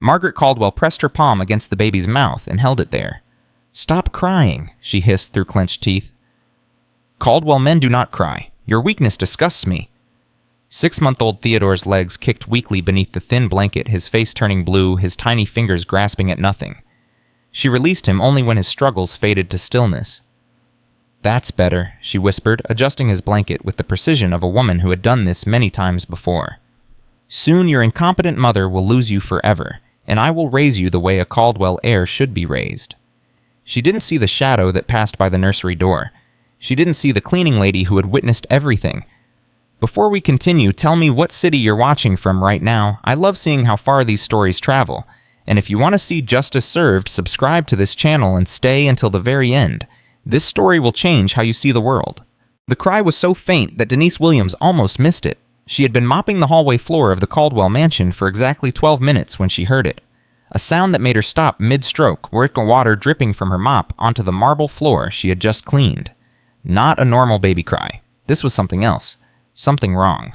Margaret Caldwell pressed her palm against the baby's mouth and held it there. "Stop crying," she hissed through clenched teeth. "Caldwell men do not cry. Your weakness disgusts me." 6-month-old Theodore's legs kicked weakly beneath the thin blanket, his face turning blue, his tiny fingers grasping at nothing. She released him only when his struggles faded to stillness. "That's better," she whispered, adjusting his blanket with the precision of a woman who had done this many times before. "Soon your incompetent mother will lose you forever, and I will raise you the way a Caldwell heir should be raised." She didn't see the shadow that passed by the nursery door. She didn't see the cleaning lady who had witnessed everything. "Before we continue, tell me what city you're watching from right now. I love seeing how far these stories travel. And if you want to see justice served, subscribe to this channel and stay until the very end. This story will change how you see the world." The cry was so faint that Denise Williams almost missed it. She had been mopping the hallway floor of the Caldwell mansion for exactly 12 minutes when she heard it. A sound that made her stop mid-stroke, with water dripping from her mop onto the marble floor she had just cleaned. Not a normal baby cry. This was something else. Something wrong.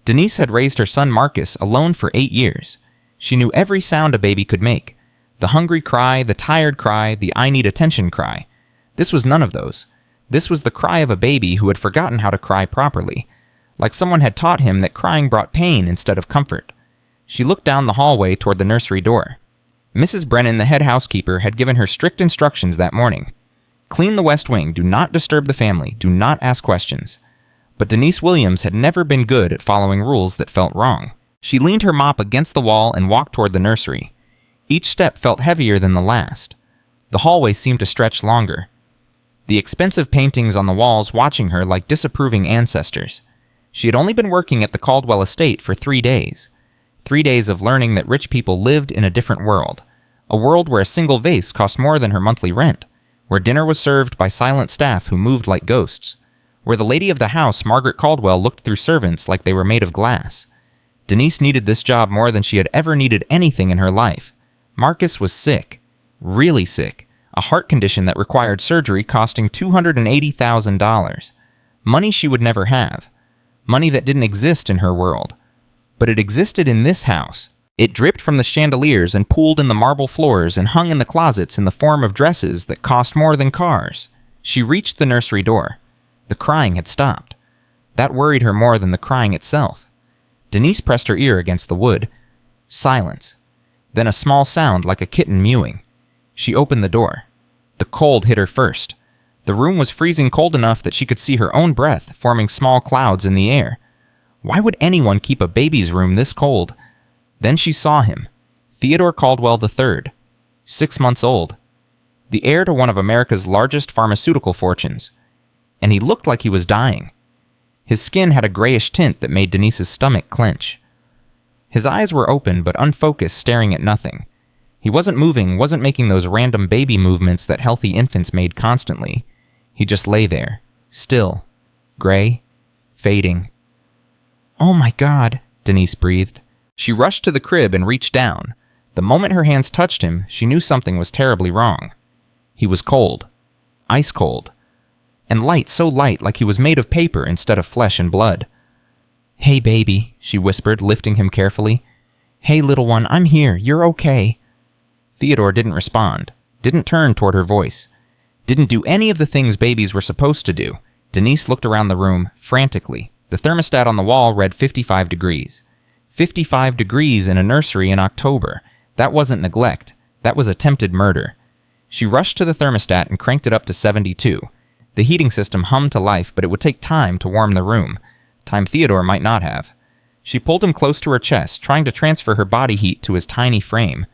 Denise had raised her son Marcus alone for 8 years. She knew every sound a baby could make. The hungry cry, the tired cry, the I need attention cry. This was none of those. This was the cry of a baby who had forgotten how to cry properly, like someone had taught him that crying brought pain instead of comfort. She looked down the hallway toward the nursery door. Mrs. Brennan, the head housekeeper, had given her strict instructions that morning. Clean the West Wing, do not disturb the family, do not ask questions. But Denise Williams had never been good at following rules that felt wrong. She leaned her mop against the wall and walked toward the nursery. Each step felt heavier than the last. The hallway seemed to stretch longer. The expensive paintings on the walls watching her like disapproving ancestors. She had only been working at the Caldwell estate for 3 days. 3 days of learning that rich people lived in a different world. A world where a single vase cost more than her monthly rent. Where dinner was served by silent staff who moved like ghosts. Where the lady of the house, Margaret Caldwell, looked through servants like they were made of glass. Denise needed this job more than she had ever needed anything in her life. Marcus was sick. Really sick. A heart condition that required surgery costing $280,000. Money she would never have. Money that didn't exist in her world. But it existed in this house. It dripped from the chandeliers and pooled in the marble floors and hung in the closets in the form of dresses that cost more than cars. She reached the nursery door. The crying had stopped. That worried her more than the crying itself. Denise pressed her ear against the wood. Silence. Then a small sound like a kitten mewing. She opened the door. The cold hit her first. The room was freezing cold enough that she could see her own breath forming small clouds in the air. Why would anyone keep a baby's room this cold? Then she saw him. Theodore Caldwell III. 6 months old. The heir to one of America's largest pharmaceutical fortunes. And he looked like he was dying. His skin had a grayish tint that made Denise's stomach clench. His eyes were open but unfocused, staring at nothing. He wasn't moving, wasn't making those random baby movements that healthy infants made constantly. He just lay there, still, gray, fading. "Oh my God," Denise breathed. She rushed to the crib and reached down. The moment her hands touched him, she knew something was terribly wrong. He was cold. Ice cold. And light, so light like he was made of paper instead of flesh and blood. "Hey, baby," she whispered, lifting him carefully. "Hey, little one, I'm here. You're okay." Theodore didn't respond, didn't turn toward her voice, didn't do any of the things babies were supposed to do. Denise looked around the room, frantically. The thermostat on the wall read 55 degrees. 55 degrees in a nursery in October. That wasn't neglect. That was attempted murder. She rushed to the thermostat and cranked it up to 72. The heating system hummed to life, but it would take time to warm the room. Time Theodore might not have. She pulled him close to her chest, trying to transfer her body heat to his tiny frame.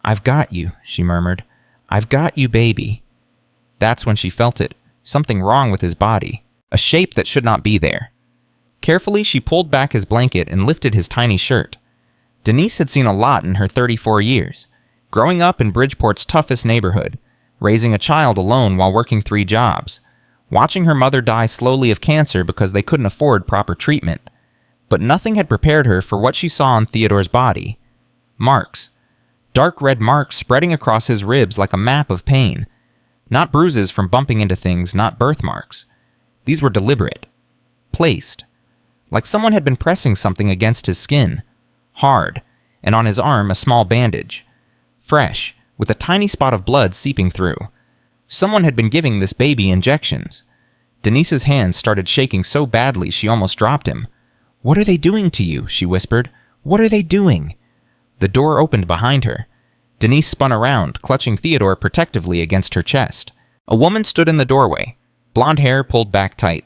"I've got you," she murmured. "I've got you, baby." That's when she felt it. Something wrong with his body. A shape that should not be there. Carefully, she pulled back his blanket and lifted his tiny shirt. Denise had seen a lot in her 34 years. Growing up in Bridgeport's toughest neighborhood. Raising a child alone while working 3 jobs. Watching her mother die slowly of cancer because they couldn't afford proper treatment. But nothing had prepared her for what she saw on Theodore's body. Marks. Dark red marks spreading across his ribs like a map of pain. Not bruises from bumping into things, not birthmarks. These were deliberate. Placed. Like someone had been pressing something against his skin. Hard. and on his arm a small bandage. Fresh, with a tiny spot of blood seeping through. Someone had been giving this baby injections. Denise's hands started shaking so badly she almost dropped him. "What are they doing to you?" she whispered. "What are they doing?" The door opened behind her. Denise spun around, clutching Theodore protectively against her chest. A woman stood in the doorway, blonde hair pulled back tight.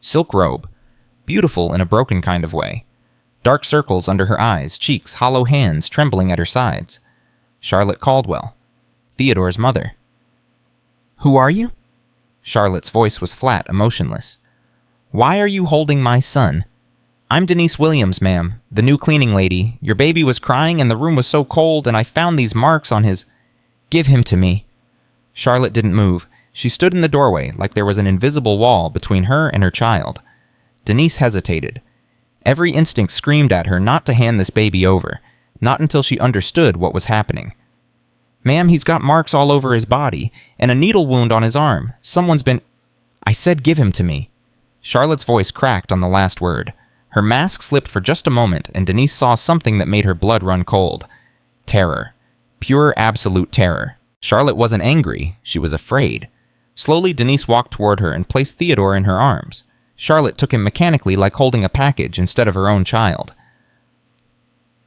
Silk robe, beautiful in a broken kind of way. Dark circles under her eyes, cheeks, hollow hands trembling at her sides. Charlotte Caldwell, Theodore's mother. "Who are you?" Charlotte's voice was flat, emotionless. "Why are you holding my son?" "I'm Denise Williams, ma'am, the new cleaning lady. Your baby was crying and the room was so cold and I found these marks on his—" "Give him to me." Charlotte didn't move. She stood in the doorway like there was an invisible wall between her and her child. Denise hesitated. Every instinct screamed at her not to hand this baby over, not until she understood what was happening. "Ma'am, he's got marks all over his body, and a needle wound on his arm. Someone's been—" "I said give him to me." Charlotte's voice cracked on the last word. Her mask slipped for just a moment, and Denise saw something that made her blood run cold. Terror. Pure, absolute terror. Charlotte wasn't angry. She was afraid. Slowly, Denise walked toward her and placed Theodore in her arms. Charlotte took him mechanically like holding a package instead of her own child.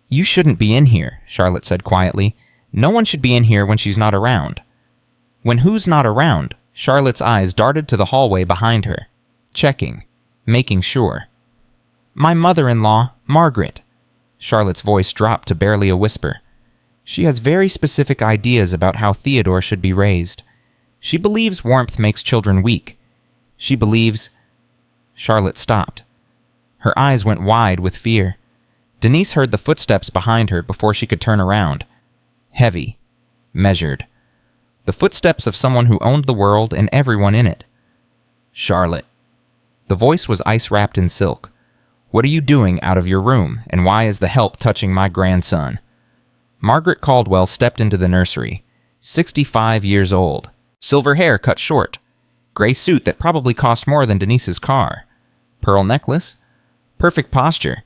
"You shouldn't be in here," Charlotte said quietly. "No one should be in here when she's not around." When who's not around? Charlotte's eyes darted to the hallway behind her. Checking. Making sure. "My mother-in-law, Margaret." Charlotte's voice dropped to barely a whisper. "She has very specific ideas about how Theodore should be raised. She believes warmth makes children weak. She believes—" Charlotte stopped. Her eyes went wide with fear. Denise heard the footsteps behind her before she could turn around. Heavy. Measured. The footsteps of someone who owned the world and everyone in it. "Charlotte." The voice was ice-wrapped in silk. "What are you doing out of your room, and why is the help touching my grandson?" Margaret Caldwell stepped into the nursery. 65 years old. Silver hair cut short. Gray suit that probably cost more than Denise's car. Pearl necklace. Perfect posture.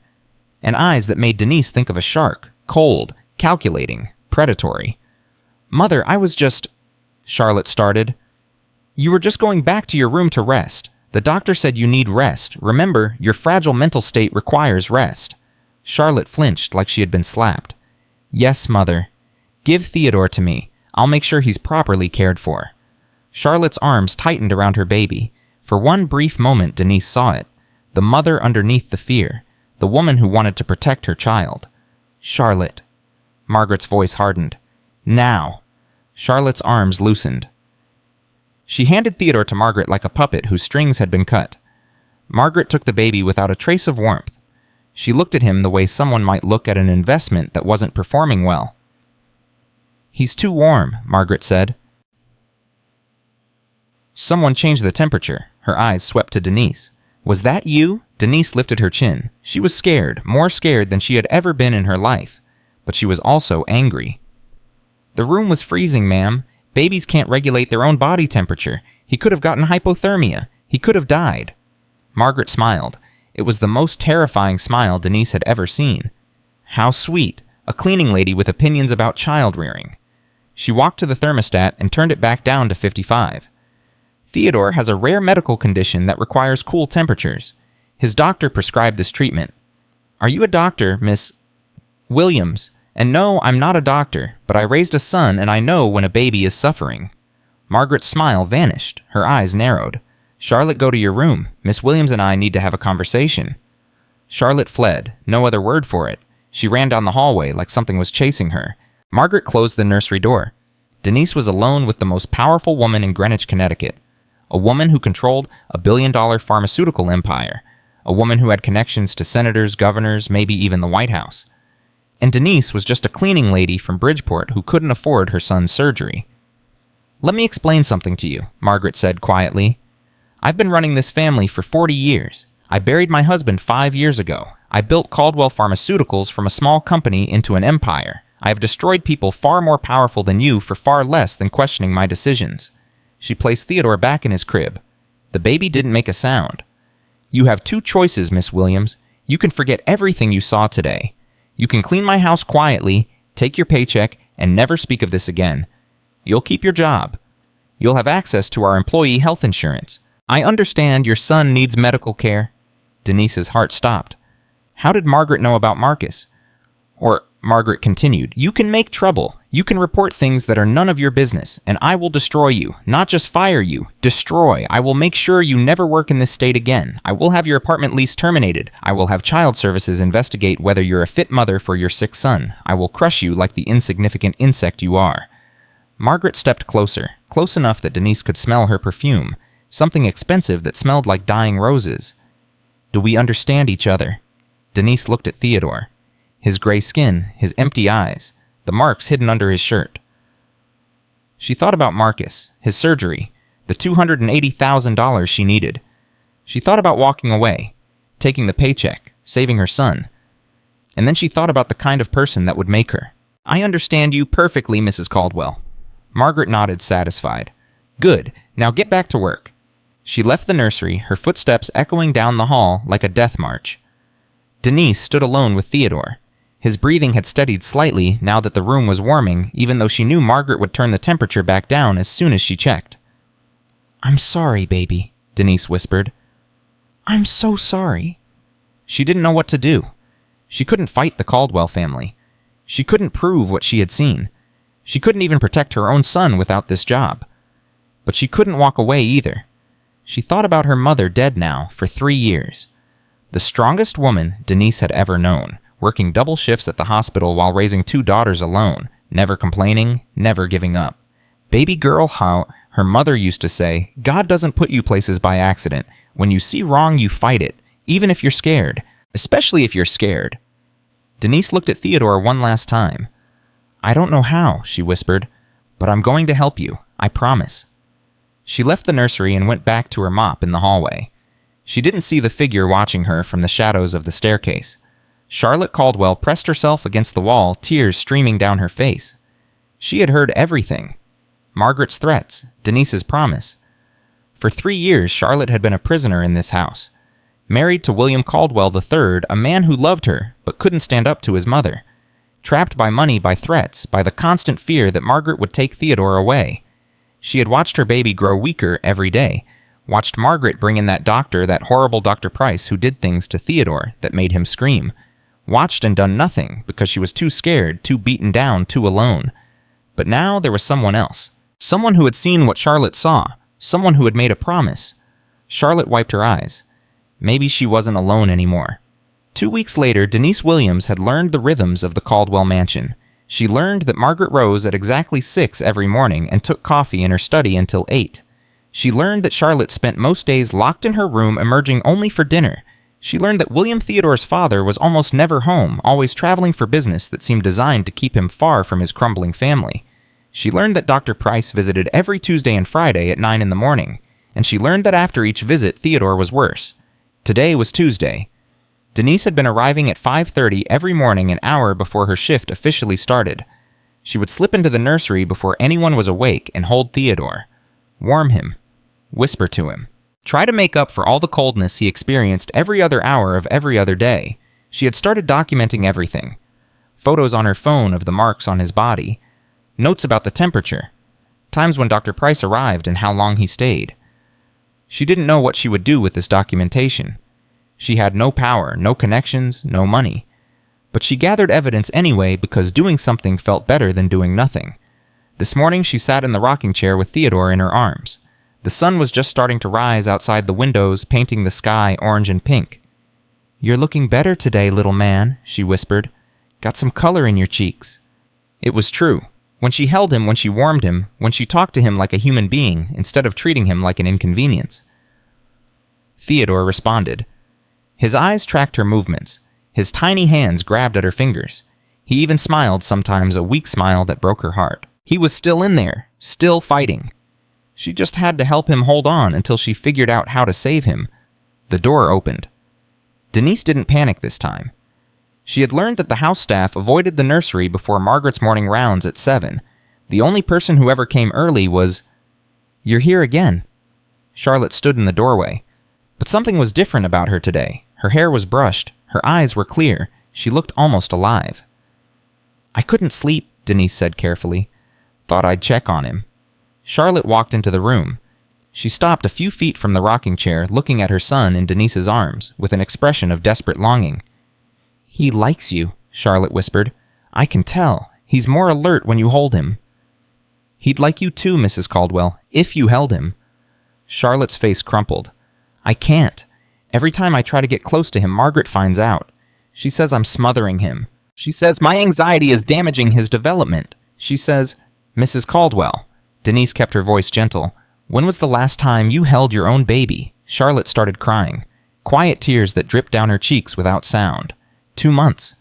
And eyes that made Denise think of a shark. Cold, calculating, predatory. "Mother, I was just—" Charlotte started. "You were just going back to your room to rest. The doctor said you need rest. Remember, your fragile mental state requires rest." Charlotte flinched like she had been slapped. "Yes, Mother. Give Theodore to me. I'll make sure he's properly cared for." Charlotte's arms tightened around her baby. For one brief moment, Denise saw it. The mother underneath the fear. The woman who wanted to protect her child. "Charlotte." Margaret's voice hardened. "Now." Charlotte's arms loosened. She handed Theodore to Margaret like a puppet whose strings had been cut. Margaret took the baby without a trace of warmth. She looked at him the way someone might look at an investment that wasn't performing well. "He's too warm," Margaret said. Someone changed the temperature. Her eyes swept to Denise. "Was that you?" Denise lifted her chin. She was scared, more scared than she had ever been in her life. But she was also angry. "The room was freezing, ma'am. Babies can't regulate their own body temperature. He could have gotten hypothermia. He could have died." Margaret smiled. It was the most terrifying smile Denise had ever seen. How sweet, a cleaning lady with opinions about child rearing. She walked to the thermostat and turned it back down to 55. "Theodore has a rare medical condition that requires cool temperatures. His doctor prescribed this treatment." "Are you a doctor, Miss Williams?" "And no, I'm not a doctor, but I raised a son and I know when a baby is suffering." Margaret's smile vanished. Her eyes narrowed. "Charlotte, go to your room. Miss Williams and I need to have a conversation." Charlotte fled. No other word for it. She ran down the hallway like something was chasing her. Margaret closed the nursery door. Denise was alone with the most powerful woman in Greenwich, Connecticut. A woman who controlled a billion-dollar pharmaceutical empire. A woman who had connections to senators, governors, maybe even the White House. And Denise was just a cleaning lady from Bridgeport who couldn't afford her son's surgery. "Let me explain something to you," Margaret said quietly. "I've been running this family for 40 years. I buried my husband 5 years ago. I built Caldwell Pharmaceuticals from a small company into an empire. I have destroyed people far more powerful than you for far less than questioning my decisions." She placed Theodore back in his crib. The baby didn't make a sound. "You have two choices, Miss Williams. You can forget everything you saw today. You can clean my house quietly, take your paycheck, and never speak of this again. You'll keep your job. You'll have access to our employee health insurance. I understand your son needs medical care." Denise's heart stopped. How did Margaret know about Marcus? Or, Margaret continued, "You can make trouble. You can report things that are none of your business, and I will destroy you. Not just fire you. Destroy. I will make sure you never work in this state again. I will have your apartment lease terminated. I will have child services investigate whether you're a fit mother for your sick son. I will crush you like the insignificant insect you are." Margaret stepped closer, close enough that Denise could smell her perfume, something expensive that smelled like dying roses. "Do we understand each other?" Denise looked at Theodore. His gray skin, his empty eyes, the marks hidden under his shirt. She thought about Marcus, his surgery, the $280,000 she needed. She thought about walking away, taking the paycheck, saving her son. And then she thought about the kind of person that would make her. "I understand you perfectly, Mrs. Caldwell." Margaret nodded, satisfied. "Good. Now get back to work." She left the nursery, her footsteps echoing down the hall like a death march. Denise stood alone with Theodore. His breathing had steadied slightly now that the room was warming, even though she knew Margaret would turn the temperature back down as soon as she checked. "I'm sorry, baby," Denise whispered. "I'm so sorry." She didn't know what to do. She couldn't fight the Caldwell family. She couldn't prove what she had seen. She couldn't even protect her own son without this job. But she couldn't walk away either. She thought about her mother dead now for 3 years. The strongest woman Denise had ever known, working double shifts at the hospital while raising 2 daughters alone, never complaining, never giving up. "Baby girl," how her mother used to say, "God doesn't put you places by accident. When you see wrong, you fight it, even if you're scared, especially if you're scared." Denise looked at Theodore one last time. "I don't know how," she whispered, "but I'm going to help you, I promise." She left the nursery and went back to her mop in the hallway. She didn't see the figure watching her from the shadows of the staircase. Charlotte Caldwell pressed herself against the wall, tears streaming down her face. She had heard everything. Margaret's threats, Denise's promise. For 3 years, Charlotte had been a prisoner in this house. Married to William Caldwell III, a man who loved her, but couldn't stand up to his mother. Trapped by money, by threats, by the constant fear that Margaret would take Theodore away. She had watched her baby grow weaker every day, watched Margaret bring in that doctor, that horrible Dr. Price, who did things to Theodore that made him scream. Watched and done nothing because she was too scared, too beaten down, too alone. But now there was someone else. Someone who had seen what Charlotte saw. Someone who had made a promise. Charlotte wiped her eyes. Maybe she wasn't alone anymore. 2 weeks later, Denise Williams had learned the rhythms of the Caldwell mansion. She learned that Margaret rose at exactly 6 every morning and took coffee in her study until 8. She learned that Charlotte spent most days locked in her room, emerging only for dinner. She learned that William Theodore's father was almost never home, always traveling for business that seemed designed to keep him far from his crumbling family. She learned that Dr. Price visited every Tuesday and Friday at 9 in the morning, and she learned that after each visit, Theodore was worse. Today was Tuesday. Denise had been arriving at 5:30 every morning, an hour before her shift officially started. She would slip into the nursery before anyone was awake and hold Theodore. Warm him. Whisper to him. Try to make up for all the coldness he experienced every other hour of every other day. She had started documenting everything. Photos on her phone of the marks on his body. Notes about the temperature. Times when Dr. Price arrived and how long he stayed. She didn't know what she would do with this documentation. She had no power, no connections, no money. But she gathered evidence anyway because doing something felt better than doing nothing. This morning she sat in the rocking chair with Theodore in her arms. The sun was just starting to rise outside the windows, painting the sky orange and pink. "You're looking better today, little man," she whispered. "Got some color in your cheeks." It was true. When she held him, when she warmed him, when she talked to him like a human being instead of treating him like an inconvenience. Theodore responded. His eyes tracked her movements. His tiny hands grabbed at her fingers. He even smiled, sometimes a weak smile that broke her heart. He was still in there, still fighting. She just had to help him hold on until she figured out how to save him. The door opened. Denise didn't panic this time. She had learned that the house staff avoided the nursery before Margaret's morning rounds at 7. The only person who ever came early was... "You're here again." Charlotte stood in the doorway. But something was different about her today. Her hair was brushed. Her eyes were clear. She looked almost alive. "I couldn't sleep," Denise said carefully. "Thought I'd check on him." Charlotte walked into the room. She stopped a few feet from the rocking chair, looking at her son in Denise's arms, with an expression of desperate longing. "He likes you," Charlotte whispered. "I can tell. He's more alert when you hold him." "He'd like you too, Mrs. Caldwell, if you held him." Charlotte's face crumpled. "I can't. Every time I try to get close to him, Margaret finds out. She says I'm smothering him. She says my anxiety is damaging his development. She says, Mrs. Caldwell," Denise kept her voice gentle, "when was the last time you held your own baby?" Charlotte started crying, quiet tears that dripped down her cheeks without sound. 2 months.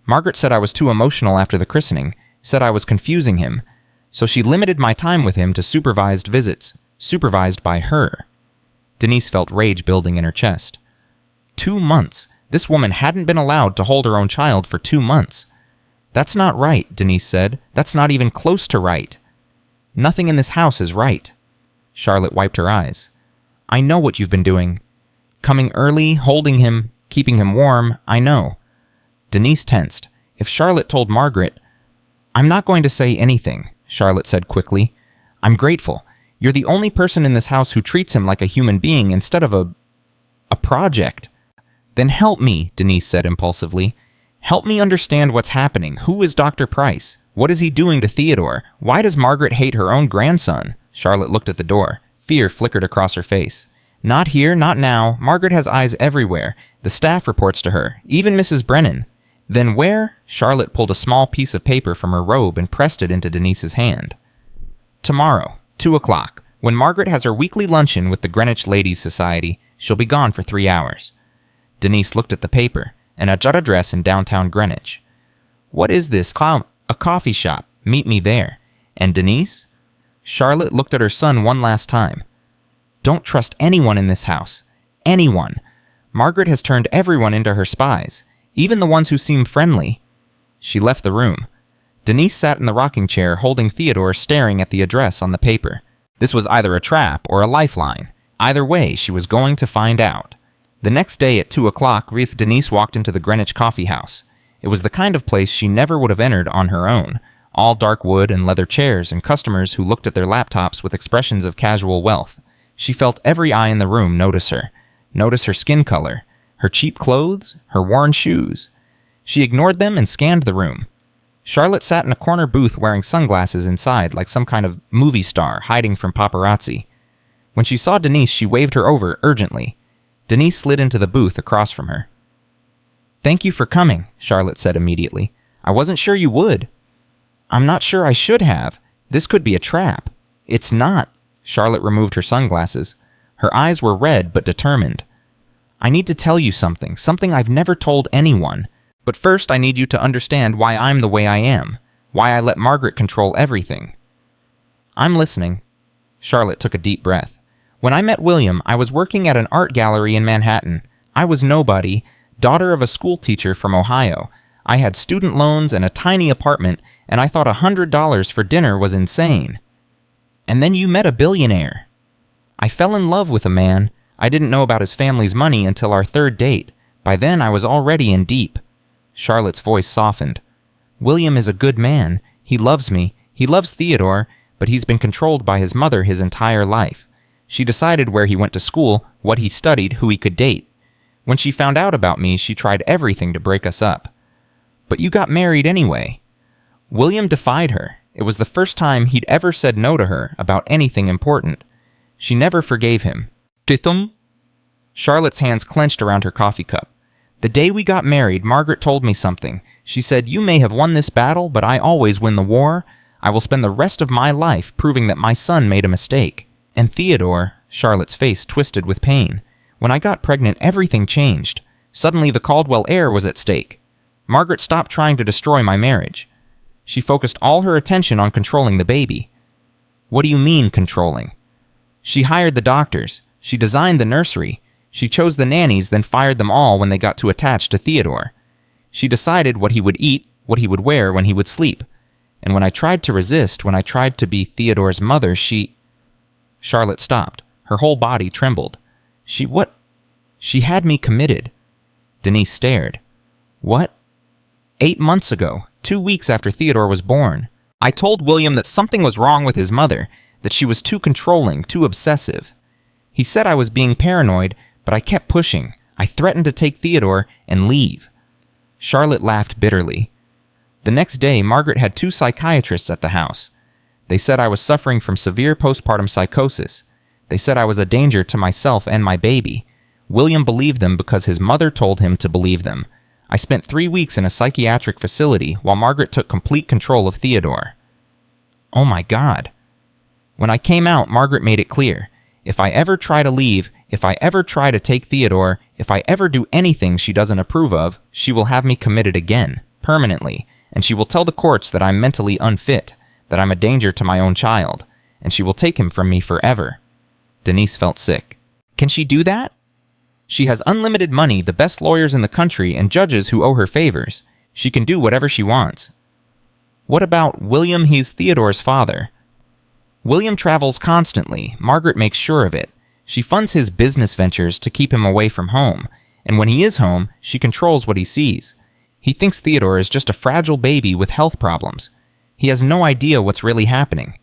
Margaret said I was too emotional after the christening, said I was confusing him, so she limited my time with him to supervised visits, supervised by her. Denise felt rage building in her chest. 2 months. This woman hadn't been allowed to hold her own child for 2 months. "That's not right," Denise said. "That's not even close to right." "Nothing in this house is right." Charlotte wiped her eyes. "I know what you've been doing. Coming early, holding him, keeping him warm, I know." Denise tensed. If Charlotte told Margaret, "I'm not going to say anything," Charlotte said quickly. "I'm grateful. You're the only person in this house who treats him like a human being instead of a project." "Then help me," Denise said impulsively. "Help me understand what's happening. Who is Dr. Price? What is he doing to Theodore? Why does Margaret hate her own grandson?" Charlotte looked at the door. Fear flickered across her face. "Not here, not now. Margaret has eyes everywhere. The staff reports to her, even Mrs. Brennan." "Then where?" Charlotte pulled a small piece of paper from her robe and pressed it into Denise's hand. "Tomorrow, 2 o'clock. When Margaret has her weekly luncheon with the Greenwich Ladies' Society, she'll be gone for 3 hours. Denise looked at the paper, an address in downtown Greenwich. "What is this? A coffee shop. Meet me there." "And Denise?" Charlotte looked at her son one last time. "Don't trust anyone in this house. Anyone. Margaret has turned everyone into her spies, even the ones who seem friendly." She left the room. Denise sat in the rocking chair, holding Theodore, staring at the address on the paper. This was either a trap or a lifeline. Either way, she was going to find out. The next day at 2 o'clock, Denise walked into the Greenwich Coffee House. It was the kind of place she never would have entered on her own. All dark wood and leather chairs and customers who looked at their laptops with expressions of casual wealth. She felt every eye in the room notice her. Notice her skin color, her cheap clothes, her worn shoes. She ignored them and scanned the room. Charlotte sat in a corner booth wearing sunglasses inside like some kind of movie star hiding from paparazzi. When she saw Denise, she waved her over urgently. Denise slid into the booth across from her. "Thank you for coming," Charlotte said immediately. "I wasn't sure you would." "I'm not sure I should have. This could be a trap." "It's not." Charlotte removed her sunglasses. Her eyes were red but determined. "I need to tell you something I've never told anyone. But first I need you to understand why I'm the way I am, why I let Margaret control everything." "I'm listening." Charlotte took a deep breath. "When I met William, I was working at an art gallery in Manhattan. I was nobody, daughter of a school teacher from Ohio. I had student loans and a tiny apartment, and I thought $100 for dinner was insane. And then you met a billionaire. I fell in love with a man. I didn't know about his family's money until our 3rd date. By then I was already in deep." Charlotte's voice softened. "William is a good man. He loves me. He loves Theodore, but he's been controlled by his mother his entire life. She decided where he went to school, what he studied, who he could date. When she found out about me, she tried everything to break us up. But you got married anyway." William defied her. It was the first time he'd ever said no to her about anything important. She never forgave him. "Titum?" Charlotte's hands clenched around her coffee cup. "The day we got married, Margaret told me something. She said, 'You may have won this battle, but I always win the war. I will spend the rest of my life proving that my son made a mistake.' And Theodore," Charlotte's face twisted with pain, "when I got pregnant, everything changed. Suddenly the Caldwell heir was at stake. Margaret stopped trying to destroy my marriage. She focused all her attention on controlling the baby." "What do you mean, controlling?" "She hired the doctors. She designed the nursery. She chose the nannies, then fired them all when they got too attached to Theodore. She decided what he would eat, what he would wear, when he would sleep. And when I tried to resist, when I tried to be Theodore's mother, she—" Charlotte stopped. Her whole body trembled. What? She had me committed." Denise stared. "What?" 8 months ago, 2 weeks after Theodore was born. I told William that something was wrong with his mother, that she was too controlling, too obsessive. He said I was being paranoid, but I kept pushing. I threatened to take Theodore and leave. Charlotte laughed bitterly. The next day, Margaret had 2 psychiatrists at the house. They said I was suffering from severe postpartum psychosis. They said I was a danger to myself and my baby. William believed them because his mother told him to believe them. I spent 3 weeks in a psychiatric facility while Margaret took complete control of Theodore. Oh my God. When I came out, Margaret made it clear. If I ever try to leave, if I ever try to take Theodore, if I ever do anything she doesn't approve of, she will have me committed again, permanently, and she will tell the courts that I'm mentally unfit, that I'm a danger to my own child, and she will take him from me forever. Denise felt sick. Can she do that? She has unlimited money, the best lawyers in the country, and judges who owe her favors. She can do whatever she wants. What about William? He's Theodore's father. William travels constantly. Margaret makes sure of it. She funds his business ventures to keep him away from home, and when he is home, she controls what he sees. He thinks Theodore is just a fragile baby with health problems. He has no idea what's really happening.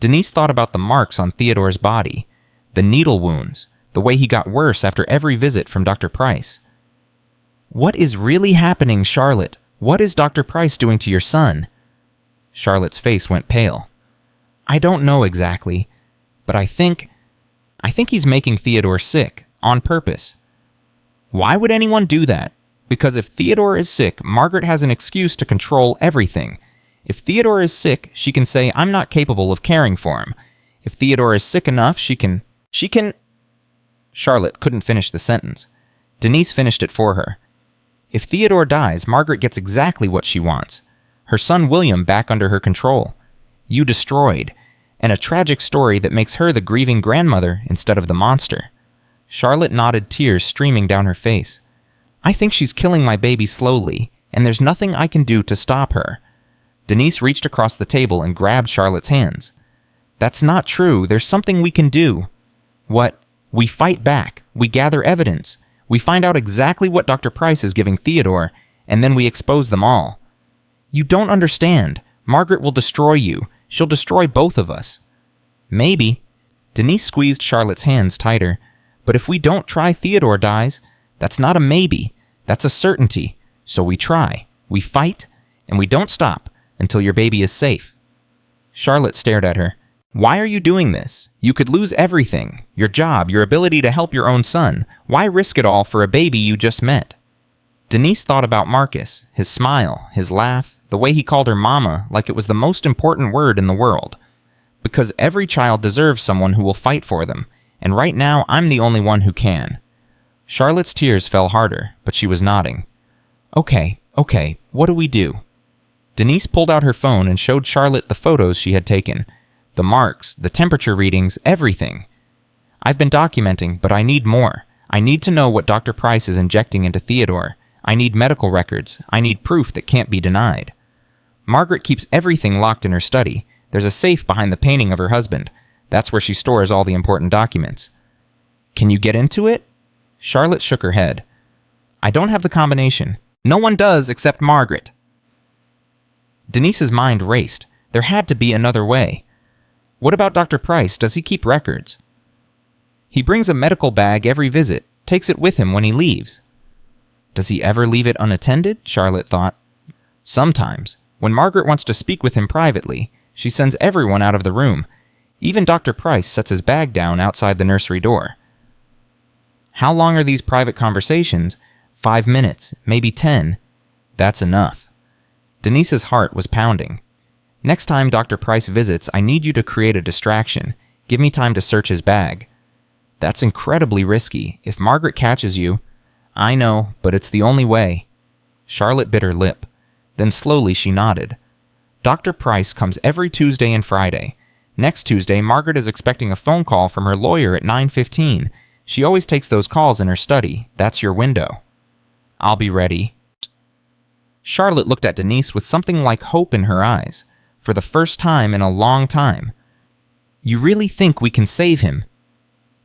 Denise thought about the marks on Theodore's body, the needle wounds, the way he got worse after every visit from Dr. Price. What is really happening, Charlotte? What is Dr. Price doing to your son? Charlotte's face went pale. I don't know exactly, but I think he's making Theodore sick, on purpose. Why would anyone do that? Because if Theodore is sick, Margaret has an excuse to control everything. If Theodore is sick, she can say, I'm not capable of caring for him. If Theodore is sick enough, she can... Charlotte couldn't finish the sentence. Denise finished it for her. If Theodore dies, Margaret gets exactly what she wants. Her son William back under her control. You destroyed. And a tragic story that makes her the grieving grandmother instead of the monster. Charlotte nodded, tears streaming down her face. I think she's killing my baby slowly, and there's nothing I can do to stop her. Denise reached across the table and grabbed Charlotte's hands. That's not true. There's something we can do. What? We fight back. We gather evidence. We find out exactly what Dr. Price is giving Theodore, and then we expose them all. You don't understand. Margaret will destroy you. She'll destroy both of us. Maybe. Denise squeezed Charlotte's hands tighter. But if we don't try, Theodore dies. That's not a maybe. That's a certainty. So we try. We fight, and we don't stop until your baby is safe. Charlotte stared at her. Why are you doing this? You could lose everything. Your job, your ability to help your own son. Why risk it all for a baby you just met? Denise thought about Marcus, his smile, his laugh, the way he called her mama like it was the most important word in the world. Because every child deserves someone who will fight for them, and right now I'm the only one who can. Charlotte's tears fell harder, but she was nodding. Okay, what do we do? Denise pulled out her phone and showed Charlotte the photos she had taken. The marks, the temperature readings, everything. I've been documenting, but I need more. I need to know what Dr. Price is injecting into Theodore. I need medical records. I need proof that can't be denied. Margaret keeps everything locked in her study. There's a safe behind the painting of her husband. That's where she stores all the important documents. Can you get into it? Charlotte shook her head. I don't have the combination. No one does except Margaret. Denise's mind raced. There had to be another way. What about Dr. Price? Does he keep records? He brings a medical bag every visit, takes it with him when he leaves. Does he ever leave it unattended? Charlotte thought. Sometimes. When Margaret wants to speak with him privately, she sends everyone out of the room. Even Dr. Price sets his bag down outside the nursery door. How long are these private conversations? 5 minutes, maybe 10. That's enough. Denise's heart was pounding. Next time Dr. Price visits, I need you to create a distraction. Give me time to search his bag. That's incredibly risky. If Margaret catches you... I know, but it's the only way. Charlotte bit her lip. Then slowly she nodded. Dr. Price comes every Tuesday and Friday. Next Tuesday, Margaret is expecting a phone call from her lawyer at 9:15. She always takes those calls in her study. That's your window. I'll be ready. Charlotte looked at Denise with something like hope in her eyes. For the first time in a long time. You really think we can save him?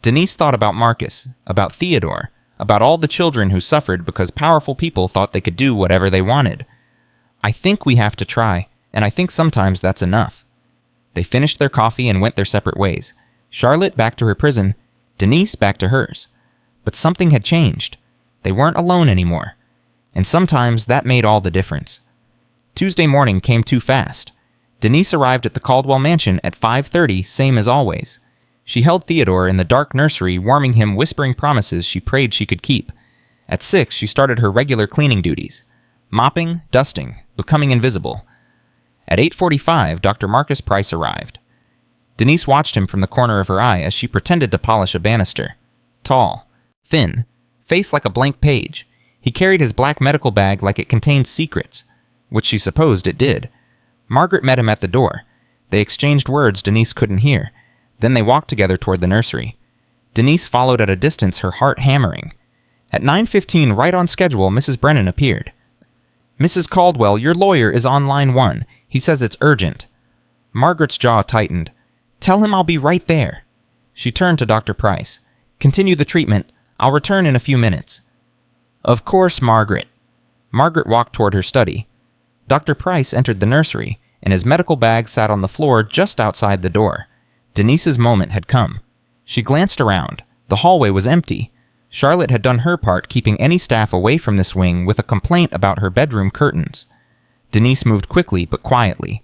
Denise thought about Marcus, about Theodore, about all the children who suffered because powerful people thought they could do whatever they wanted. I think we have to try, and I think sometimes that's enough." They finished their coffee and went their separate ways. Charlotte back to her prison, Denise back to hers. But something had changed. They weren't alone anymore. And sometimes that made all the difference. Tuesday morning came too fast. Denise arrived at the Caldwell mansion at 5:30, same as always. She held Theodore in the dark nursery, warming him, whispering promises she prayed she could keep. At 6, she started her regular cleaning duties. Mopping, dusting, becoming invisible. At 8:45, Dr. Marcus Price arrived. Denise watched him from the corner of her eye as she pretended to polish a banister. Tall, thin, face like a blank page. He carried his black medical bag like it contained secrets, which she supposed it did. Margaret met him at the door. They exchanged words Denise couldn't hear. Then they walked together toward the nursery. Denise followed at a distance, her heart hammering. At 9:15, right on schedule, Mrs. Brennan appeared. "Mrs. Caldwell, your lawyer is on line 1. He says it's urgent." Margaret's jaw tightened. "Tell him I'll be right there." She turned to Dr. Price. "Continue the treatment. I'll return in a few minutes." "Of course, Margaret." Margaret walked toward her study. Dr. Price entered the nursery, and his medical bag sat on the floor just outside the door. Denise's moment had come. She glanced around. The hallway was empty. Charlotte had done her part, keeping any staff away from this wing with a complaint about her bedroom curtains. Denise moved quickly but quietly.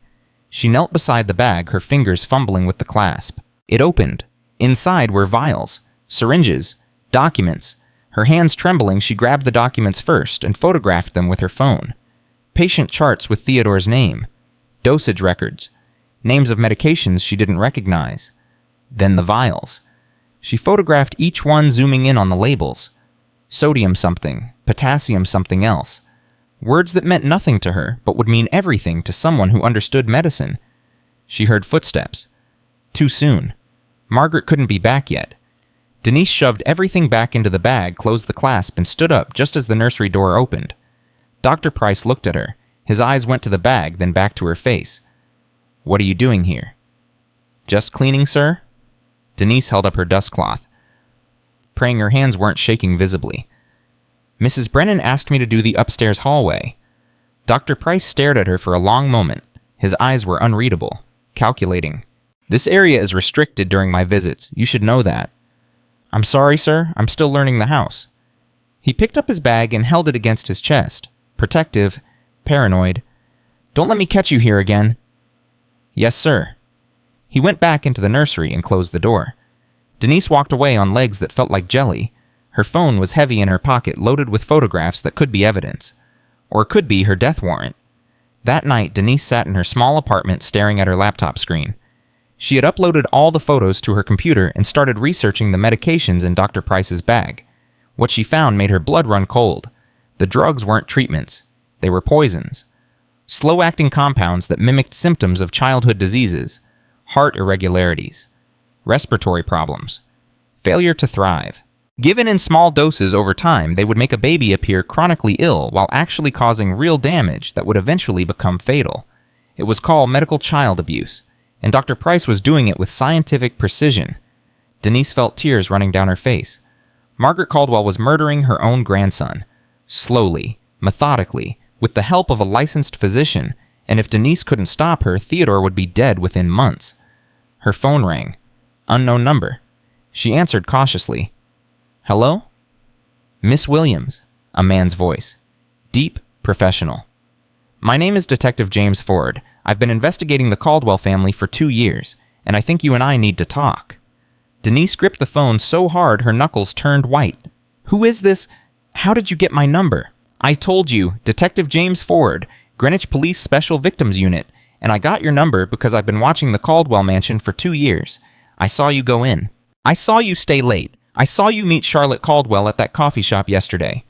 She knelt beside the bag, her fingers fumbling with the clasp. It opened. Inside were vials, syringes, documents. Her hands trembling, she grabbed the documents first and photographed them with her phone. Patient charts with Theodore's name. Dosage records. Names of medications she didn't recognize. Then the vials. She photographed each one, zooming in on the labels. Sodium something, potassium something else. Words that meant nothing to her, but would mean everything to someone who understood medicine. She heard footsteps. Too soon. Margaret couldn't be back yet. Denise shoved everything back into the bag, closed the clasp, and stood up just as the nursery door opened. Dr. Price looked at her. His eyes went to the bag, then back to her face. "What are you doing here?" "Just cleaning, sir." Denise held up her dust cloth, praying her hands weren't shaking visibly. "Mrs. Brennan asked me to do the upstairs hallway." Dr. Price stared at her for a long moment. His eyes were unreadable, calculating. "This area is restricted during my visits. You should know that." "I'm sorry, sir. I'm still learning the house." He picked up his bag and held it against his chest, protective, paranoid. "Don't let me catch you here again." "Yes, sir." He went back into the nursery and closed the door. Denise walked away on legs that felt like jelly. Her phone was heavy in her pocket, loaded with photographs that could be evidence. Or could be her death warrant. That night, Denise sat in her small apartment staring at her laptop screen. She had uploaded all the photos to her computer and started researching the medications in Dr. Price's bag. What she found made her blood run cold. The drugs weren't treatments. They were poisons. Slow-acting compounds that mimicked symptoms of childhood diseases, heart irregularities, respiratory problems, failure to thrive. Given in small doses over time, they would make a baby appear chronically ill while actually causing real damage that would eventually become fatal. It was called medical child abuse, and Dr. Price was doing it with scientific precision. Denise felt tears running down her face. Margaret Caldwell was murdering her own grandson. Slowly, methodically, with the help of a licensed physician, and if Denise couldn't stop her, Theodore would be dead within months. Her phone rang. Unknown number. She answered cautiously. "Hello?" "Miss Williams," a man's voice. Deep, professional. "My name is Detective James Ford. I've been investigating the Caldwell family for 2 years, and I think you and I need to talk." Denise gripped the phone so hard her knuckles turned white. "Who is this? How did you get my number?" "I told you, Detective James Ford, Greenwich Police Special Victims Unit, and I got your number because I've been watching the Caldwell mansion for 2 years. I saw you go in. I saw you stay late. I saw you meet Charlotte Caldwell at that coffee shop yesterday."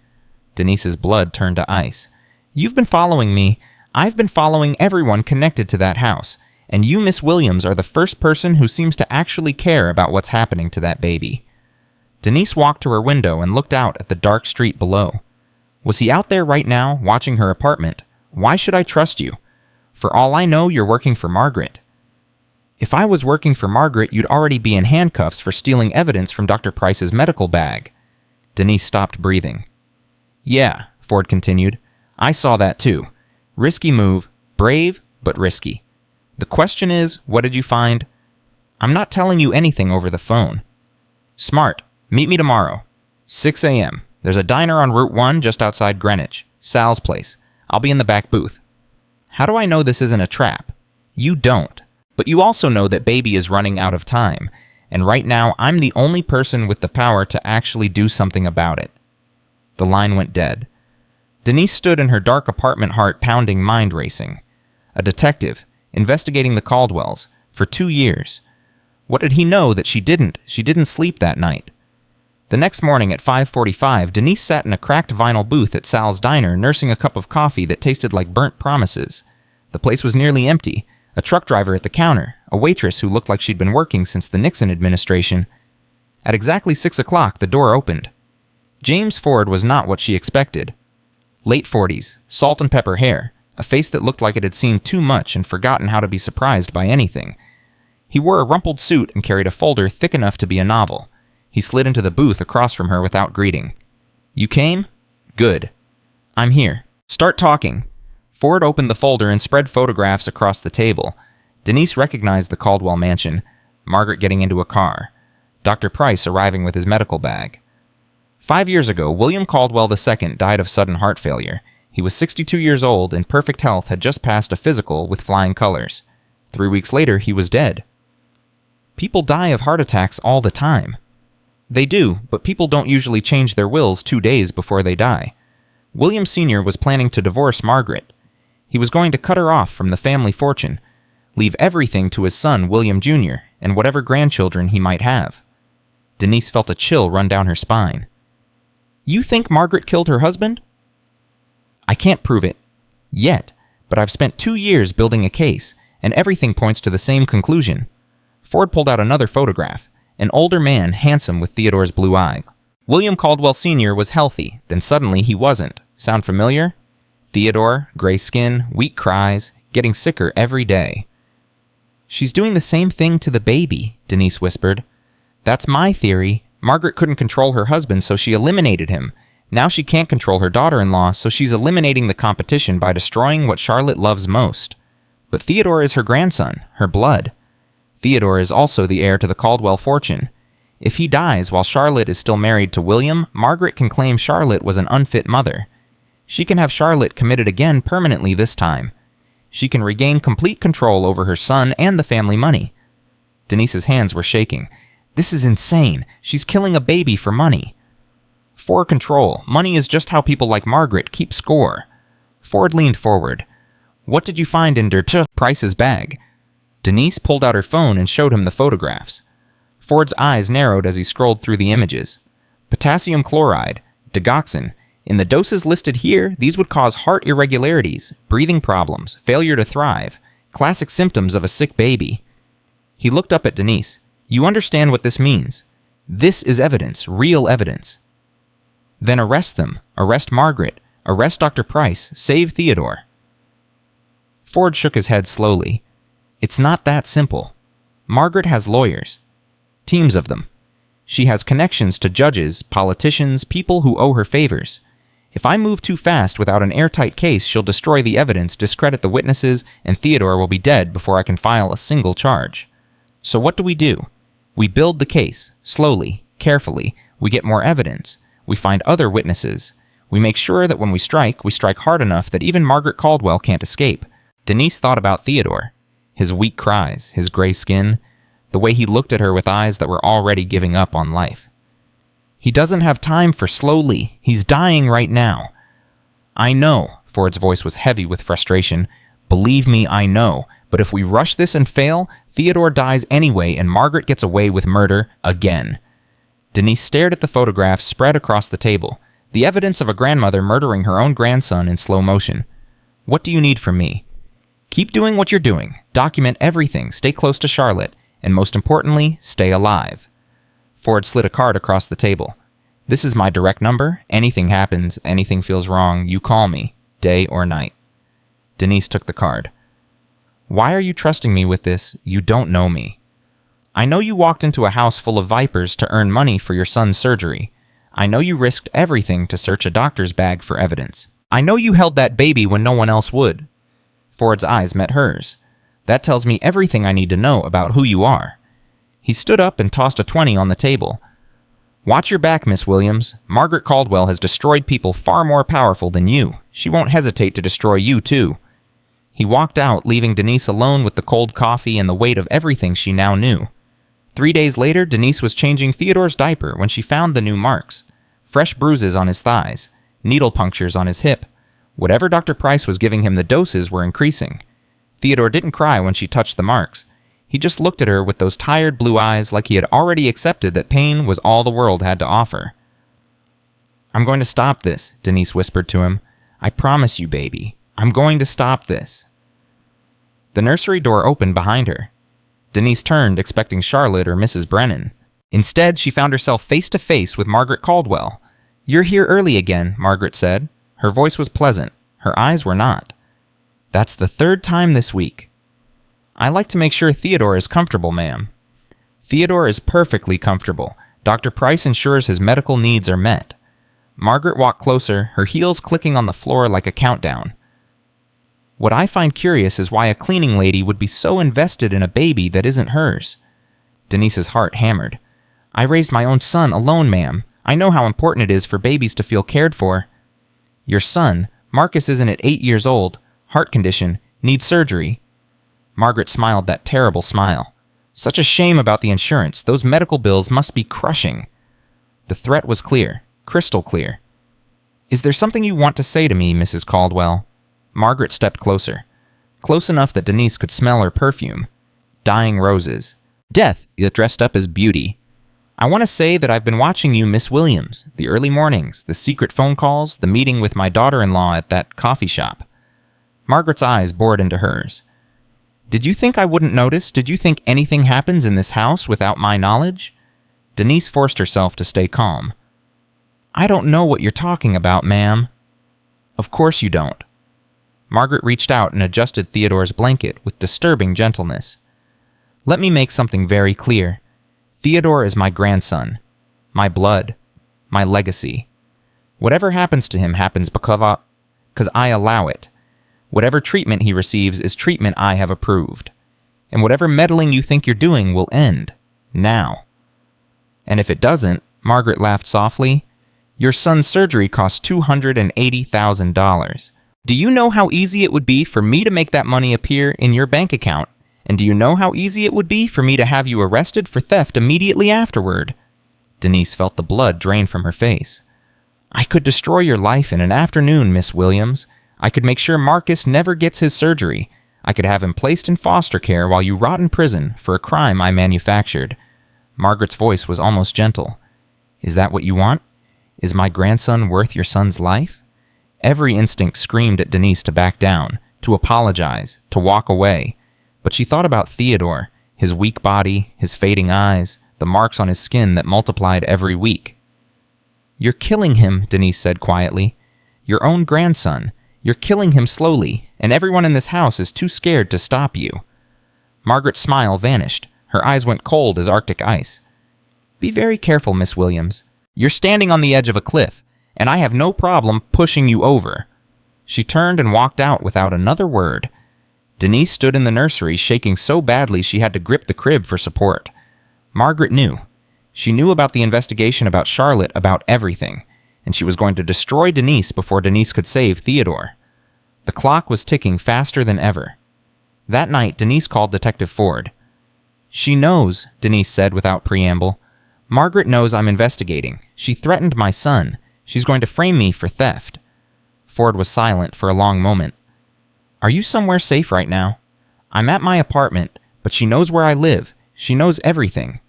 Denise's blood turned to ice. "You've been following me. I've been following everyone connected to that house, and you, Miss Williams, are the first person who seems to actually care about what's happening to that baby." Denise walked to her window and looked out at the dark street below. Was he out there right now, watching her apartment? Why should I trust you? For all I know, you're working for Margaret. If I was working for Margaret, you'd already be in handcuffs for stealing evidence from Dr. Price's medical bag. Denise stopped breathing. "Yeah," Ford continued. "I saw that too. Risky move. Brave, but risky. The question is, what did you find? I'm not telling you anything over the phone. Smart. Meet me tomorrow. 6 a.m. There's a diner on Route 1 just outside Greenwich. Sal's place. I'll be in the back booth. How do I know this isn't a trap? You don't. But you also know that baby is running out of time. And right now, I'm the only person with the power to actually do something about it. The line went dead. Denise stood in her dark apartment, heart pounding, mind racing. A detective, investigating the Caldwells, for 2 years. What did he know that she didn't? She didn't sleep that night. The next morning at 5:45, Denise sat in a cracked vinyl booth at Sal's diner, nursing a cup of coffee that tasted like burnt promises. The place was nearly empty. A truck driver at the counter, a waitress who looked like she'd been working since the Nixon administration. At exactly 6 o'clock, the door opened. James Ford was not what she expected. Late 40s, salt and pepper hair, a face that looked like it had seen too much and forgotten how to be surprised by anything. He wore a rumpled suit and carried a folder thick enough to be a novel. He slid into the booth across from her without greeting. You came? Good. I'm here. Start talking. Ford opened the folder and spread photographs across the table. Denise recognized the Caldwell mansion, Margaret getting into a car, Dr. Price arriving with his medical bag. 5 years ago, William Caldwell II died of sudden heart failure. He was 62 years old, in perfect health, had just passed a physical with flying colors. 3 weeks later, he was dead. People die of heart attacks all the time. They do, but people don't usually change their wills 2 days before they die. William Sr. was planning to divorce Margaret. He was going to cut her off from the family fortune, leave everything to his son, William Jr., and whatever grandchildren he might have. Denise felt a chill run down her spine. You think Margaret killed her husband? I can't prove it. Yet, but I've spent 2 years building a case, and everything points to the same conclusion. Ford pulled out another photograph. An older man, handsome with Theodore's blue eye. William Caldwell Sr. was healthy, then suddenly he wasn't. Sound familiar? Theodore, gray skin, weak cries, getting sicker every day. She's doing the same thing to the baby, Denise whispered. That's my theory. Margaret couldn't control her husband, so she eliminated him. Now she can't control her daughter-in-law, so she's eliminating the competition by destroying what Charlotte loves most. But Theodore is her grandson, her blood. Theodore is also the heir to the Caldwell fortune. If he dies while Charlotte is still married to William, Margaret can claim Charlotte was an unfit mother. She can have Charlotte committed again permanently this time. She can regain complete control over her son and the family money. Denise's hands were shaking. This is insane. She's killing a baby for money. For control, money is just how people like Margaret keep score. Ford leaned forward. What did you find in Dr. Price's bag? Denise pulled out her phone and showed him the photographs. Ford's eyes narrowed as he scrolled through the images. Potassium chloride, digoxin. In the doses listed here, these would cause heart irregularities, breathing problems, failure to thrive, classic symptoms of a sick baby. He looked up at Denise. You understand what this means? This is evidence, real evidence. Then arrest them. Arrest Margaret. Arrest Dr. Price. Save Theodore. Ford shook his head slowly. It's not that simple. Margaret has lawyers. Teams of them. She has connections to judges, politicians, people who owe her favors. If I move too fast without an airtight case, she'll destroy the evidence, discredit the witnesses, and Theodore will be dead before I can file a single charge. So what do? We build the case, slowly, carefully. We get more evidence. We find other witnesses. We make sure that when we strike hard enough that even Margaret Caldwell can't escape. Denise thought about Theodore. His weak cries, his gray skin, the way he looked at her with eyes that were already giving up on life. He doesn't have time for slowly. He's dying right now. I know, Ford's voice was heavy with frustration. Believe me, I know. But if we rush this and fail, Theodore dies anyway and Margaret gets away with murder again. Denise stared at the photographs spread across the table, the evidence of a grandmother murdering her own grandson in slow motion. What do you need from me? Keep doing what you're doing. Document everything. Stay close to Charlotte. And most importantly, stay alive. Ford slid a card across the table. This is my direct number. Anything happens, anything feels wrong, you call me, day or night. Denise took the card. Why are you trusting me with this? You don't know me. I know you walked into a house full of vipers to earn money for your son's surgery. I know you risked everything to search a doctor's bag for evidence. I know you held that baby when no one else would. Ford's eyes met hers. That tells me everything I need to know about who you are. He stood up and tossed a 20 on the table. Watch your back, Miss Williams. Margaret Caldwell has destroyed people far more powerful than you. She won't hesitate to destroy you, too. He walked out, leaving Denise alone with the cold coffee and the weight of everything she now knew. 3 days later, Denise was changing Theodore's diaper when she found the new marks. Fresh bruises on his thighs, needle punctures on his hip. Whatever Dr. Price was giving him, the doses were increasing. Theodore didn't cry when she touched the marks. He just looked at her with those tired blue eyes like he had already accepted that pain was all the world had to offer. I'm going to stop this, Denise whispered to him. I promise you, baby. I'm going to stop this. The nursery door opened behind her. Denise turned, expecting Charlotte or Mrs. Brennan. Instead, she found herself face to face with Margaret Caldwell. You're here early again, Margaret said. Her voice was pleasant. Her eyes were not. That's the 3rd time this week. I like to make sure Theodore is comfortable, ma'am. Theodore is perfectly comfortable. Dr. Price ensures his medical needs are met. Margaret walked closer, her heels clicking on the floor like a countdown. What I find curious is why a cleaning lady would be so invested in a baby that isn't hers. Denise's heart hammered. I raised my own son alone, ma'am. I know how important it is for babies to feel cared for. Your son, Marcus, isn't at 8 years old, heart condition, needs surgery. Margaret smiled that terrible smile. Such a shame about the insurance. Those medical bills must be crushing. The threat was clear, crystal clear. Is there something you want to say to me, Mrs. Caldwell? Margaret stepped closer. Close enough that Denise could smell her perfume. Dying roses. Death, dressed up as beauty. I want to say that I've been watching you, Miss Williams. The early mornings, the secret phone calls, the meeting with my daughter-in-law at that coffee shop. Margaret's eyes bored into hers. Did you think I wouldn't notice? Did you think anything happens in this house without my knowledge? Denise forced herself to stay calm. I don't know what you're talking about, ma'am. Of course you don't. Margaret reached out and adjusted Theodore's blanket with disturbing gentleness. Let me make something very clear. Theodore is my grandson, my blood, my legacy. Whatever happens to him happens because I allow it. Whatever treatment he receives is treatment I have approved. And whatever meddling you think you're doing will end. Now. And if it doesn't, Margaret laughed softly, your son's surgery cost $280,000. Do you know how easy it would be for me to make that money appear in your bank account? And do you know how easy it would be for me to have you arrested for theft immediately afterward? Denise felt the blood drain from her face. I could destroy your life in an afternoon, Miss Williams. I could make sure Marcus never gets his surgery. I could have him placed in foster care while you rot in prison for a crime I manufactured. Margaret's voice was almost gentle. Is that what you want? Is my grandson worth your son's life? Every instinct screamed at Denise to back down, to apologize, to walk away. But she thought about Theodore, his weak body, his fading eyes, the marks on his skin that multiplied every week. You're killing him, Denise said quietly. Your own grandson. You're killing him slowly, and everyone in this house is too scared to stop you. Margaret's smile vanished. Her eyes went cold as Arctic ice. Be very careful, Miss Williams. You're standing on the edge of a cliff, and I have no problem pushing you over. She turned and walked out without another word. Denise stood in the nursery, shaking so badly she had to grip the crib for support. Margaret knew. She knew about the investigation about Charlotte, about everything, and she was going to destroy Denise before Denise could save Theodore. The clock was ticking faster than ever. That night, Denise called Detective Ford. She knows, Denise said without preamble. Margaret knows I'm investigating. She threatened my son. She's going to frame me for theft. Ford was silent for a long moment. Are you somewhere safe right now? I'm at my apartment, but she knows where I live. She knows everything.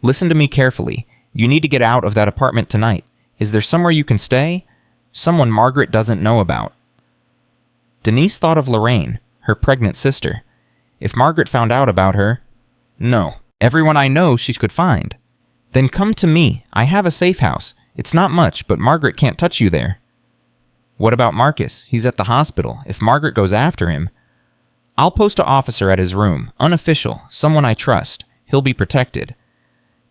Listen to me carefully. You need to get out of that apartment tonight. Is there somewhere you can stay? Someone Margaret doesn't know about. Denise thought of Lorraine, her pregnant sister. If Margaret found out about her... No, everyone I know she could find. Then come to me. I have a safe house. It's not much, but Margaret can't touch you there. What about Marcus? He's at the hospital. If Margaret goes after him... I'll post an officer at his room, unofficial, someone I trust. He'll be protected.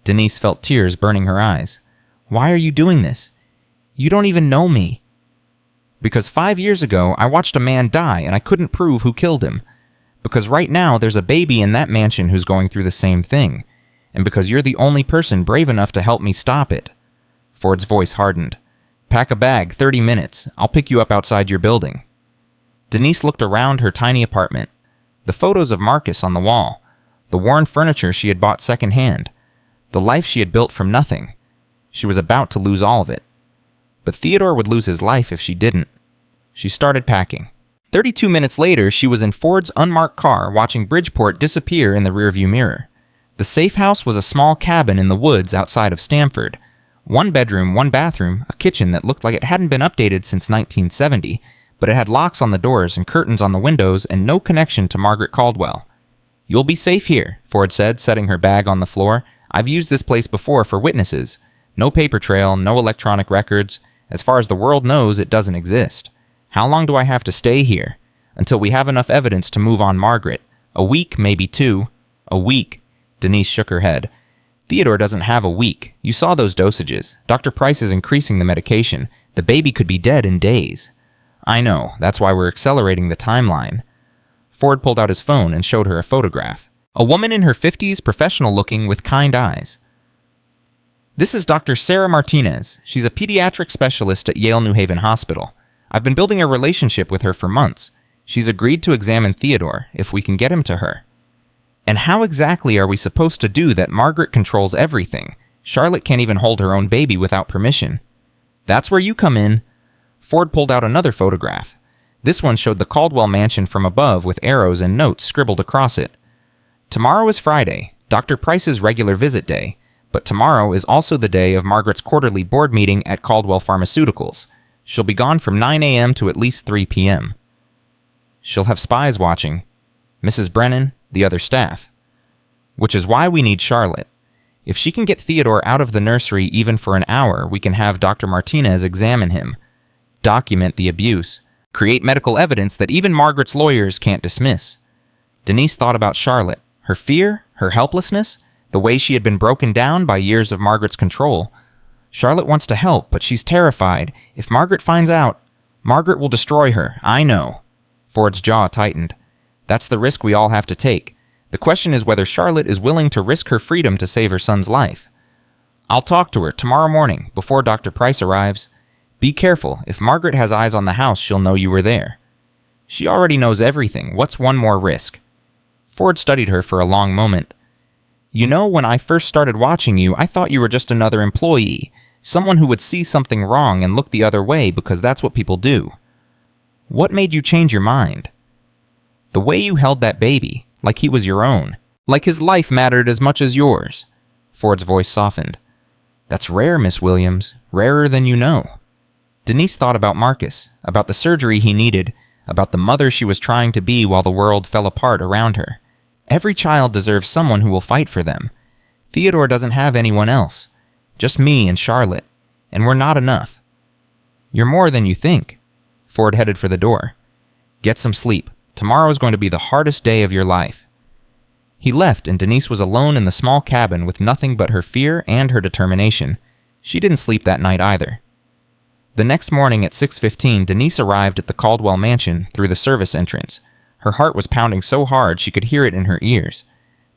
Denise felt tears burning her eyes. Why are you doing this? You don't even know me. Because 5 years ago, I watched a man die and I couldn't prove who killed him. Because right now, there's a baby in that mansion who's going through the same thing. And because you're the only person brave enough to help me stop it." Ford's voice hardened. "Pack a bag, 30 minutes. I'll pick you up outside your building." Denise looked around her tiny apartment. The photos of Marcus on the wall. The worn furniture she had bought secondhand. The life she had built from nothing. She was about to lose all of it. But Theodore would lose his life if she didn't. She started packing. 32 minutes later, she was in Ford's unmarked car watching Bridgeport disappear in the rearview mirror. The safe house was a small cabin in the woods outside of Stamford. 1 bedroom, 1 bathroom, a kitchen that looked like it hadn't been updated since 1970, but it had locks on the doors and curtains on the windows and no connection to Margaret Caldwell. "You'll be safe here," Ford said, setting her bag on the floor. "I've used this place before for witnesses. No paper trail, no electronic records. As far as the world knows, it doesn't exist. How long do I have to stay here? Until we have enough evidence to move on Margaret. A week, maybe 2. A week." Denise shook her head. "Theodore doesn't have a week. You saw those dosages. Dr. Price is increasing the medication. The baby could be dead in days." "I know. That's why we're accelerating the timeline." Ford pulled out his phone and showed her a photograph. A woman in her 50s, professional looking, with kind eyes. "This is Dr. Sarah Martinez. She's a pediatric specialist at Yale New Haven Hospital. I've been building a relationship with her for months. She's agreed to examine Theodore, if we can get him to her." "And how exactly are we supposed to do that? Margaret controls everything. Charlotte can't even hold her own baby without permission." "That's where you come in." Ford pulled out another photograph. This one showed the Caldwell mansion from above with arrows and notes scribbled across it. "Tomorrow is Friday, Dr. Price's regular visit day, but tomorrow is also the day of Margaret's quarterly board meeting at Caldwell Pharmaceuticals. She'll be gone from 9 a.m. to at least 3 p.m. She'll have spies watching. Mrs. Brennan, the other staff. Which is why we need Charlotte. If she can get Theodore out of the nursery even for an hour, we can have Dr. Martinez examine him, document the abuse, create medical evidence that even Margaret's lawyers can't dismiss." Denise thought about Charlotte, her fear, her helplessness, the way she had been broken down by years of Margaret's control. Charlotte wants to help, but she's terrified. If Margaret finds out, Margaret will destroy her. "I know." Ford's jaw tightened. "That's the risk we all have to take. The question is whether Charlotte is willing to risk her freedom to save her son's life. I'll talk to her tomorrow morning, before Dr. Price arrives. Be careful. If Margaret has eyes on the house, she'll know you were there." "She already knows everything. What's one more risk?" Ford studied her for a long moment. "You know, when I first started watching you, I thought you were just another employee, someone who would see something wrong and look the other way because that's what people do. What made you change your mind?" "The way you held that baby, like he was your own, like his life mattered as much as yours." Ford's voice softened. "That's rare, Miss Williams, rarer than you know." Denise thought about Marcus, about the surgery he needed, about the mother she was trying to be while the world fell apart around her. Every child deserves someone who will fight for them. Theodore doesn't have anyone else. Just me and Charlotte. And we're not enough. "You're more than you think." Ford headed for the door. "Get some sleep. Tomorrow is going to be the hardest day of your life." He left, and Denise was alone in the small cabin with nothing but her fear and her determination. She didn't sleep that night either. The next morning at 6:15, Denise arrived at the Caldwell mansion through the service entrance. Her heart was pounding so hard she could hear it in her ears.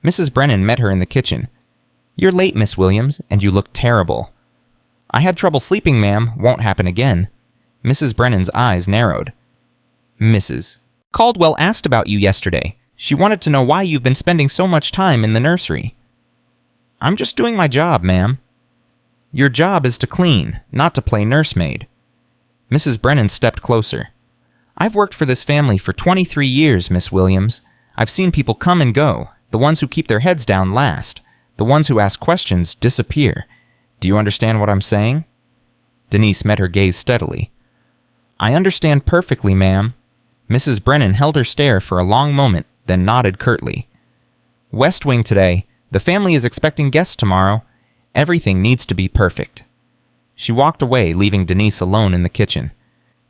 Mrs. Brennan met her in the kitchen. "You're late, Miss Williams, and you look terrible." "I had trouble sleeping, ma'am. Won't happen again." Mrs. Brennan's eyes narrowed. "Mrs. Caldwell asked about you yesterday. She wanted to know why you've been spending so much time in the nursery." "I'm just doing my job, ma'am." "Your job is to clean, not to play nursemaid." Mrs. Brennan stepped closer. "I've worked for this family for 23 years, Miss Williams. I've seen people come and go. The ones who keep their heads down last. The ones who ask questions disappear. Do you understand what I'm saying?" Denise met her gaze steadily. "I understand perfectly, ma'am." Mrs. Brennan held her stare for a long moment, then nodded curtly. "West Wing today. The family is expecting guests tomorrow. Everything needs to be perfect." She walked away, leaving Denise alone in the kitchen.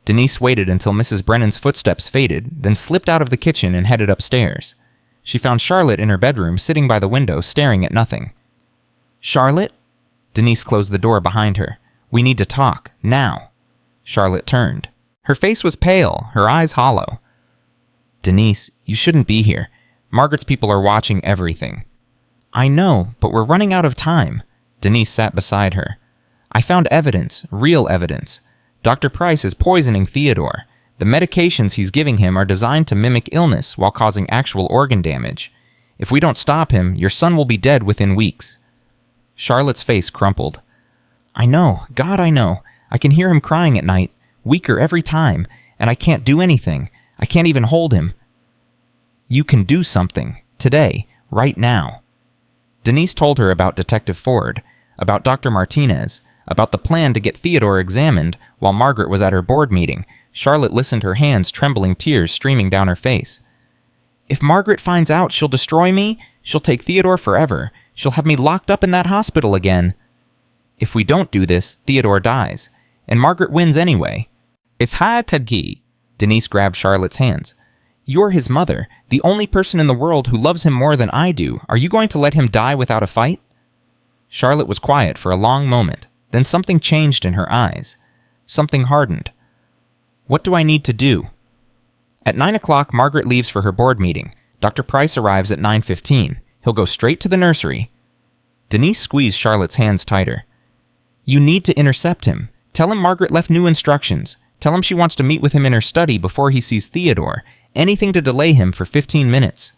Denise waited until Mrs. Brennan's footsteps faded, then slipped out of the kitchen and headed upstairs. She found Charlotte in her bedroom, sitting by the window, staring at nothing. "Charlotte?" Denise closed the door behind her. "We need to talk, now." Charlotte turned. Her face was pale, her eyes hollow. Denise, you shouldn't be here. Margaret's people are watching everything. I know, but we're running out of time. Denise sat beside her. I found evidence, real evidence. Dr. Price is poisoning Theodore. The medications he's giving him are designed to mimic illness while causing actual organ damage. If we don't stop him, your son will be dead within weeks. Charlotte's face crumpled. I know, God, I know. I can hear him crying at night, weaker every time, and I can't do anything. I can't even hold him. You can do something, today, right now. Denise told her about Detective Ford, about Dr. Martinez, about the plan to get Theodore examined while Margaret was at her board meeting. Charlotte listened, her hands trembling, tears streaming down her face. If Margaret finds out she'll destroy me, she'll take Theodore forever. She'll have me locked up in that hospital again. If we don't do this, Theodore dies, and Margaret wins anyway. If Tedki, Denise grabbed Charlotte's hands. You're his mother, the only person in the world who loves him more than I do. Are you going to let him die without a fight? Charlotte was quiet for a long moment. Then something changed in her eyes. Something hardened. What do I need to do? At 9 o'clock, Margaret leaves for her board meeting. Dr. Price arrives at 9:15. He'll go straight to the nursery. Denise squeezed Charlotte's hands tighter. You need to intercept him. Tell him Margaret left new instructions. Tell him she wants to meet with him in her study before he sees Theodore. Anything to delay him for 15 minutes.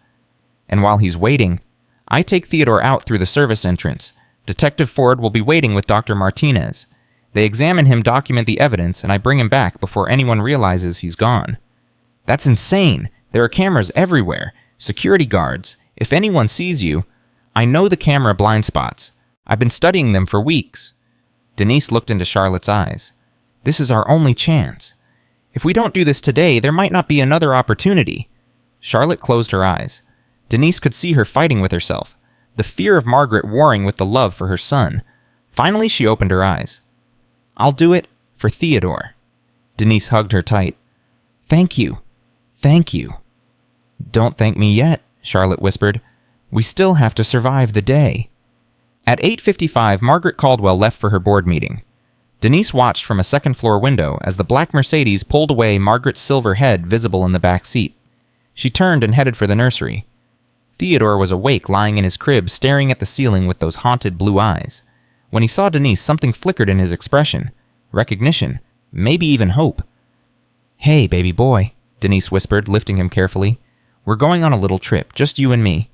And while he's waiting, I take Theodore out through the service entrance. Detective Ford will be waiting with Dr. Martinez. They examine him, document the evidence, and I bring him back before anyone realizes he's gone. That's insane. There are cameras everywhere. Security guards. If anyone sees you, I know the camera blind spots. I've been studying them for weeks. Denise looked into Charlotte's eyes. This is our only chance. If we don't do this today, there might not be another opportunity. Charlotte closed her eyes. Denise could see her fighting with herself, the fear of Margaret warring with the love for her son. Finally, she opened her eyes. I'll do it for Theodore. Denise hugged her tight. Thank you. Thank you. Don't thank me yet, Charlotte whispered. We still have to survive the day. At 8:55, Margaret Caldwell left for her board meeting. Denise watched from a second-floor window as the black Mercedes pulled away, Margaret's silver head visible in the back seat. She turned and headed for the nursery. Theodore was awake, lying in his crib, staring at the ceiling with those haunted blue eyes. When he saw Denise, something flickered in his expression. Recognition. Maybe even hope. Hey, baby boy, Denise whispered, lifting him carefully. We're going on a little trip, just you and me.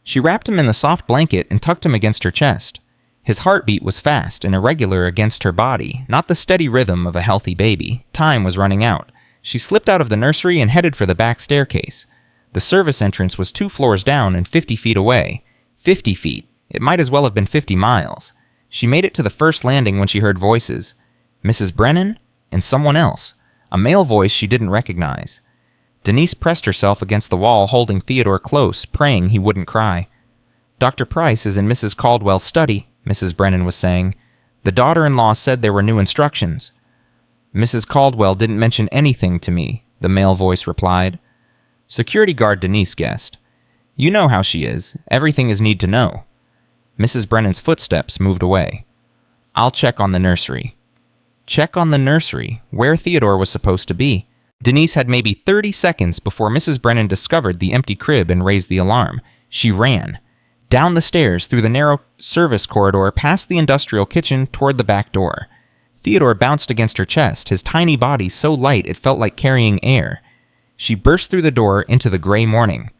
She wrapped him in the soft blanket and tucked him against her chest. His heartbeat was fast and irregular against her body, not the steady rhythm of a healthy baby. Time was running out. She slipped out of the nursery and headed for the back staircase. The service entrance was 2 floors down and 50 feet away. 50 feet. It might as well have been 50 miles. She made it to the first landing when she heard voices. Mrs. Brennan and someone else. A male voice she didn't recognize. Denise pressed herself against the wall, holding Theodore close, praying he wouldn't cry. Dr. Price is in Mrs. Caldwell's study, Mrs. Brennan was saying. The daughter-in-law said there were new instructions. Mrs. Caldwell didn't mention anything to me, the male voice replied. Security guard Denise guessed. You know how she is. Everything is need to know. Mrs. Brennan's footsteps moved away. I'll check on the nursery. Check on the nursery, where Theodore was supposed to be. Denise had maybe 30 seconds before Mrs. Brennan discovered the empty crib and raised the alarm. She ran. Down the stairs, through the narrow service corridor, past the industrial kitchen, toward the back door. Theodore bounced against her chest, his tiny body so light it felt like carrying air. She burst through the door into the gray morning.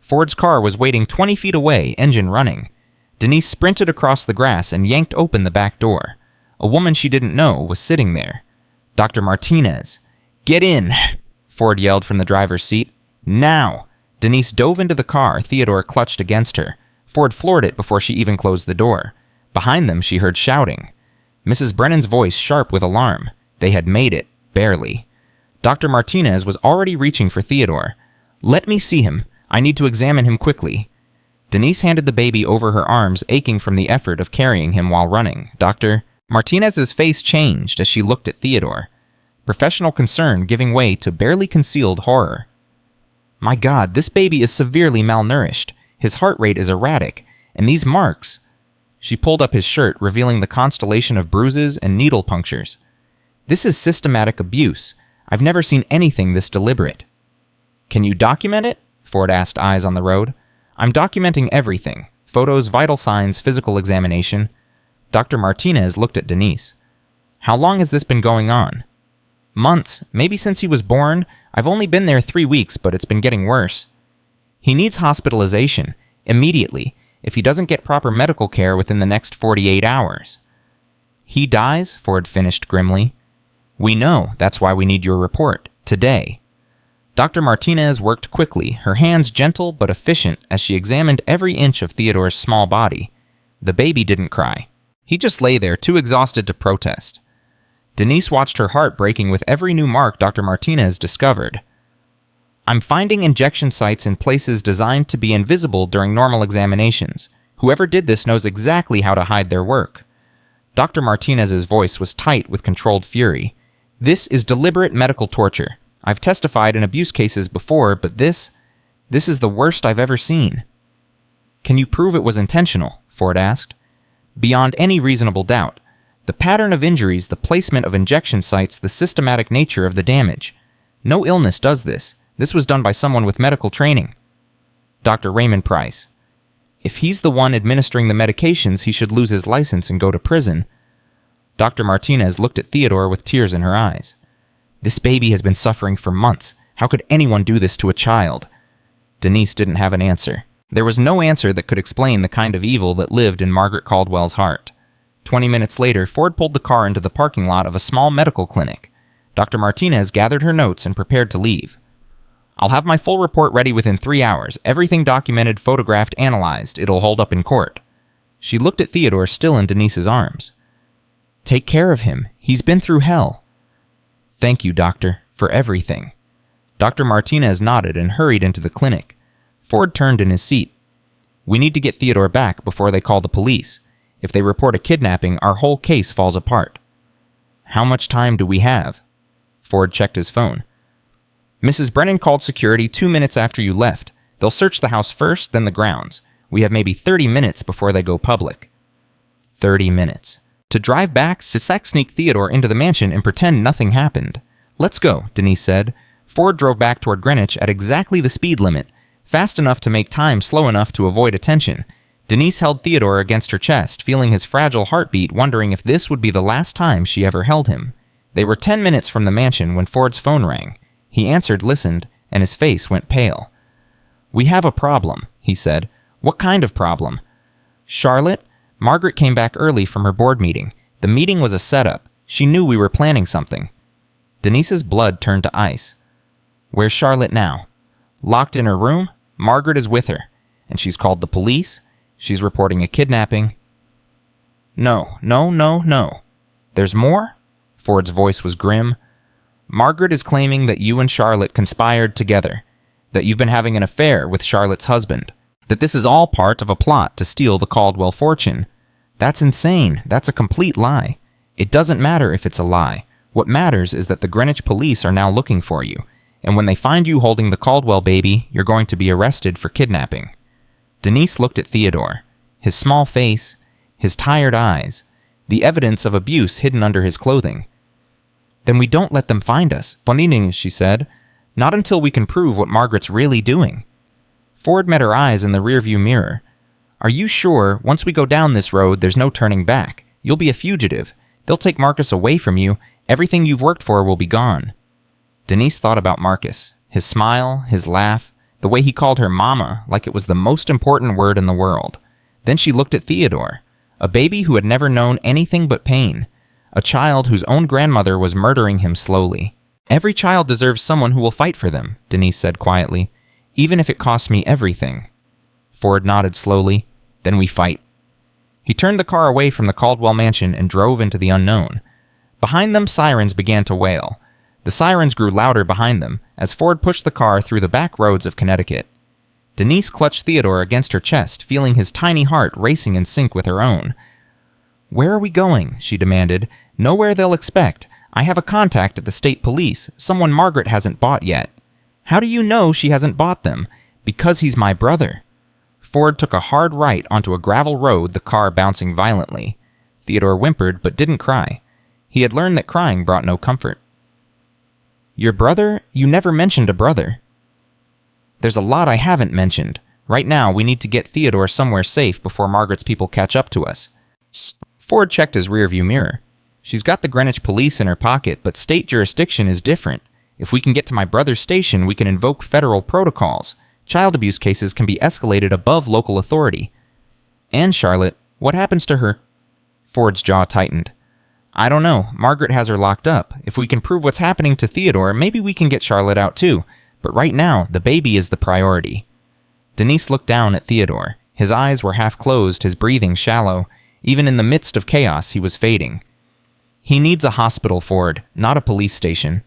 Ford's car was waiting 20 feet away, engine running. Denise sprinted across the grass and yanked open the back door. A woman she didn't know was sitting there. Dr. Martinez. Get in, Ford yelled from the driver's seat. Now! Denise dove into the car, Theodore clutched against her. Ford floored it before she even closed the door. Behind them, she heard shouting. Mrs. Brennan's voice sharp with alarm. They had made it, barely. Dr. Martinez was already reaching for Theodore. Let me see him. I need to examine him quickly. Denise handed the baby over her arms, aching from the effort of carrying him while running. Martinez's face changed as she looked at Theodore. Professional concern giving way to barely concealed horror. My God, this baby is severely malnourished. His heart rate is erratic, and these marks... She pulled up his shirt, revealing the constellation of bruises and needle punctures. This is systematic abuse. I've never seen anything this deliberate. Can you document it? Ford asked, eyes on the road. I'm documenting everything. Photos, vital signs, physical examination. Dr. Martinez looked at Denise. How long has this been going on? Months, maybe since he was born. I've only been there 3 weeks, but it's been getting worse. He needs hospitalization, immediately, if he doesn't get proper medical care within the next 48 hours. He dies? Ford finished grimly. We know, that's why we need your report, today. Dr. Martinez worked quickly, her hands gentle but efficient as she examined every inch of Theodore's small body. The baby didn't cry. He just lay there, too exhausted to protest. Denise watched her heart breaking with every new mark Dr. Martinez discovered. I'm finding injection sites in places designed to be invisible during normal examinations. Whoever did this knows exactly how to hide their work. Dr. Martinez's voice was tight with controlled fury. This is deliberate medical torture. I've testified in abuse cases before, but this is the worst I've ever seen. Can you prove it was intentional? Ford asked. Beyond any reasonable doubt. The pattern of injuries, the placement of injection sites, the systematic nature of the damage. No illness does this. This was done by someone with medical training. Dr. Raymond Price. If he's the one administering the medications, he should lose his license and go to prison. Dr. Martinez looked at Theodore with tears in her eyes. This baby has been suffering for months. How could anyone do this to a child? Denise didn't have an answer. There was no answer that could explain the kind of evil that lived in Margaret Caldwell's heart. 20 minutes later, Ford pulled the car into the parking lot of a small medical clinic. Dr. Martinez gathered her notes and prepared to leave. I'll have my full report ready within 3 hours. Everything documented, photographed, analyzed. It'll hold up in court. She looked at Theodore, still in Denise's arms. Take care of him. He's been through hell. Thank you, doctor, for everything. Dr. Martinez nodded and hurried into the clinic. Ford turned in his seat. We need to get Theodore back before they call the police. If they report a kidnapping, our whole case falls apart. How much time do we have? Ford checked his phone. Mrs. Brennan called security 2 minutes after you left. They'll search the house first, then the grounds. We have maybe 30 minutes before they go public. 30 minutes. To drive back, Sisak sneak Theodore into the mansion and pretend nothing happened. Let's go, Denise said. Ford drove back toward Greenwich at exactly the speed limit, fast enough to make time slow enough to avoid attention. Denise held Theodore against her chest, feeling his fragile heartbeat, wondering if this would be the last time she ever held him. They were 10 minutes from the mansion when Ford's phone rang. He answered, listened, and his face went pale. We have a problem, he said. What kind of problem? Charlotte? Margaret came back early from her board meeting. The meeting was a setup. She knew we were planning something. Denise's blood turned to ice. Where's Charlotte now? Locked in her room? Margaret is with her. And she's called the police? She's reporting a kidnapping. No. There's more? Ford's voice was grim. Margaret is claiming that you and Charlotte conspired together, that you've been having an affair with Charlotte's husband, that this is all part of a plot to steal the Caldwell fortune. That's insane. That's a complete lie. It doesn't matter if it's a lie. What matters is that the Greenwich police are now looking for you, and when they find you holding the Caldwell baby, you're going to be arrested for kidnapping. Denise looked at Theodore, his small face, his tired eyes, the evidence of abuse hidden under his clothing. Then we don't let them find us, Bonini, she said. Not until we can prove what Margaret's really doing. Ford met her eyes in the rearview mirror. Are you sure, once we go down this road, there's no turning back? You'll be a fugitive. They'll take Marcus away from you. Everything you've worked for will be gone. Denise thought about Marcus, his smile, his laugh, the way he called her mama like it was the most important word in the world. Then she looked at Theodore, a baby who had never known anything but pain, a child whose own grandmother was murdering him slowly. Every child deserves someone who will fight for them, Denise said quietly, even if it costs me everything. Ford nodded slowly. Then we fight. He turned the car away from the Caldwell mansion and drove into the unknown. Behind them, sirens began to wail. The sirens grew louder behind them as Ford pushed the car through the back roads of Connecticut. Denise clutched Theodore against her chest, feeling his tiny heart racing in sync with her own. Where are we going? She demanded. Nowhere they'll expect. I have a contact at the state police, someone Margaret hasn't bought yet. How do you know she hasn't bought them? Because he's my brother. Ford took a hard right onto a gravel road, the car bouncing violently. Theodore whimpered but didn't cry. He had learned that crying brought no comfort. "Your brother? You never mentioned a brother." "There's a lot I haven't mentioned. Right now, we need to get Theodore somewhere safe before Margaret's people catch up to us." Ford checked his rearview mirror. "She's got the Greenwich police in her pocket, but state jurisdiction is different. If we can get to my brother's station, we can invoke federal protocols. Child abuse cases can be escalated above local authority." "And Charlotte, what happens to her?" Ford's jaw tightened. "I don't know. Margaret has her locked up. If we can prove what's happening to Theodore, maybe we can get Charlotte out too. But right now, the baby is the priority." Denise looked down at Theodore. His eyes were half closed, his breathing shallow. Even in the midst of chaos, he was fading. "He needs a hospital, Ford, not a police station."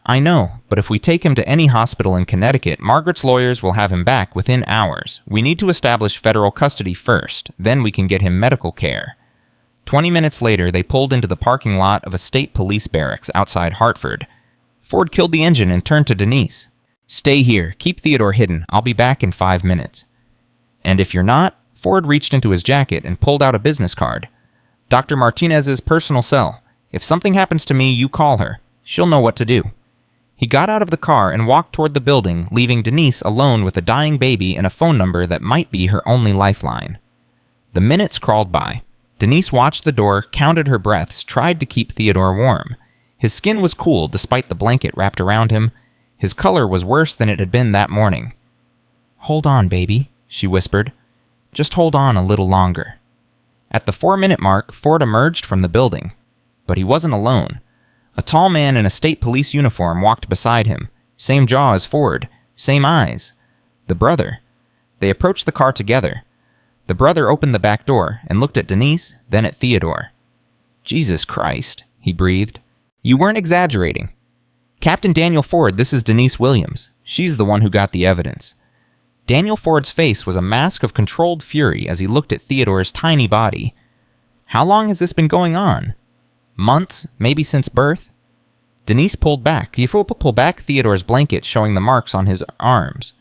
"I know, but if we take him to any hospital in Connecticut, Margaret's lawyers will have him back within hours. We need to establish federal custody first, then we can get him medical care." 20 minutes later, they pulled into the parking lot of a state police barracks outside Hartford. Ford killed the engine and turned to Denise. "Stay here. Keep Theodore hidden. I'll be back in 5 minutes." "And if you're not?" Ford reached into his jacket and pulled out a business card. "Dr. Martinez's personal cell. If something happens to me, you call her. She'll know what to do." He got out of the car and walked toward the building, leaving Denise alone with a dying baby and a phone number that might be her only lifeline. The minutes crawled by. Denise watched the door, counted her breaths, tried to keep Theodore warm. His skin was cool despite the blanket wrapped around him. His color was worse than it had been that morning. "Hold on, baby," she whispered. "Just hold on a little longer." At the 4-minute mark, Ford emerged from the building. But he wasn't alone. A tall man in a state police uniform walked beside him. Same jaw as Ford. Same eyes. The brother. They approached the car together. The brother opened the back door and looked at Denise, then at Theodore. "Jesus Christ," he breathed. "You weren't exaggerating." "Captain Daniel Ford, this is Denise Williams. She's the one who got the evidence." Daniel Ford's face was a mask of controlled fury as he looked at Theodore's tiny body. "How long has this been going on? Months, maybe since birth?" Denise pulled back. He pulled back Theodore's blanket, showing the marks on his arms.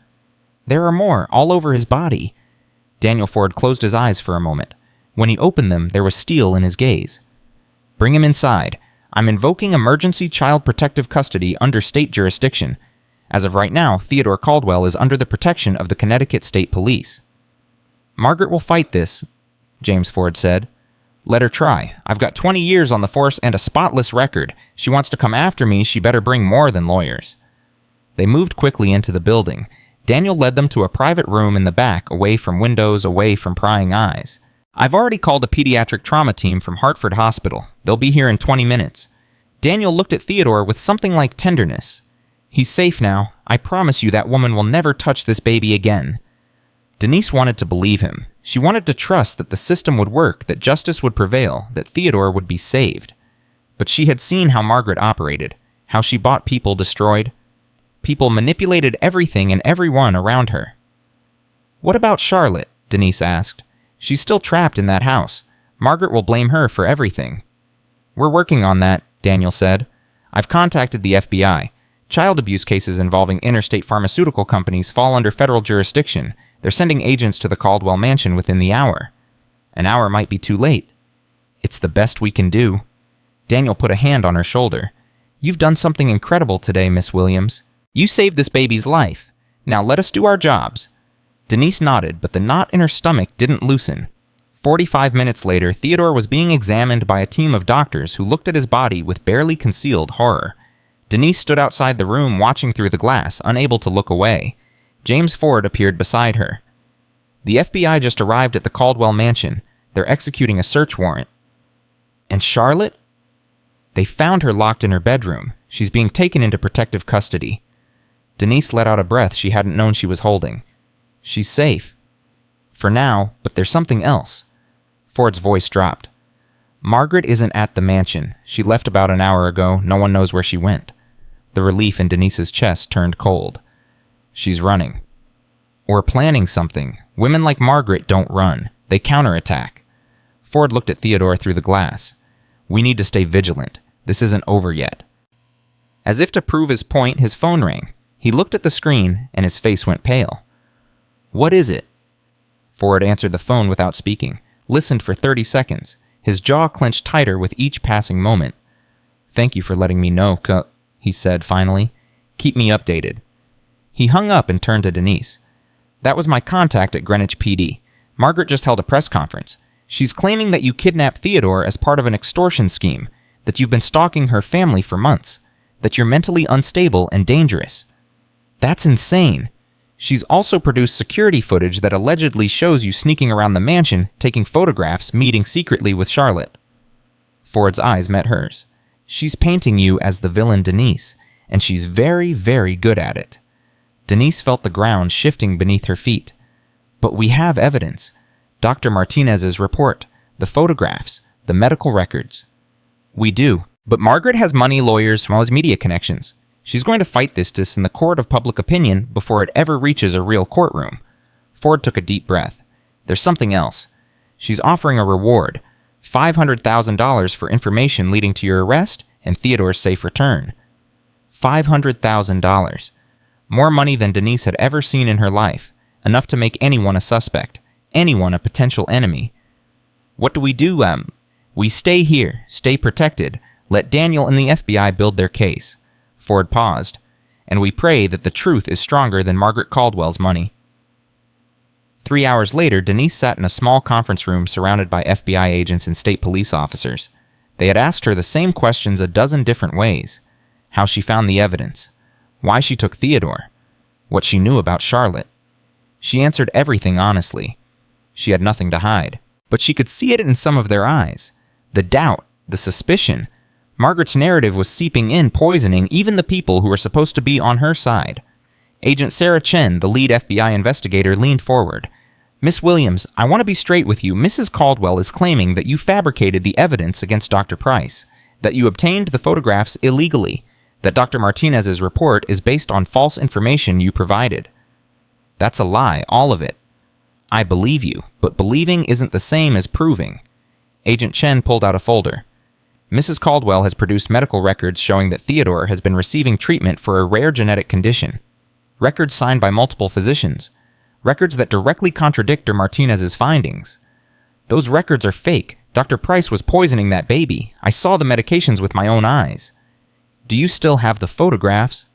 "There are more, all over his body." Daniel Ford closed his eyes for a moment. When he opened them, there was steel in his gaze. "Bring him inside. I'm invoking emergency child protective custody under state jurisdiction. As of right now, Theodore Caldwell is under the protection of the Connecticut State Police." "Margaret will fight this," James Ford said. "Let her try. I've got 20 years on the force and a spotless record. She wants to come after me, she better bring more than lawyers." They moved quickly into the building. Daniel led them to a private room in the back, away from windows, away from prying eyes. "I've already called a pediatric trauma team from Hartford Hospital. They'll be here in 20 minutes. Daniel looked at Theodore with something like tenderness. "He's safe now. I promise you that woman will never touch this baby again." Denise wanted to believe him. She wanted to trust that the system would work, that justice would prevail, that Theodore would be saved. But she had seen how Margaret operated, how she bought people destroyed. People manipulated everything and everyone around her. "What about Charlotte?" Denise asked. "She's still trapped in that house. Margaret will blame her for everything." "We're working on that," Daniel said. "I've contacted the FBI. Child abuse cases involving interstate pharmaceutical companies fall under federal jurisdiction. They're sending agents to the Caldwell mansion within the hour. An hour might be too late." "It's the best we can do." Daniel put a hand on her shoulder. "You've done something incredible today, Miss Williams. You saved this baby's life. Now let us do our jobs." Denise nodded, but the knot in her stomach didn't loosen. 45 minutes later, Theodore was being examined by a team of doctors who looked at his body with barely concealed horror. Denise stood outside the room watching through the glass, unable to look away. James Ford appeared beside her. "The FBI just arrived at the Caldwell mansion. They're executing a search warrant." "And Charlotte?" "They found her locked in her bedroom. She's being taken into protective custody." Denise let out a breath she hadn't known she was holding. "She's safe. For now, but there's something else." Ford's voice dropped. "Margaret isn't at the mansion. She left about an hour ago. No one knows where she went." The relief in Denise's chest turned cold. "She's running. Or planning something. Women like Margaret don't run. They counterattack." Ford looked at Theodore through the glass. "We need to stay vigilant. This isn't over yet." As if to prove his point, his phone rang. He looked at the screen, and his face went pale. "What is it?" Ford answered the phone without speaking, listened for 30 seconds. His jaw clenched tighter with each passing moment. Thank you for letting me know, he said finally. Keep me updated. He hung up and turned to Denise. That was my contact at Greenwich PD. Margaret just held a press conference. She's claiming that you kidnapped Theodore as part of an extortion scheme, that you've been stalking her family for months, that you're mentally unstable and dangerous. That's insane. She's also produced security footage that allegedly shows you sneaking around the mansion, taking photographs, meeting secretly with Charlotte. Ford's eyes met hers. She's painting you as the villain Denise, and she's very, very good at it. Denise felt the ground shifting beneath her feet. But we have evidence. Dr. Martinez's report, the photographs, the medical records. We do, but Margaret has money, lawyers, as well as media connections. She's going to fight this in the court of public opinion before it ever reaches a real courtroom. Ford took a deep breath. There's something else. She's offering a reward, $500,000 for information leading to your arrest and Theodore's safe return. $500,000. More money than Denise had ever seen in her life, enough to make anyone a suspect, anyone a potential enemy. What do? We stay here, stay protected, let Daniel and the FBI build their case. Ford paused. And we pray that the truth is stronger than Margaret Caldwell's money. 3 hours later, Denise sat in a small conference room surrounded by FBI agents and state police officers. They had asked her the same questions a dozen different ways. How she found the evidence. Why she took Theodore. What she knew about Charlotte. She answered everything honestly. She had nothing to hide. But she could see it in some of their eyes. The doubt, the suspicion. Margaret's narrative was seeping in, poisoning even the people who were supposed to be on her side. Agent Sarah Chen, the lead FBI investigator, leaned forward. Miss Williams, I want to be straight with you. Mrs. Caldwell is claiming that you fabricated the evidence against Dr. Price, that you obtained the photographs illegally, that Dr. Martinez's report is based on false information you provided. That's a lie, all of it. I believe you, but believing isn't the same as proving. Agent Chen pulled out a folder. Mrs. Caldwell has produced medical records showing that Theodore has been receiving treatment for a rare genetic condition. Records signed by multiple physicians. Records that directly contradict Dr. Martinez's findings. Those records are fake. Dr. Price was poisoning that baby. I saw the medications with my own eyes. Do you still have the photographs?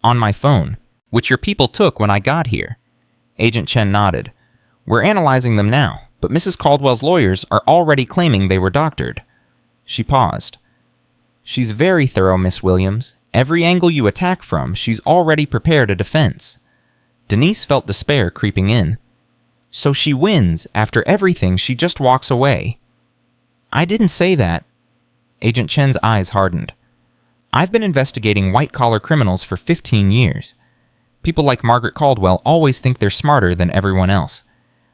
On my phone, which your people took when I got here. Agent Chen nodded. We're analyzing them now, but Mrs. Caldwell's lawyers are already claiming they were doctored. She paused. She's very thorough, Miss Williams. Every angle you attack from, she's already prepared a defense. Denise felt despair creeping in. So she wins. After everything, she just walks away. I didn't say that. Agent Chen's eyes hardened. I've been investigating white-collar criminals for 15 years. People like Margaret Caldwell always think they're smarter than everyone else.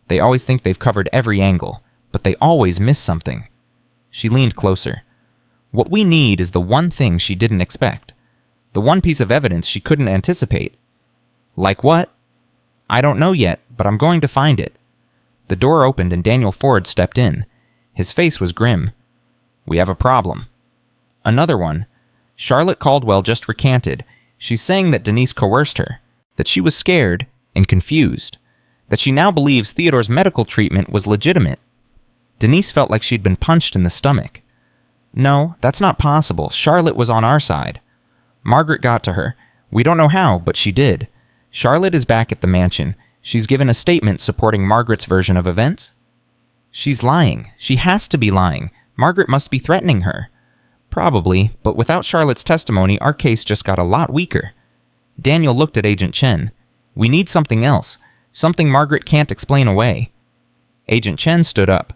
They always think they've covered every angle, but they always miss something. She leaned closer. What we need is the one thing she didn't expect. The one piece of evidence she couldn't anticipate. Like what? I don't know yet, but I'm going to find it. The door opened and Daniel Ford stepped in. His face was grim. We have a problem. Another one. Charlotte Caldwell just recanted. She's saying that Denise coerced her, that she was scared and confused, that she now believes Theodore's medical treatment was legitimate. Denise felt like she'd been punched in the stomach. No, that's not possible. Charlotte was on our side. Margaret got to her. We don't know how, but she did. Charlotte is back at the mansion. She's given a statement supporting Margaret's version of events. She's lying. She has to be lying. Margaret must be threatening her. Probably, but without Charlotte's testimony, our case just got a lot weaker. Daniel looked at Agent Chen. We need something else. Something Margaret can't explain away. Agent Chen stood up.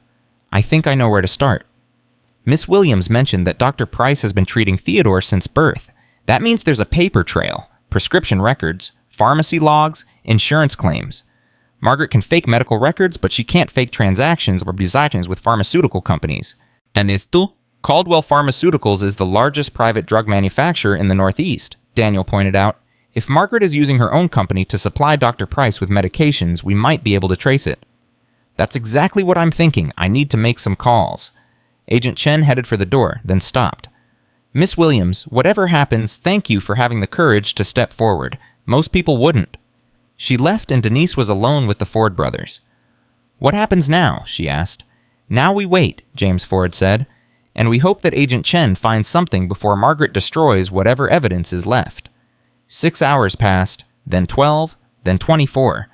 I think I know where to start. Miss Williams mentioned that Dr. Price has been treating Theodore since birth. That means there's a paper trail, prescription records, pharmacy logs, insurance claims. Margaret can fake medical records, but she can't fake transactions or transactions with pharmaceutical companies. And esto? Caldwell Pharmaceuticals is the largest private drug manufacturer in the Northeast, Daniel pointed out. If Margaret is using her own company to supply Dr. Price with medications, we might be able to trace it. That's exactly what I'm thinking. I need to make some calls. Agent Chen headed for the door, then stopped. Miss Williams, whatever happens, thank you for having the courage to step forward. Most people wouldn't. She left and Denise was alone with the Ford brothers. What happens now? She asked. Now we wait, James Ford said. and we hope that Agent Chen finds something before Margaret destroys whatever evidence is left. 6 hours passed, then 12, then 24.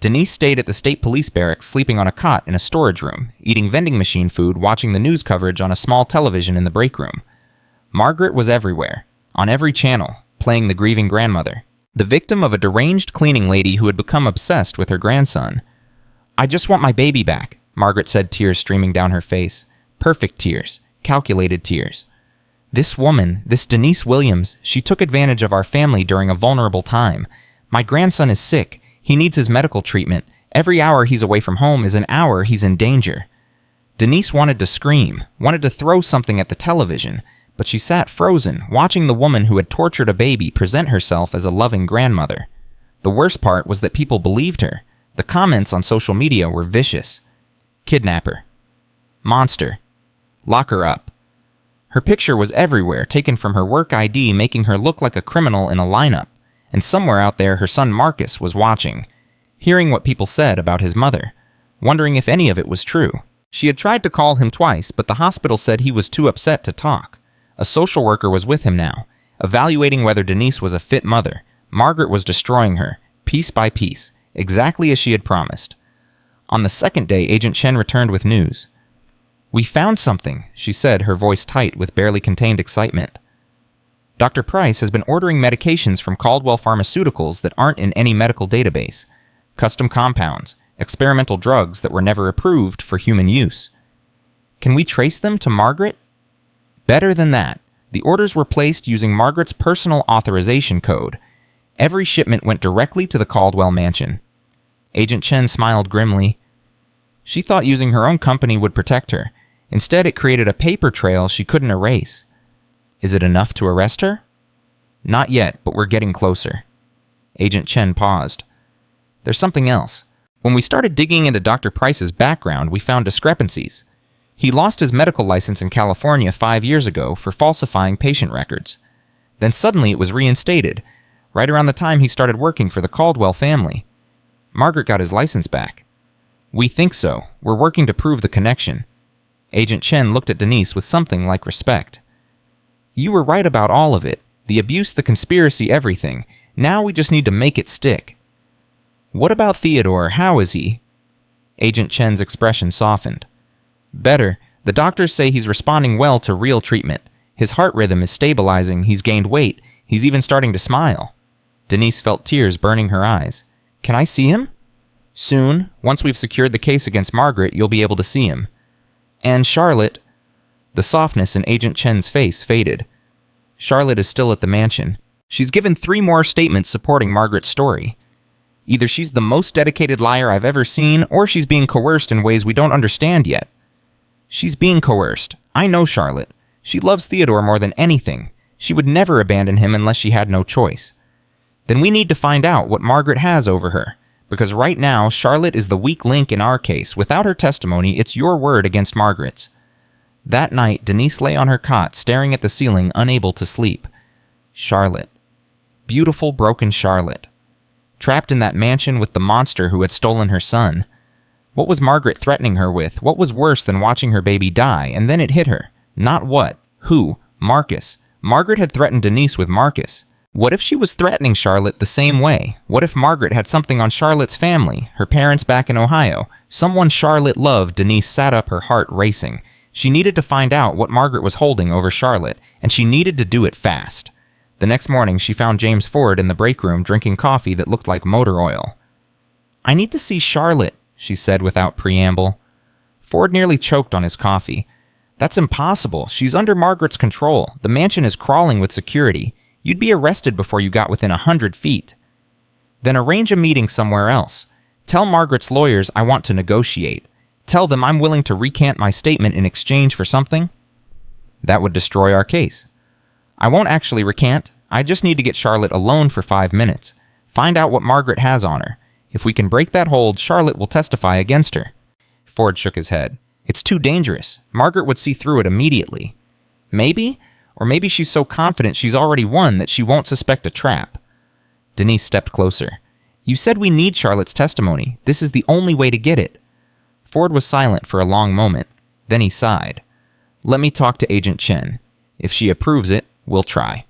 Denise stayed at the state police barracks, sleeping on a cot in a storage room, eating vending machine food, watching the news coverage on a small television in the break room. Margaret was everywhere, on every channel, playing the grieving grandmother, the victim of a deranged cleaning lady who had become obsessed with her grandson. "I just want my baby back," Margaret said, tears streaming down her face. Perfect tears, calculated tears. "This woman, this Denise Williams, she took advantage of our family during a vulnerable time. My grandson is sick. He needs his medical treatment. Every hour he's away from home is an hour he's in danger." Denise wanted to scream, wanted to throw something at the television, but she sat frozen, watching the woman who had tortured a baby present herself as a loving grandmother. The worst part was that people believed her. The comments on social media were vicious. "Kidnapper. Monster. Lock her up." Her picture was everywhere, taken from her work ID, making her look like a criminal in a lineup. And somewhere out there, her son Marcus was watching, hearing what people said about his mother, wondering if any of it was true. She had tried to call him twice, but the hospital said he was too upset to talk. A social worker was with him now, evaluating whether Denise was a fit mother. Margaret was destroying her, piece by piece, exactly as she had promised. On the second day, Agent Chen returned with news. "We found something," she said, her voice tight with barely contained excitement. "Dr. Price has been ordering medications from Caldwell Pharmaceuticals that aren't in any medical database. Custom compounds, experimental drugs that were never approved for human use. Can we trace them to Margaret? Better than that, the orders were placed using Margaret's personal authorization code. Every shipment went directly to the Caldwell mansion." Agent Chen smiled grimly. She thought using her own company would protect her. Instead, it created a paper trail she couldn't erase. "Is it enough to arrest her?" "Not yet, but we're getting closer." Agent Chen paused. "There's something else. When we started digging into Dr. Price's background, we found discrepancies. He lost his medical license in California 5 years ago for falsifying patient records. Then suddenly it was reinstated, right around the time he started working for the Caldwell family. Margaret got his license back." "We think so. We're working to prove the connection." Agent Chen looked at Denise with something like respect. "You were right about all of it. The abuse, the conspiracy, everything. Now we just need to make it stick." "What about Theodore? How is he?" Agent Chen's expression softened. "Better. The doctors say he's responding well to real treatment. His heart rhythm is stabilizing, he's gained weight, he's even starting to smile." Denise felt tears burning her eyes. "Can I see him?" "Soon. Once we've secured the case against Margaret, you'll be able to see him." "And Charlotte?" The softness in Agent Chen's face faded. "Charlotte is still at the mansion. She's given 3 more statements supporting Margaret's story. Either she's the most dedicated liar I've ever seen, or she's being coerced in ways we don't understand yet." "She's being coerced. I know Charlotte. She loves Theodore more than anything. She would never abandon him unless she had no choice." "Then we need to find out what Margaret has over her. Because right now, Charlotte is the weak link in our case. Without her testimony, it's your word against Margaret's." That night, Denise lay on her cot, staring at the ceiling, unable to sleep. Charlotte. Beautiful, broken Charlotte. Trapped in that mansion with the monster who had stolen her son. What was Margaret threatening her with? What was worse than watching her baby die, and then it hit her? Not what. Who? Marcus. Margaret had threatened Denise with Marcus. What if she was threatening Charlotte the same way? What if Margaret had something on Charlotte's family, her parents back in Ohio? Someone Charlotte loved. Denise sat up, her heart racing. She needed to find out what Margaret was holding over Charlotte, and she needed to do it fast. The next morning, she found James Ford in the break room drinking coffee that looked like motor oil. "I need to see Charlotte," she said without preamble. Ford nearly choked on his coffee. "That's impossible. She's under Margaret's control. The mansion is crawling with security. You'd be arrested before you got within 100 feet. Then arrange a meeting somewhere else. Tell Margaret's lawyers I want to negotiate. Tell them I'm willing to recant my statement in exchange for something." "That would destroy our case." "I won't actually recant. I just need to get Charlotte alone for 5 minutes. Find out what Margaret has on her. If we can break that hold, Charlotte will testify against her." Ford shook his head. "It's too dangerous. Margaret would see through it immediately." "Maybe? Or maybe she's so confident she's already won that she won't suspect a trap." Denise stepped closer. "You said we need Charlotte's testimony. This is the only way to get it." Ford was silent for a long moment. Then he sighed. Let me talk to Agent Chen. If she approves it, we'll try.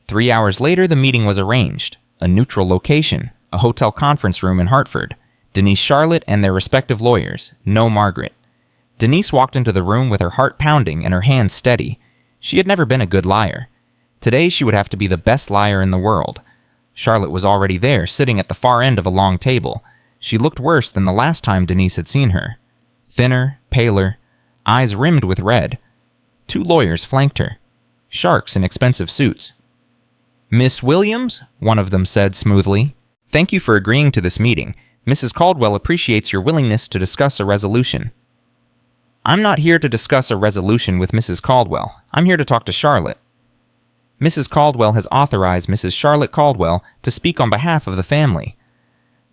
3 hours later, the meeting was arranged. A neutral location, a hotel conference room in Hartford. Denise, Charlotte, and their respective lawyers. No Margaret. Denise walked into the room with her heart pounding and her hands steady. She had never been a good liar. Today, she would have to be the best liar in the world. Charlotte was already there, sitting at the far end of a long table. She looked worse than the last time Denise had seen her. Thinner, paler, eyes rimmed with red. 2 lawyers flanked her. Sharks in expensive suits. "Miss Williams," one of them said smoothly, "thank you for agreeing to this meeting. Mrs. Caldwell appreciates your willingness to discuss a resolution." "I'm not here to discuss a resolution with Mrs. Caldwell. I'm here to talk to Charlotte." "Mrs. Caldwell has authorized Mrs. Charlotte Caldwell to speak on behalf of the family."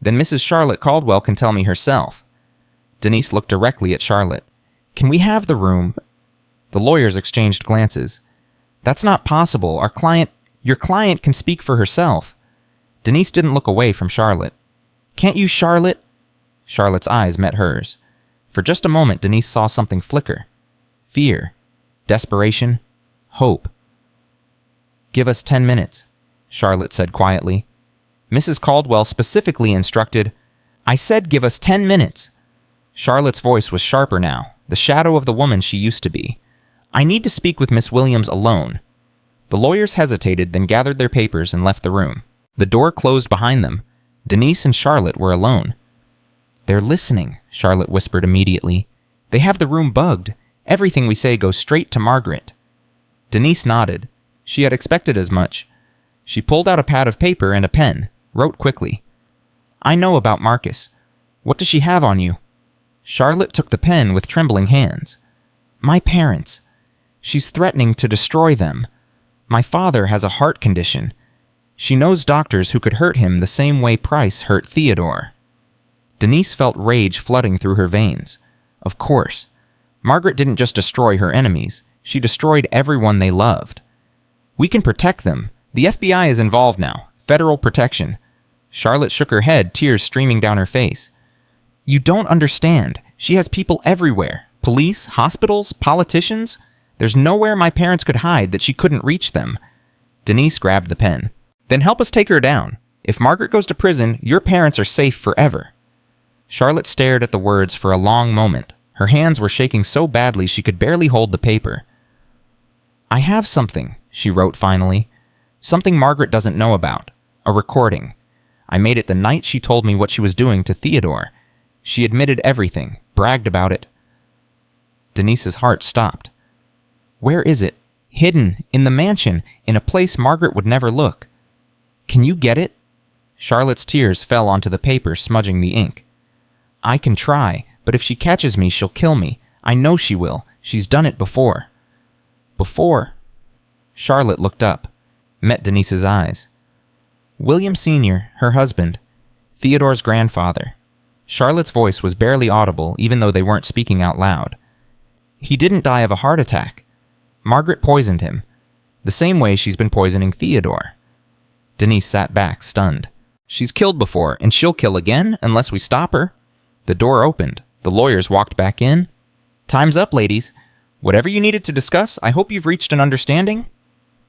"Then Mrs. Charlotte Caldwell can tell me herself." Denise looked directly at Charlotte. "Can we have the room?" The lawyers exchanged glances. "That's not possible. Your client can speak for herself." Denise didn't look away from Charlotte. "Can't you, Charlotte?" Charlotte's eyes met hers. For just a moment, Denise saw something flicker. Fear. Desperation. Hope. "Give us 10 minutes, Charlotte said quietly. Mrs. Caldwell specifically instructed, "I said give us 10 minutes. Charlotte's voice was sharper now, the shadow of the woman she used to be. "I need to speak with Miss Williams alone." The lawyers hesitated, then gathered their papers and left the room. The door closed behind them. Denise and Charlotte were alone. "They're listening," Charlotte whispered immediately. "They have the room bugged. Everything we say goes straight to Margaret." Denise nodded. She had expected as much. She pulled out a pad of paper and a pen, wrote quickly. "I know about Marcus. What does she have on you?" Charlotte took the pen with trembling hands. "My parents. She's threatening to destroy them. My father has a heart condition. She knows doctors who could hurt him the same way Price hurt Theodore." Denise felt rage flooding through her veins. Of course. Margaret didn't just destroy her enemies. She destroyed everyone they loved. "We can protect them. The FBI is involved now. Federal protection." Charlotte shook her head, tears streaming down her face. "You don't understand. She has people everywhere. Police, hospitals, politicians. There's nowhere my parents could hide that she couldn't reach them." Denise grabbed the pen. "Then help us take her down. If Margaret goes to prison, your parents are safe forever." Charlotte stared at the words for a long moment. Her hands were shaking so badly she could barely hold the paper. "I have something," she wrote finally. "Something Margaret doesn't know about. A recording. I made it the night she told me what she was doing to Theodore. She admitted everything, bragged about it." Denise's heart stopped. "Where is it?" "Hidden, in the mansion, in a place Margaret would never look." "Can you get it?" Charlotte's tears fell onto the paper, smudging the ink. "I can try, but if she catches me, she'll kill me. I know she will. She's done it before." "Before?" Charlotte looked up, met Denise's eyes. "William Sr., her husband. Theodore's grandfather." Charlotte's voice was barely audible, even though they weren't speaking out loud. "He didn't die of a heart attack. Margaret poisoned him, the same way she's been poisoning Theodore." Denise sat back, stunned. "She's killed before, and she'll kill again unless we stop her." The door opened. The lawyers walked back in. "Time's up, ladies. Whatever you needed to discuss, I hope you've reached an understanding."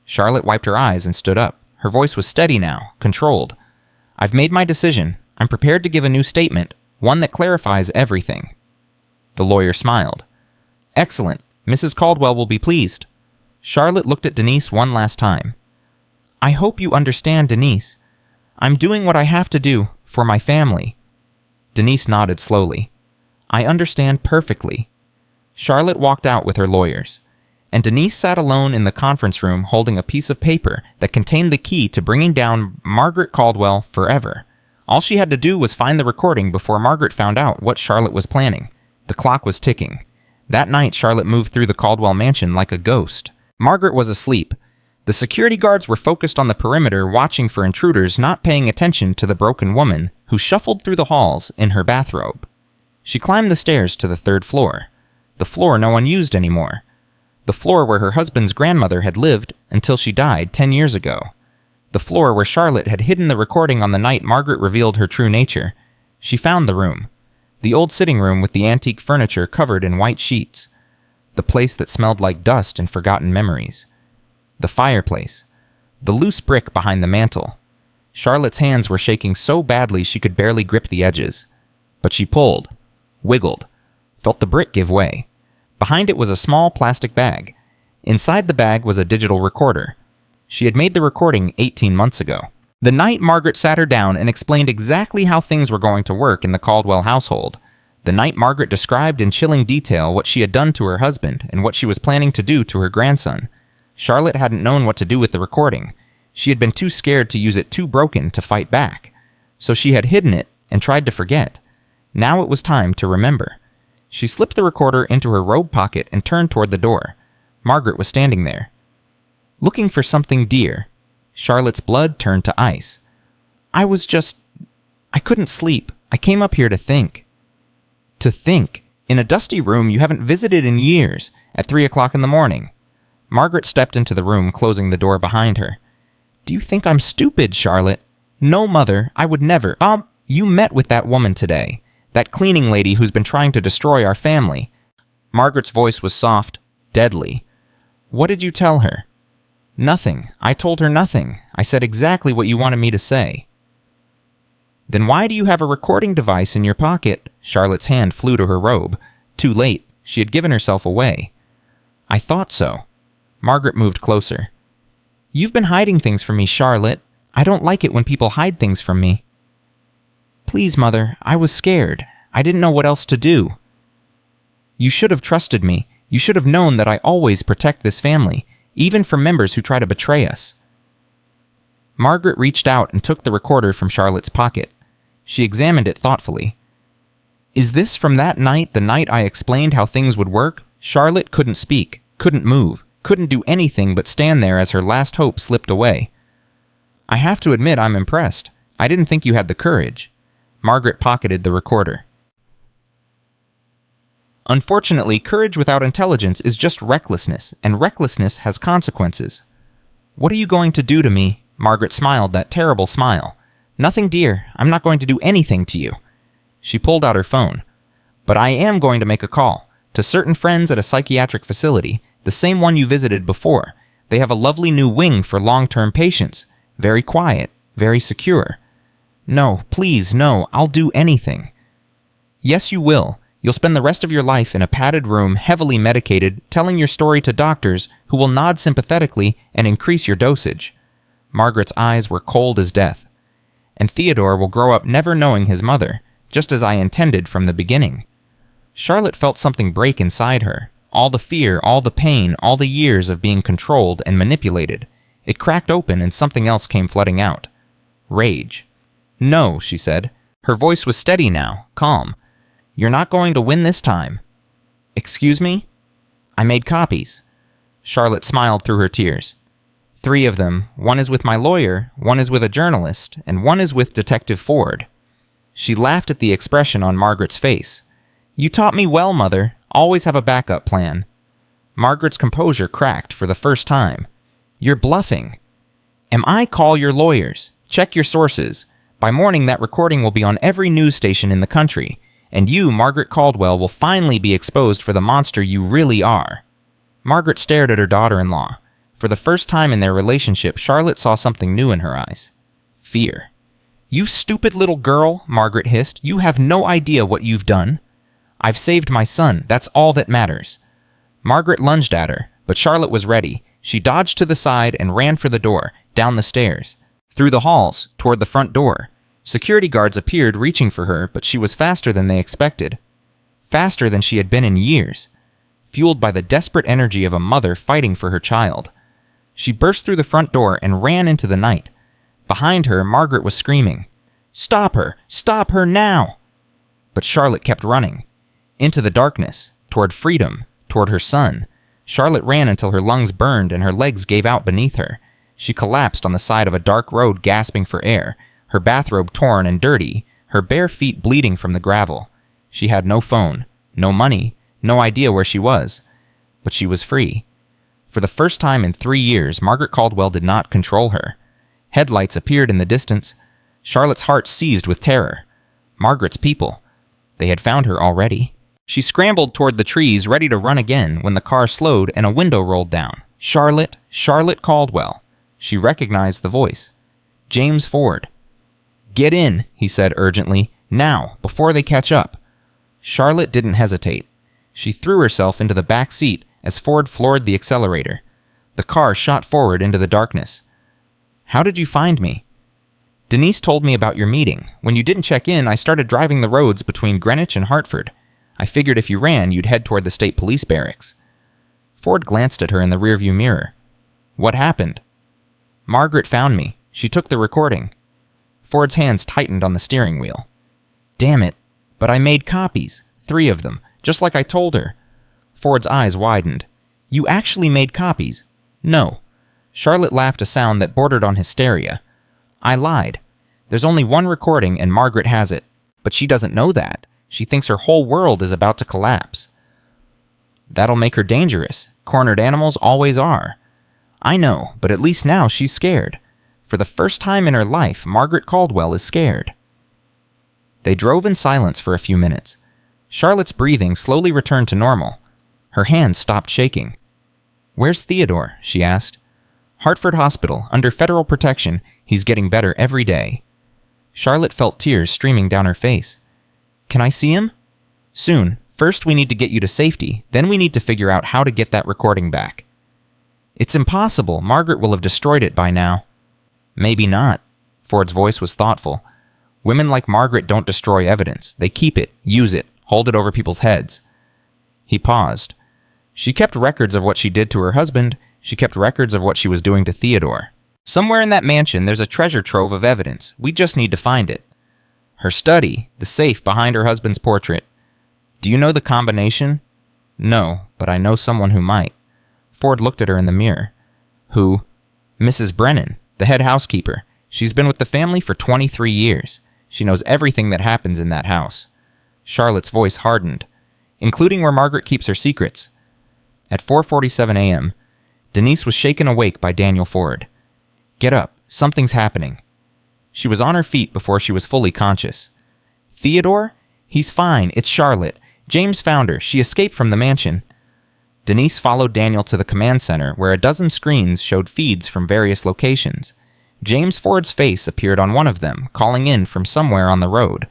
Charlotte wiped her eyes and stood up. Her voice was steady now, controlled. "I've made my decision. I'm prepared to give a new statement, one that clarifies everything." The lawyer smiled. "Excellent. Mrs. Caldwell will be pleased." Charlotte looked at Denise one last time. "I hope you understand, Denise. I'm doing what I have to do for my family." Denise nodded slowly. "I understand perfectly." Charlotte walked out with her lawyers, and Denise sat alone in the conference room holding a piece of paper that contained the key to bringing down Margaret Caldwell forever. All she had to do was find the recording before Margaret found out what Charlotte was planning. The clock was ticking. That night, Charlotte moved through the Caldwell mansion like a ghost. Margaret was asleep. The security guards were focused on the perimeter, watching for intruders, not paying attention to the broken woman who shuffled through the halls in her bathrobe. She climbed the stairs to the 3rd floor. The floor no one used anymore. The floor where her husband's grandmother had lived until she died 10 years ago. The floor where Charlotte had hidden the recording on the night Margaret revealed her true nature. She found the room. The old sitting room with the antique furniture covered in white sheets. the place that smelled like dust and forgotten memories. The fireplace. The loose brick behind the mantel. Charlotte's hands were shaking so badly she could barely grip the edges. But she pulled, wiggled, felt the brick give way. Behind it was a small plastic bag. Inside the bag was a digital recorder. She had made the recording 18 months ago. The night Margaret sat her down and explained exactly how things were going to work in the Caldwell household. The night Margaret described in chilling detail what she had done to her husband and what she was planning to do to her grandson. Charlotte hadn't known what to do with the recording. She had been too scared to use it too broken to fight back. So she had hidden it and tried to forget. Now it was time to remember. She slipped the recorder into her robe pocket and turned toward the door. Margaret was standing there, looking for something dear. Charlotte's blood turned to ice. I couldn't sleep. I came up here to think. To think. In a dusty room you haven't visited in years, at 3 o'clock in the morning. Margaret stepped into the room, closing the door behind her. Do you think I'm stupid, Charlotte? No, Mother, I would never. You met with that woman today. That cleaning lady who's been trying to destroy our family. Margaret's voice was soft, deadly. What did you tell her? Nothing. I told her nothing. I said exactly what you wanted me to say. Then why do you have a recording device in your pocket? Charlotte's hand flew to her robe. Too late. She had given herself away. I thought so. Margaret moved closer. You've been hiding things from me, Charlotte. I don't like it when people hide things from me. Please, Mother, I was scared. I didn't know what else to do. You should have trusted me. You should have known that I always protect this family, even from members who try to betray us. Margaret reached out and took the recorder from Charlotte's pocket. She examined it thoughtfully. Is this from that night, the night I explained how things would work? Charlotte couldn't speak, couldn't move, couldn't do anything but stand there as her last hope slipped away. I have to admit I'm impressed. I didn't think you had the courage. Margaret pocketed the recorder. Unfortunately, courage without intelligence is just recklessness, and recklessness has consequences. What are you going to do to me? Margaret smiled that terrible smile. Nothing, dear. I'm not going to do anything to you. She pulled out her phone. But I am going to make a call to certain friends at a psychiatric facility, the same one you visited before. They have a lovely new wing for long-term patients. Very quiet, very secure. No, please, no, I'll do anything. Yes, you will. You'll spend the rest of your life in a padded room, heavily medicated, telling your story to doctors who will nod sympathetically and increase your dosage. Margaret's eyes were cold as death. And Theodore will grow up never knowing his mother, just as I intended from the beginning. Charlotte felt something break inside her. All the fear, all the pain, all the years of being controlled and manipulated. It cracked open and something else came flooding out. Rage. No, she said. Her voice was steady now, calm. You're not going to win this time. Excuse me? I made copies. Charlotte smiled through her tears. 3 of them. One is with my lawyer, one is with a journalist, and one is with Detective Ford. She laughed at the expression on Margaret's face. You taught me well, Mother. Always have a backup plan. Margaret's composure cracked for the first time. You're bluffing. Am I? Call your lawyers. Check your sources. By morning, that recording will be on every news station in the country, and you, Margaret Caldwell, will finally be exposed for the monster you really are. Margaret stared at her daughter-in-law. For the first time in their relationship, Charlotte saw something new in her eyes. Fear. You stupid little girl, Margaret hissed. You have no idea what you've done. I've saved my son. That's all that matters. Margaret lunged at her, but Charlotte was ready. She dodged to the side and ran for the door, down the stairs, through the halls, toward the front door. Security guards appeared, reaching for her, but she was faster than they expected. Faster than she had been in years. Fueled by the desperate energy of a mother fighting for her child. She burst through the front door and ran into the night. Behind her, Margaret was screaming. Stop her! Stop her now! But Charlotte kept running. Into the darkness, toward freedom, toward her son. Charlotte ran until her lungs burned and her legs gave out beneath her. She collapsed on the side of a dark road, gasping for air, her bathrobe torn and dirty, her bare feet bleeding from the gravel. She had no phone, no money, no idea where she was. But she was free. For the first time in 3 years, Margaret Caldwell did not control her. Headlights appeared in the distance. Charlotte's heart seized with terror. Margaret's people. They had found her already. She scrambled toward the trees, ready to run again, when the car slowed and a window rolled down. Charlotte Caldwell. She recognized the voice. James Ford. "Get in," he said urgently. "Now, before they catch up." Charlotte didn't hesitate. She threw herself into the back seat as Ford floored the accelerator. The car shot forward into the darkness. "How did you find me?" "Denise told me about your meeting. When you didn't check in, I started driving the roads between Greenwich and Hartford. I figured if you ran, you'd head toward the state police barracks." Ford glanced at her in the rearview mirror. "What happened?" "Margaret found me. She took the recording." Ford's hands tightened on the steering wheel. "Damn it. But I made copies. 3 of them. Just like I told her." Ford's eyes widened. "You actually made copies?" "No." Charlotte laughed, a sound that bordered on hysteria. "I lied. There's only one recording and Margaret has it. But she doesn't know that. She thinks her whole world is about to collapse." "That'll make her dangerous. Cornered animals always are." "I know, but at least now she's scared. For the first time in her life, Margaret Caldwell is scared." They drove in silence for a few minutes. Charlotte's breathing slowly returned to normal. Her hands stopped shaking. "Where's Theodore?" she asked. "Hartford Hospital, under federal protection. He's getting better every day." Charlotte felt tears streaming down her face. "Can I see him?" "Soon. First we need to get you to safety. Then we need to figure out how to get that recording back." "It's impossible. Margaret will have destroyed it by now." "Maybe not." Ford's voice was thoughtful. "Women like Margaret don't destroy evidence. They keep it, use it, hold it over people's heads." He paused. "She kept records of what she did to her husband. She kept records of what she was doing to Theodore. Somewhere in that mansion there's a treasure trove of evidence. We just need to find it. Her study, the safe behind her husband's portrait. Do you know the combination?" "No, but I know someone who might." Ford looked at her in the mirror. "Who?" "Mrs. Brennan, the head housekeeper. She's been with the family for 23 years. She knows everything that happens in that house." Charlotte's voice hardened. "Including where Margaret keeps her secrets." At 4:47 a.m., Denise was shaken awake by Daniel Ford. "Get up. Something's happening." She was on her feet before she was fully conscious. "Theodore? He's fine. It's Charlotte. James found her. She escaped from the mansion." Denise followed Daniel to the command center, where a dozen screens showed feeds from various locations. James Ford's face appeared on one of them, calling in from somewhere on the road.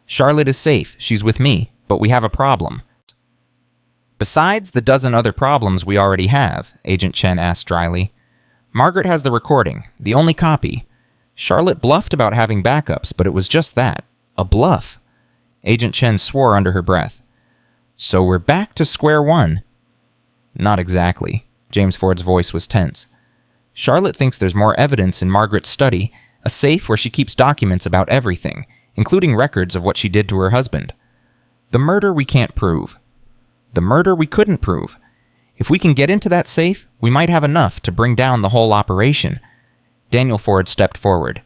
"Charlotte is safe. She's with me. But we have a problem." "Besides the dozen other problems we already have?" Agent Chen asked dryly. "Margaret has the recording, the only copy. Charlotte bluffed about having backups, but it was just that. A bluff." Agent Chen swore under her breath. "So we're back to square one." "Not exactly." James Ford's voice was tense. "Charlotte thinks there's more evidence in Margaret's study, a safe where she keeps documents about everything, including records of what she did to her husband. The murder we can't prove. The murder we couldn't prove. If we can get into that safe, we might have enough to bring down the whole operation." Daniel Ford stepped forward.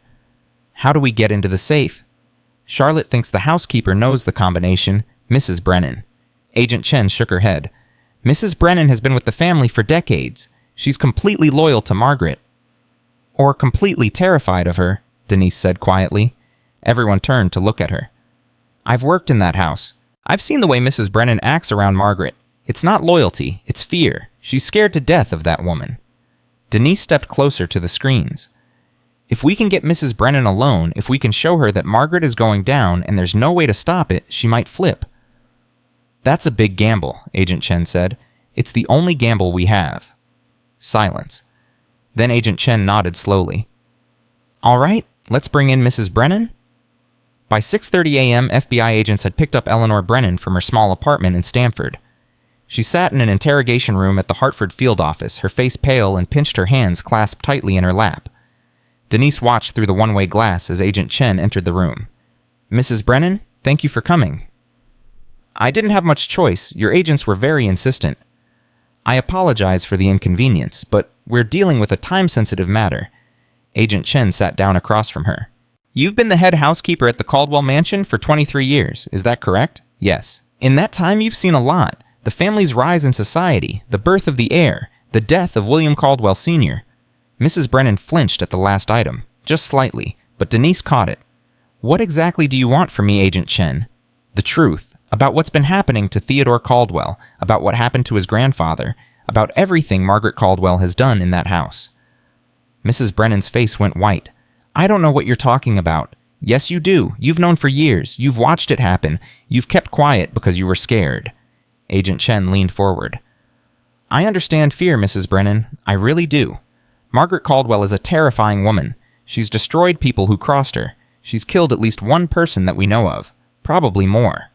"How do we get into the safe?" "Charlotte thinks the housekeeper knows the combination, Mrs. Brennan." Agent Chen shook her head. "Mrs. Brennan has been with the family for decades. She's completely loyal to Margaret." "Or completely terrified of her," Denise said quietly. Everyone turned to look at her. "I've worked in that house. I've seen the way Mrs. Brennan acts around Margaret. It's not loyalty, it's fear. She's scared to death of that woman." Denise stepped closer to the screens. "If we can get Mrs. Brennan alone, if we can show her that Margaret is going down and there's no way to stop it, she might flip." "That's a big gamble," Agent Chen said. "It's the only gamble we have." Silence. Then Agent Chen nodded slowly. "All right, let's bring in Mrs. Brennan." By 6:30 a.m., FBI agents had picked up Eleanor Brennan from her small apartment in Stamford. She sat in an interrogation room at the Hartford field office, her face pale, and pinched her hands clasped tightly in her lap. Denise watched through the one-way glass as Agent Chen entered the room. "Mrs. Brennan, thank you for coming." "I didn't have much choice. Your agents were very insistent." "I apologize for the inconvenience, but we're dealing with a time-sensitive matter." Agent Chen sat down across from her. "You've been the head housekeeper at the Caldwell mansion for 23 years, is that correct?" "Yes." "In that time, you've seen a lot. The family's rise in society, the birth of the heir, the death of William Caldwell Sr. Mrs. Brennan flinched at the last item, just slightly, but Denise caught it. "What exactly do you want from me, Agent Chen?" "The truth. About what's been happening to Theodore Caldwell, about what happened to his grandfather, about everything Margaret Caldwell has done in that house. Mrs. Brennan's face went white. I don't know what you're talking about. Yes, you do. You've known for years. You've watched it happen. You've kept quiet because you were scared. Agent Chen leaned forward. I understand fear, Mrs. Brennan. I really do. Margaret Caldwell is a terrifying woman. She's destroyed people who crossed her. She's killed at least one person that we know of. Probably more.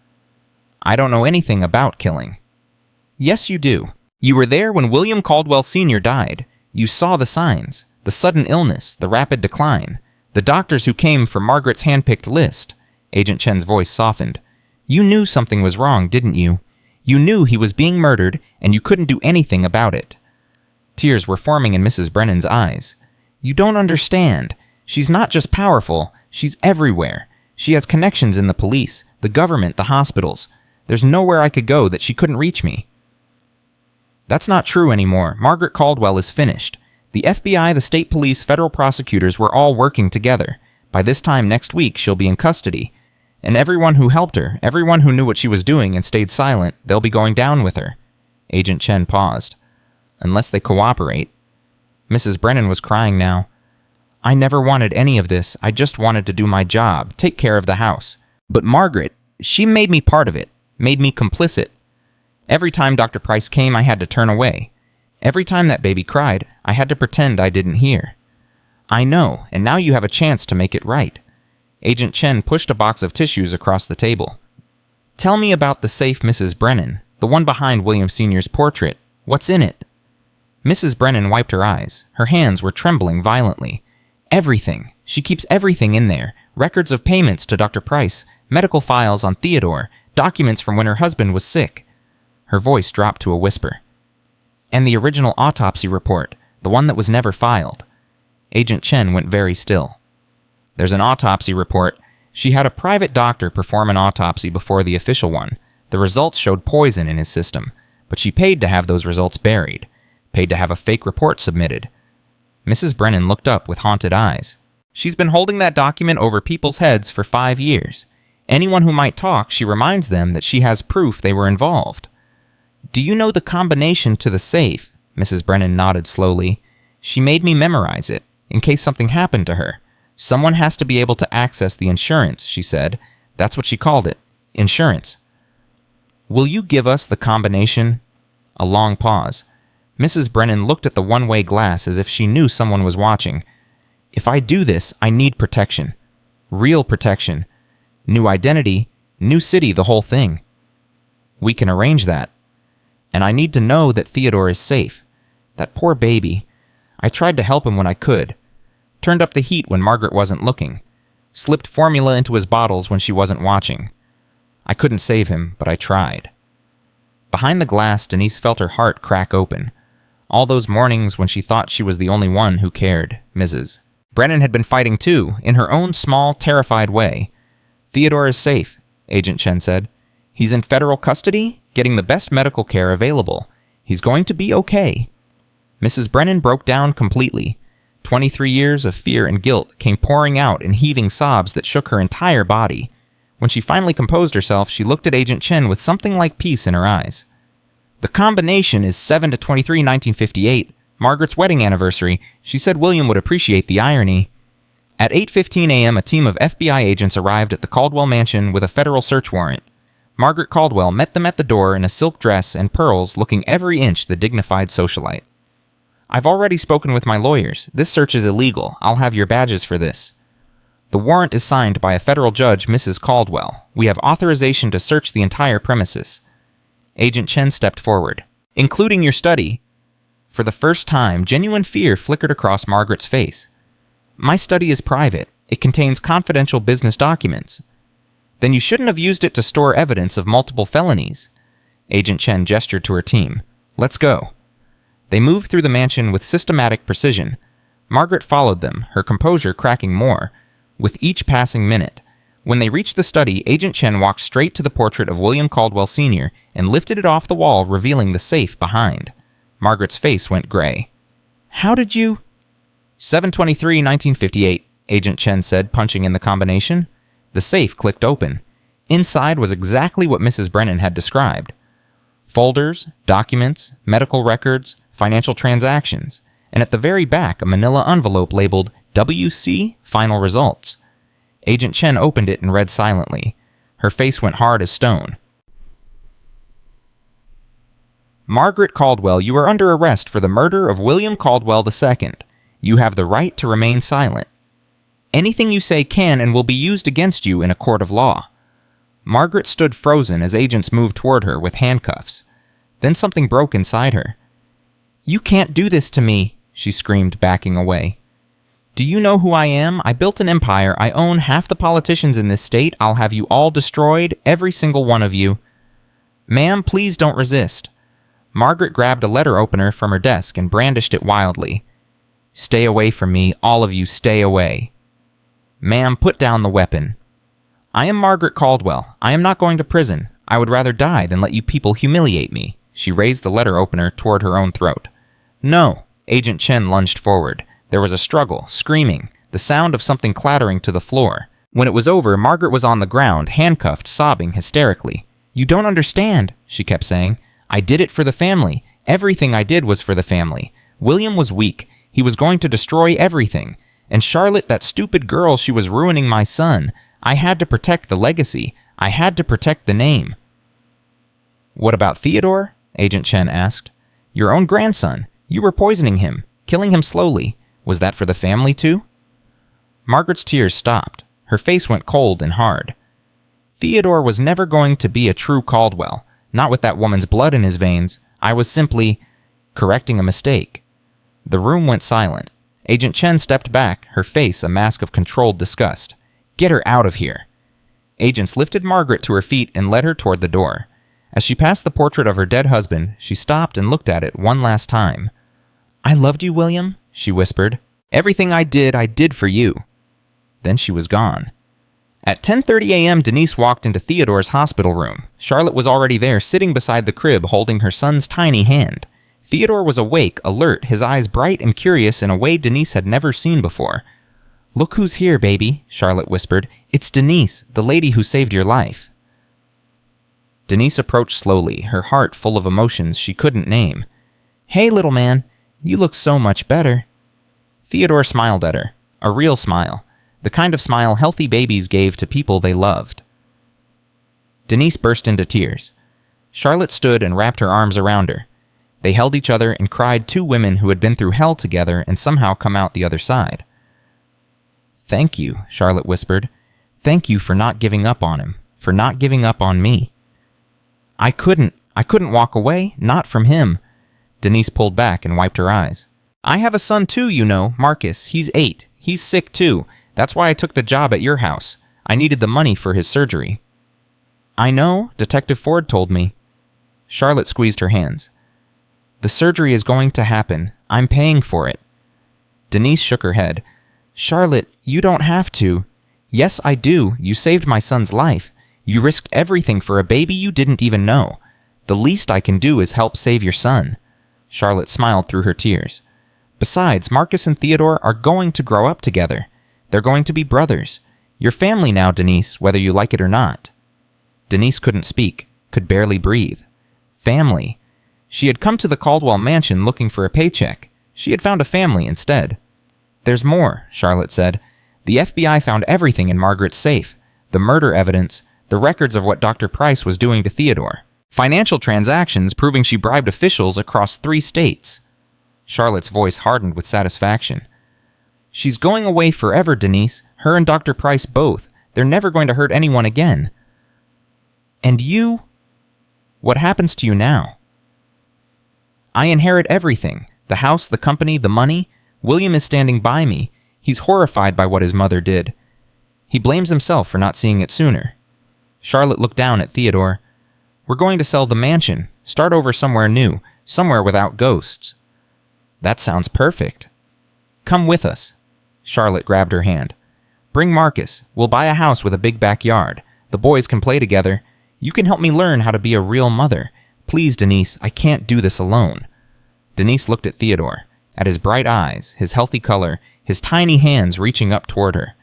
I don't know anything about killing. Yes, you do. You were there when William Caldwell Sr. died. You saw the signs, the sudden illness, the rapid decline, the doctors who came from Margaret's handpicked list. Agent Chen's voice softened. You knew something was wrong, didn't you? You knew he was being murdered, and you couldn't do anything about it. Tears were forming in Mrs. Brennan's eyes. You don't understand. She's not just powerful, she's everywhere. She has connections in the police, the government, the hospitals. There's nowhere I could go that she couldn't reach me. That's not true anymore. Margaret Caldwell is finished. The FBI, the state police, federal prosecutors were all working together. By this time next week, she'll be in custody. And everyone who helped her, everyone who knew what she was doing and stayed silent, they'll be going down with her. Agent Chen paused. Unless they cooperate. Mrs. Brennan was crying now. I never wanted any of this. I just wanted to do my job, take care of the house. But Margaret, she made me part of it. Made me complicit. Every time Dr. Price came, I had to turn away. Every time that baby cried, I had to pretend I didn't hear. I know, and now you have a chance to make it right. Agent Chen pushed a box of tissues across the table. Tell me about the safe, Mrs. Brennan, the one behind William Sr.'s portrait. What's in it? Mrs. Brennan wiped her eyes. Her hands were trembling violently. Everything. She keeps everything in there. Records of payments to Dr. Price, medical files on Theodore, documents from when her husband was sick. Her voice dropped to a whisper. And the original autopsy report, the one that was never filed. Agent Chen went very still. There's an autopsy report. She had a private doctor perform an autopsy before the official one. The results showed poison in his system, but she paid to have those results buried, paid to have a fake report submitted. Mrs. Brennan looked up with haunted eyes. She's been holding that document over people's heads for 5 years. Anyone who might talk, she reminds them that she has proof they were involved. Do you know the combination to the safe? Mrs. Brennan nodded slowly. She made me memorize it, in case something happened to her. Someone has to be able to access the insurance, she said. That's what she called it. Insurance. Will you give us the combination? A long pause. Mrs. Brennan looked at the one-way glass as if she knew someone was watching. If I do this, I need protection. Real protection. New identity, new city, the whole thing. We can arrange that. And I need to know that Theodore is safe. That poor baby. I tried to help him when I could. Turned up the heat when Margaret wasn't looking. Slipped formula into his bottles when she wasn't watching. I couldn't save him, but I tried. Behind the glass, Denise felt her heart crack open. All those mornings when she thought she was the only one who cared, Mrs. Brennan had been fighting too, in her own small, terrified way. Theodore is safe, Agent Chen said. He's in federal custody, getting the best medical care available. He's going to be okay. Mrs. Brennan broke down completely. 23 years of fear and guilt came pouring out in heaving sobs that shook her entire body. When she finally composed herself, she looked at Agent Chen with something like peace in her eyes. The combination is 7/23/1958, Margaret's wedding anniversary. She said William would appreciate the irony. At 8:15 a.m., a team of FBI agents arrived at the Caldwell mansion with a federal search warrant. Margaret Caldwell met them at the door in a silk dress and pearls, looking every inch the dignified socialite. I've already spoken with my lawyers. This search is illegal. I'll have your badges for this. The warrant is signed by a federal judge, Mrs. Caldwell. We have authorization to search the entire premises. Agent Chen stepped forward. Including your study. For the first time, genuine fear flickered across Margaret's face. My study is private. It contains confidential business documents. Then you shouldn't have used it to store evidence of multiple felonies. Agent Chen gestured to her team. Let's go. They moved through the mansion with systematic precision. Margaret followed them, her composure cracking more, with each passing minute. When they reached the study, Agent Chen walked straight to the portrait of William Caldwell Sr. and lifted it off the wall, revealing the safe behind. Margaret's face went gray. How did you... 7/23/1958, Agent Chen said, punching in the combination. The safe clicked open. Inside was exactly what Mrs. Brennan had described. Folders, documents, medical records, financial transactions, and at the very back a manila envelope labeled WC Final Results. Agent Chen opened it and read silently. Her face went hard as stone. Margaret Caldwell, you are under arrest for the murder of William Caldwell II. You have the right to remain silent. Anything you say can and will be used against you in a court of law. Margaret stood frozen as agents moved toward her with handcuffs. Then something broke inside her. You can't do this to me, she screamed, backing away. Do you know who I am? I built an empire. I own half the politicians in this state. I'll have you all destroyed, every single one of you. Ma'am, please don't resist. Margaret grabbed a letter opener from her desk and brandished it wildly. Stay away from me, all of you, stay away. Ma'am, put down the weapon. I am Margaret Caldwell. I am not going to prison. I would rather die than let you people humiliate me. She raised the letter opener toward her own throat. No. Agent Chen lunged forward. There was a struggle, screaming, the sound of something clattering to the floor. When it was over, Margaret was on the ground, handcuffed, sobbing hysterically. You don't understand, she kept saying. I did it for the family. Everything I did was for the family. William was weak. He was going to destroy everything. And Charlotte, that stupid girl, she was ruining my son. I had to protect the legacy. I had to protect the name. What about Theodore? Agent Chen asked. Your own grandson. You were poisoning him, killing him slowly. Was that for the family too? Margaret's tears stopped. Her face went cold and hard. Theodore was never going to be a true Caldwell. Not with that woman's blood in his veins. I was simply correcting a mistake. The room went silent. Agent Chen stepped back, her face a mask of controlled disgust. Get her out of here. Agents lifted Margaret to her feet and led her toward the door. As she passed the portrait of her dead husband, she stopped and looked at it one last time. I loved you, William, she whispered. Everything I did for you. Then she was gone. At 10:30 a.m., Denise walked into Theodore's hospital room. Charlotte was already there, sitting beside the crib, holding her son's tiny hand. Theodore was awake, alert, his eyes bright and curious in a way Denise had never seen before. Look who's here, baby, Charlotte whispered. It's Denise, the lady who saved your life. Denise approached slowly, her heart full of emotions she couldn't name. Hey, little man, you look so much better. Theodore smiled at her, a real smile. The kind of smile healthy babies gave to people they loved. Denise burst into tears. Charlotte stood and wrapped her arms around her. They held each other and cried, two women who had been through hell together and somehow come out the other side. Thank you, Charlotte whispered. Thank you for not giving up on him, for not giving up on me. I couldn't walk away, not from him. Denise pulled back and wiped her eyes. I have a son too, you know, Marcus. He's 8. He's sick too. That's why I took the job at your house. I needed the money for his surgery. I know, Detective Ford told me. Charlotte squeezed her hands. The surgery is going to happen. I'm paying for it. Denise shook her head. Charlotte, you don't have to. Yes, I do. You saved my son's life. You risked everything for a baby you didn't even know. The least I can do is help save your son. Charlotte smiled through her tears. Besides, Marcus and Theodore are going to grow up together. They're going to be brothers. You're family now, Denise, whether you like it or not. Denise couldn't speak, could barely breathe. Family. She had come to the Caldwell mansion looking for a paycheck. She had found a family instead. There's more, Charlotte said. The FBI found everything in Margaret's safe. The murder evidence, the records of what Dr. Price was doing to Theodore. Financial transactions proving she bribed officials across 3 states. Charlotte's voice hardened with satisfaction. She's going away forever, Denise. Her and Dr. Price both. They're never going to hurt anyone again. And you? What happens to you now? I inherit everything. The house, the company, the money. William is standing by me. He's horrified by what his mother did. He blames himself for not seeing it sooner. Charlotte looked down at Theodore. We're going to sell the mansion. Start over somewhere new. Somewhere without ghosts. That sounds perfect. Come with us. Charlotte grabbed her hand. Bring Marcus. We'll buy a house with a big backyard. The boys can play together. You can help me learn how to be a real mother. Please, Denise, I can't do this alone. Denise looked at Theodore, at his bright eyes, his healthy color, his tiny hands reaching up toward her.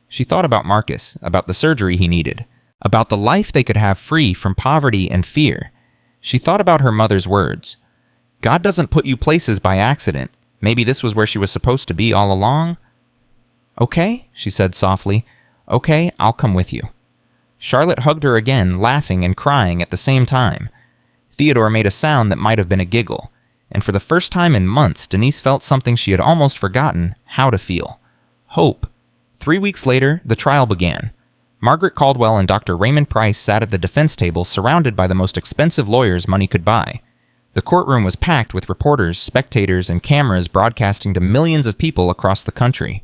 She thought about Marcus, about the surgery he needed, about the life they could have free from poverty and fear. She thought about her mother's words. God doesn't put you places by accident. Maybe this was where she was supposed to be all along? Okay, she said softly. Okay, I'll come with you. Charlotte hugged her again, laughing and crying at the same time. Theodore made a sound that might have been a giggle, and for the first time in months, Denise felt something she had almost forgotten how to feel. Hope. 3 weeks later, the trial began. Margaret Caldwell and Dr. Raymond Price sat at the defense table surrounded by the most expensive lawyers money could buy. The courtroom was packed with reporters, spectators, and cameras broadcasting to millions of people across the country.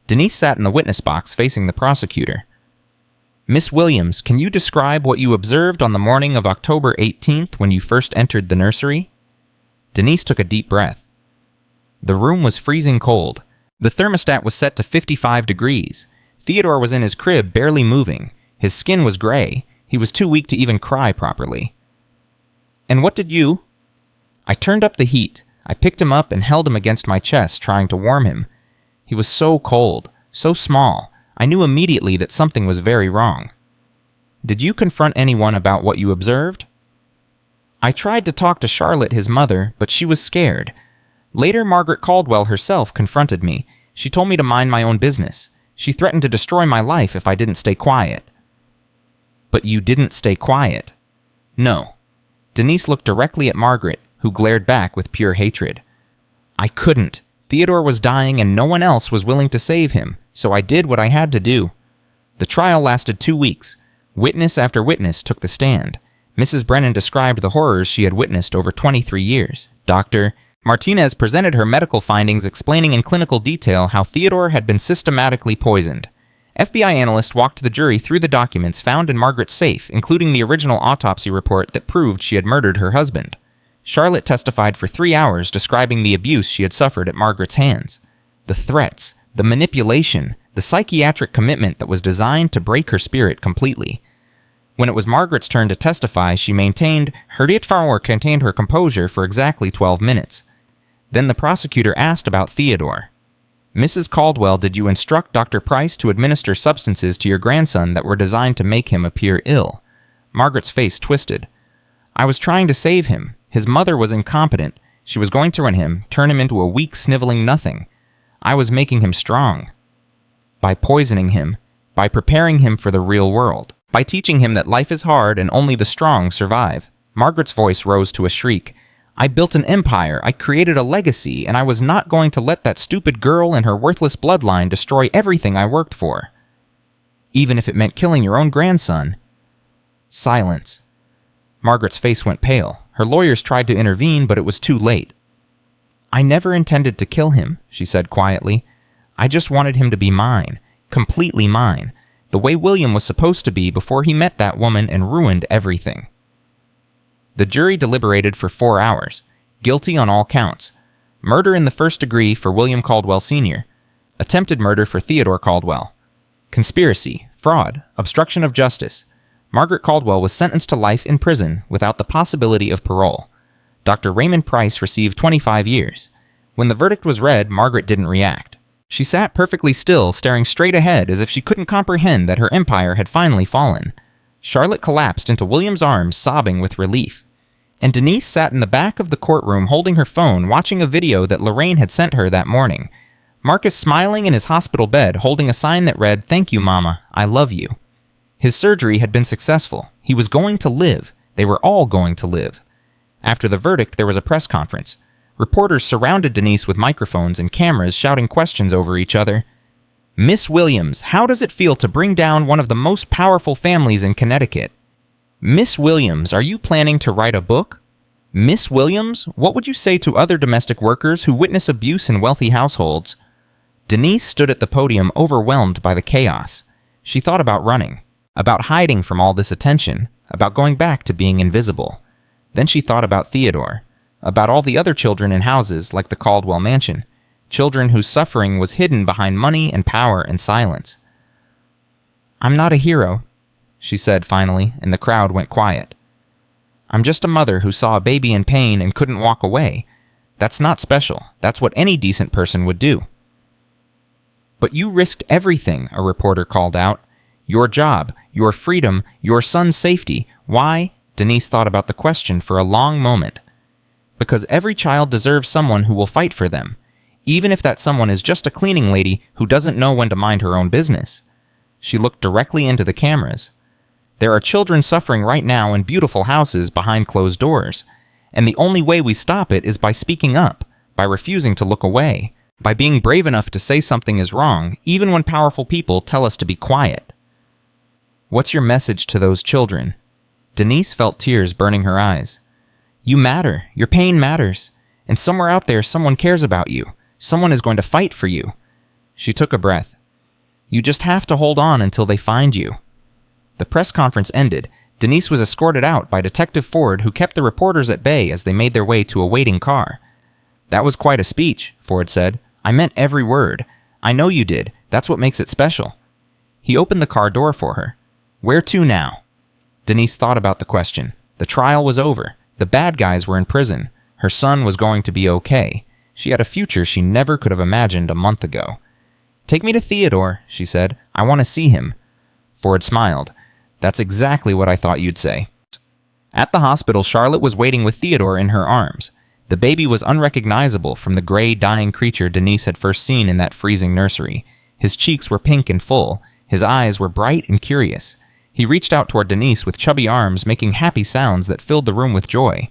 Denise sat in the witness box facing the prosecutor. Miss Williams, can you describe what you observed on the morning of October 18th when you first entered the nursery? Denise took a deep breath. The room was freezing cold. The thermostat was set to 55 degrees. Theodore was in his crib, barely moving. His skin was gray. He was too weak to even cry properly. And what did you? I turned up the heat. I picked him up and held him against my chest, trying to warm him. He was so cold, so small. I knew immediately that something was very wrong. Did you confront anyone about what you observed? I tried to talk to Charlotte, his mother, but she was scared. Later, Margaret Caldwell herself confronted me. She told me to mind my own business. She threatened to destroy my life if I didn't stay quiet. But you didn't stay quiet. No. Denise looked directly at Margaret, who glared back with pure hatred. I couldn't. Theodore was dying and no one else was willing to save him, so I did what I had to do. The trial lasted 2 weeks. Witness after witness took the stand. Mrs. Brennan described the horrors she had witnessed over 23 years. Dr. Martinez presented her medical findings explaining in clinical detail how Theodore had been systematically poisoned. FBI analysts walked the jury through the documents found in Margaret's safe, including the original autopsy report that proved she had murdered her husband. Charlotte testified for 3 hours describing the abuse she had suffered at Margaret's hands. The threats, the manipulation, the psychiatric commitment that was designed to break her spirit completely. When it was Margaret's turn to testify, she maintained her contained her composure for exactly 12 minutes. Then the prosecutor asked about Theodore. Mrs. Caldwell, did you instruct Dr. Price to administer substances to your grandson that were designed to make him appear ill? Margaret's face twisted. I was trying to save him. His mother was incompetent. She was going to run him, turn him into a weak, sniveling nothing. I was making him strong. By poisoning him, by preparing him for the real world, by teaching him that life is hard and only the strong survive. Margaret's voice rose to a shriek. I built an empire, I created a legacy, and I was not going to let that stupid girl and her worthless bloodline destroy everything I worked for. Even if it meant killing your own grandson. Silence. Margaret's face went pale. Her lawyers tried to intervene, but it was too late. I never intended to kill him, she said quietly. I just wanted him to be mine, completely mine, the way William was supposed to be before he met that woman and ruined everything. The jury deliberated for 4 hours. Guilty on all counts. Murder in the first degree for William Caldwell Sr. Attempted murder for Theodore Caldwell. Conspiracy, fraud, obstruction of justice. Margaret Caldwell was sentenced to life in prison without the possibility of parole. Dr. Raymond Price received 25 years. When the verdict was read, Margaret didn't react. She sat perfectly still, staring straight ahead as if she couldn't comprehend that her empire had finally fallen. Charlotte collapsed into William's arms, sobbing with relief. And Denise sat in the back of the courtroom holding her phone, watching a video that Lorraine had sent her that morning. Marcus smiling in his hospital bed, holding a sign that read, "Thank you, Mama. I love you." His surgery had been successful. He was going to live. They were all going to live. After the verdict, there was a press conference. Reporters surrounded Denise with microphones and cameras, shouting questions over each other. Miss Williams, how does it feel to bring down one of the most powerful families in Connecticut? Miss Williams, are you planning to write a book? Miss Williams, what would you say to other domestic workers who witness abuse in wealthy households? Denise stood at the podium, overwhelmed by the chaos. She thought about running, about hiding from all this attention, about going back to being invisible. Then she thought about Theodore, about all the other children in houses like the Caldwell mansion, children whose suffering was hidden behind money and power and silence. I'm not a hero, she said finally, and the crowd went quiet. I'm just a mother who saw a baby in pain and couldn't walk away. That's not special. That's what any decent person would do. But you risked everything, a reporter called out. Your job, your freedom, your son's safety. Why? Denise thought about the question for a long moment. Because every child deserves someone who will fight for them, even if that someone is just a cleaning lady who doesn't know when to mind her own business. She looked directly into the cameras. There are children suffering right now in beautiful houses behind closed doors, and the only way we stop it is by speaking up, by refusing to look away, by being brave enough to say something is wrong, even when powerful people tell us to be quiet. What's your message to those children? Denise felt tears burning her eyes. You matter. Your pain matters. And somewhere out there, someone cares about you. Someone is going to fight for you. She took a breath. You just have to hold on until they find you. The press conference ended. Denise was escorted out by Detective Ford, who kept the reporters at bay as they made their way to a waiting car. That was quite a speech, Ford said. I meant every word. I know you did. That's what makes it special. He opened the car door for her. Where to now? Denise thought about the question. The trial was over. The bad guys were in prison. Her son was going to be okay. She had a future she never could have imagined a month ago. Take me to Theodore, she said. I want to see him. Ford smiled. That's exactly what I thought you'd say. At the hospital, Charlotte was waiting with Theodore in her arms. The baby was unrecognizable from the gray, dying creature Denise had first seen in that freezing nursery. His cheeks were pink and full. His eyes were bright and curious. He reached out toward Denise with chubby arms, making happy sounds that filled the room with joy.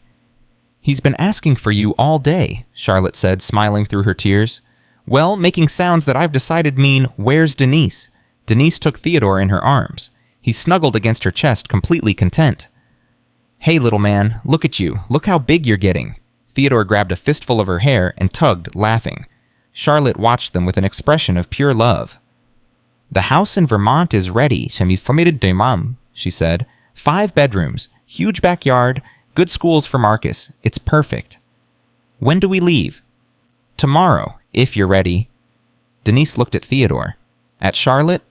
He's been asking for you all day, Charlotte said, smiling through her tears. Well, making sounds that I've decided mean, where's Denise? Denise took Theodore in her arms. He snuggled against her chest, completely content. Hey, little man, look at you. Look how big you're getting. Theodore grabbed a fistful of her hair and tugged, laughing. Charlotte watched them with an expression of pure love. The house in Vermont is ready, she said. 5 bedrooms, huge backyard, good schools for Marcus. It's perfect. When do we leave? Tomorrow, if you're ready. Denise looked at Theodore. At Charlotte?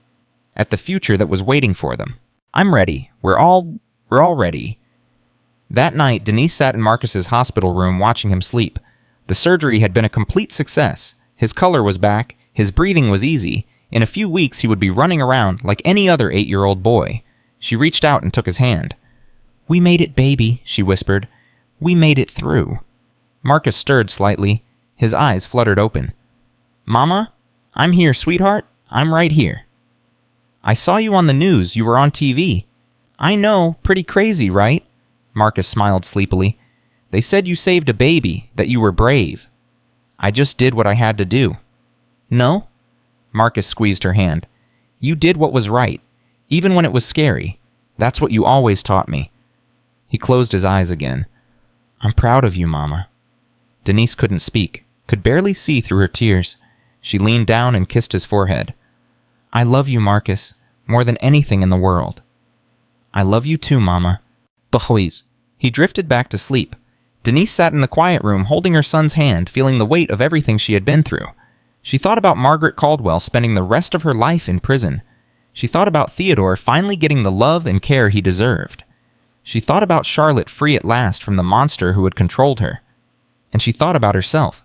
At the future that was waiting for them. I'm ready. We're all ready. That night, Denise sat in Marcus's hospital room watching him sleep. The surgery had been a complete success. His color was back. His breathing was easy. In a few weeks, he would be running around like any other 8-year-old boy. She reached out and took his hand. We made it, baby, she whispered. We made it through. Marcus stirred slightly. His eyes fluttered open. Mama? I'm here, sweetheart. I'm right here. I saw you on the news. You were on TV. I know. Pretty crazy, right? Marcus smiled sleepily. They said you saved a baby, that you were brave. I just did what I had to do. No? Marcus squeezed her hand. You did what was right, even when it was scary. That's what you always taught me. He closed his eyes again. I'm proud of you, Mama. Denise couldn't speak, could barely see through her tears. She leaned down and kissed his forehead. I love you, Marcus, more than anything in the world. I love you too, Mama. Please. He drifted back to sleep. Denise sat in the quiet room holding her son's hand, feeling the weight of everything she had been through. She thought about Margaret Caldwell spending the rest of her life in prison. She thought about Theodore finally getting the love and care he deserved. She thought about Charlotte free at last from the monster who had controlled her. And she thought about herself.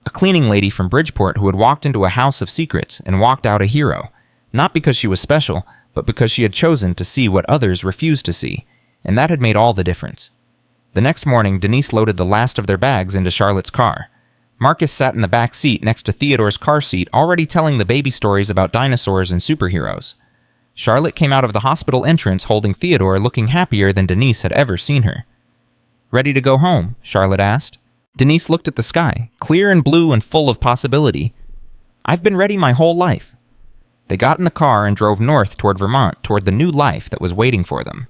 A cleaning lady from Bridgeport who had walked into a house of secrets and walked out a hero. Not because she was special, but because she had chosen to see what others refused to see. And that had made all the difference. The next morning, Denise loaded the last of their bags into Charlotte's car. Marcus sat in the back seat next to Theodore's car seat, already telling the baby stories about dinosaurs and superheroes. Charlotte came out of the hospital entrance holding Theodore, looking happier than Denise had ever seen her. Ready to go home? Charlotte asked. Denise looked at the sky, clear and blue and full of possibility. I've been ready my whole life. They got in the car and drove north toward Vermont, toward the new life that was waiting for them.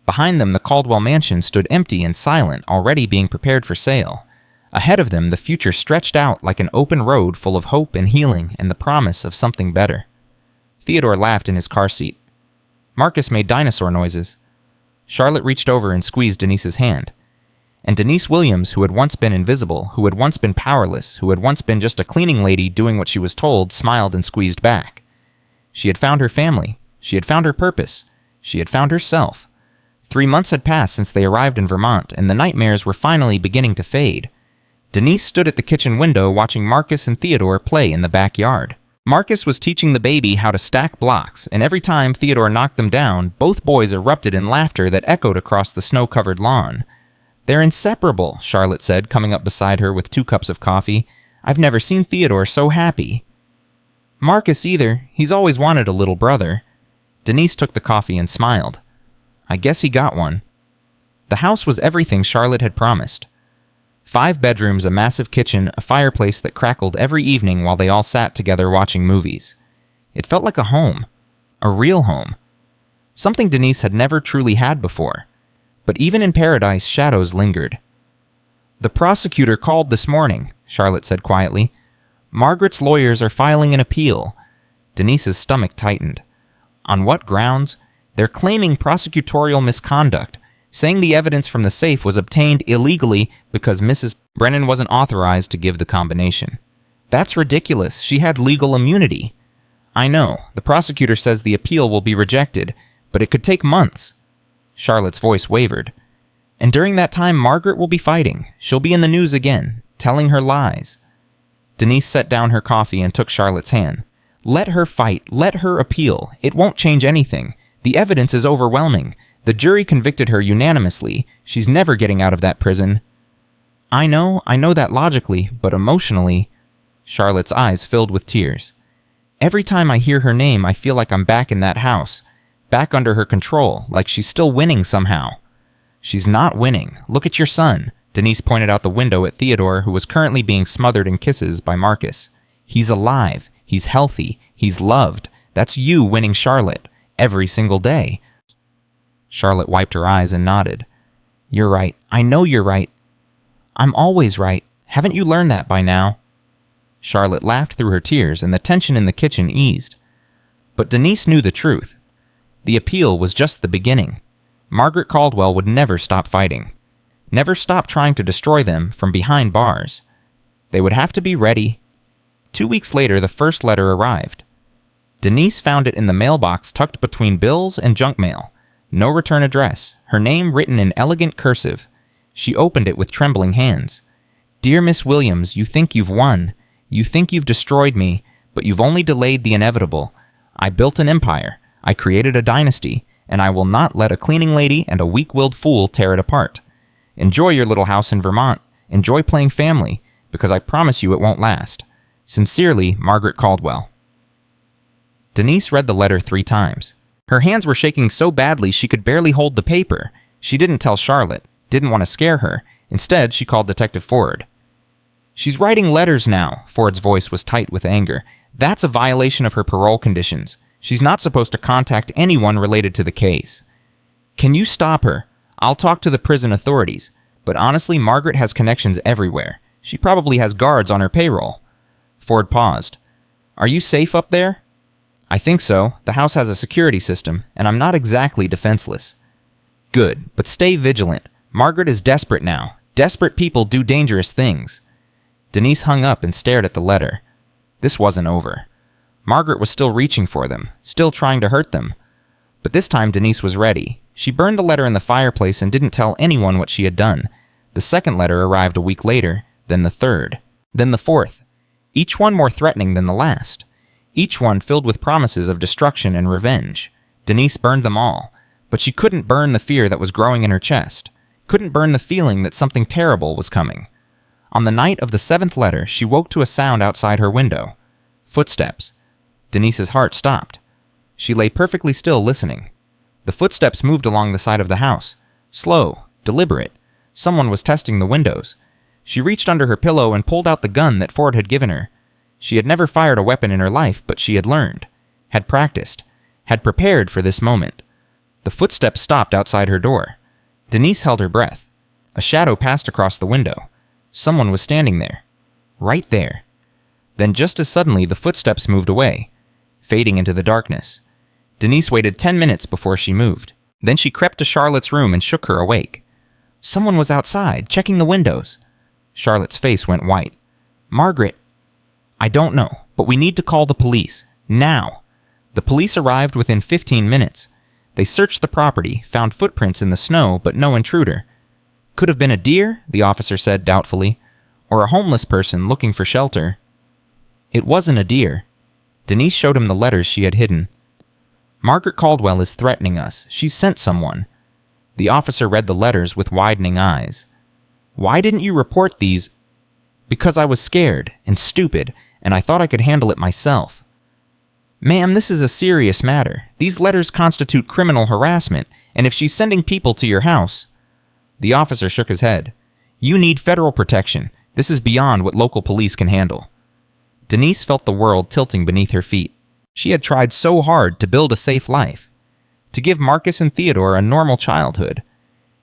Behind them, the Caldwell mansion stood empty and silent, already being prepared for sale. Ahead of them, the future stretched out like an open road full of hope and healing and the promise of something better. Theodore laughed in his car seat. Marcus made dinosaur noises. Charlotte reached over and squeezed Denise's hand. And Denise Williams, who had once been invisible, who had once been powerless, who had once been just a cleaning lady doing what she was told, smiled and squeezed back. She had found her family. She had found her purpose. She had found herself. 3 months had passed since they arrived in Vermont, and the nightmares were finally beginning to fade. Denise stood at the kitchen window watching Marcus and Theodore play in the backyard. Marcus was teaching the baby how to stack blocks, and every time Theodore knocked them down, both boys erupted in laughter that echoed across the snow-covered lawn. "They're inseparable," Charlotte said, coming up beside her with 2 cups of coffee. "I've never seen Theodore so happy." "Marcus either. He's always wanted a little brother." Denise took the coffee and smiled. "I guess he got one." The house was everything Charlotte had promised. 5 bedrooms, a massive kitchen, a fireplace that crackled every evening while they all sat together watching movies. It felt like a home. A real home. Something Denise had never truly had before. But even in paradise, shadows lingered. "The prosecutor called this morning," Charlotte said quietly. "Margaret's lawyers are filing an appeal." Denise's stomach tightened. "On what grounds?" "They're claiming prosecutorial misconduct, saying the evidence from the safe was obtained illegally because Mrs. Brennan wasn't authorized to give the combination." "That's ridiculous. She had legal immunity." "I know. The prosecutor says the appeal will be rejected, but it could take months." Charlotte's voice wavered. "And during that time, Margaret will be fighting. She'll be in the news again, telling her lies." Denise set down her coffee and took Charlotte's hand. "Let her fight. Let her appeal. It won't change anything. The evidence is overwhelming. The jury convicted her unanimously. She's never getting out of that prison." I know that logically, but emotionally..." Charlotte's eyes filled with tears. "Every time I hear her name, I feel like I'm back in that house, back under her control, like she's still winning somehow." "She's not winning. Look at your son." Denise pointed out the window at Theodore, who was currently being smothered in kisses by Marcus. "He's alive. He's healthy. He's loved. That's you winning Charlotte. Every single day." Charlotte wiped her eyes and nodded. "You're right. I know you're right. I'm always right. Haven't you learned that by now?" Charlotte laughed through her tears, and the tension in the kitchen eased. But Denise knew the truth. The appeal was just the beginning. Margaret Caldwell would never stop fighting. Never stop trying to destroy them from behind bars. They would have to be ready. 2 weeks later, the first letter arrived. Denise found it in the mailbox tucked between bills and junk mail. No return address, her name written in elegant cursive. She opened it with trembling hands. "Dear Miss Williams, you think you've won. You think you've destroyed me, but you've only delayed the inevitable. I built an empire. I created a dynasty, and I will not let a cleaning lady and a weak-willed fool tear it apart. Enjoy your little house in Vermont. Enjoy playing family, because I promise you it won't last. Sincerely, Margaret Caldwell." Denise read the letter 3 times. Her hands were shaking so badly she could barely hold the paper. She didn't tell Charlotte, didn't want to scare her. Instead, she called Detective Ford. "She's writing letters now," Ford's voice was tight with anger. "That's a violation of her parole conditions. She's not supposed to contact anyone related to the case." "Can you stop her? I'll talk to the prison authorities. But honestly, Margaret has connections everywhere. She probably has guards on her payroll." Ford paused. "Are you safe up there?" "I think so. The house has a security system, and I'm not exactly defenseless." "Good, but stay vigilant. Margaret is desperate now. Desperate people do dangerous things." Denise hung up and stared at the letter. This wasn't over. Margaret was still reaching for them, still trying to hurt them. But this time Denise was ready. She burned the letter in the fireplace and didn't tell anyone what she had done. The second letter arrived a week later, then the third, then the fourth. Each one more threatening than the last. Each one filled with promises of destruction and revenge. Denise burned them all, but she couldn't burn the fear that was growing in her chest. Couldn't burn the feeling that something terrible was coming. On the night of the 7th letter, she woke to a sound outside her window. Footsteps. Denise's heart stopped. She lay perfectly still, listening. The footsteps moved along the side of the house. Slow, deliberate. Someone was testing the windows. She reached under her pillow and pulled out the gun that Ford had given her. She had never fired a weapon in her life, but she had learned, had practiced, had prepared for this moment. The footsteps stopped outside her door. Denise held her breath. A shadow passed across the window. Someone was standing there. Right there. Then just as suddenly, the footsteps moved away, fading into the darkness. Denise waited 10 minutes before she moved. Then she crept to Charlotte's room and shook her awake. Someone was outside, checking the windows. Charlotte's face went white. "Margaret." "I don't know, but we need to call the police. Now." The police arrived within 15 minutes. They searched the property, found footprints in the snow, but no intruder. "Could have been a deer," the officer said doubtfully, "or a homeless person looking for shelter." "It wasn't a deer." Denise showed him the letters she had hidden. "Margaret Caldwell is threatening us. She's sent someone." The officer read the letters with widening eyes. "Why didn't you report these?" "Because I was scared and stupid, and I thought I could handle it myself." "Ma'am, this is a serious matter. These letters constitute criminal harassment, and if she's sending people to your house—" The officer shook his head. "You need federal protection. This is beyond what local police can handle." Denise felt the world tilting beneath her feet. She had tried so hard to build a safe life, to give Marcus and Theodore a normal childhood,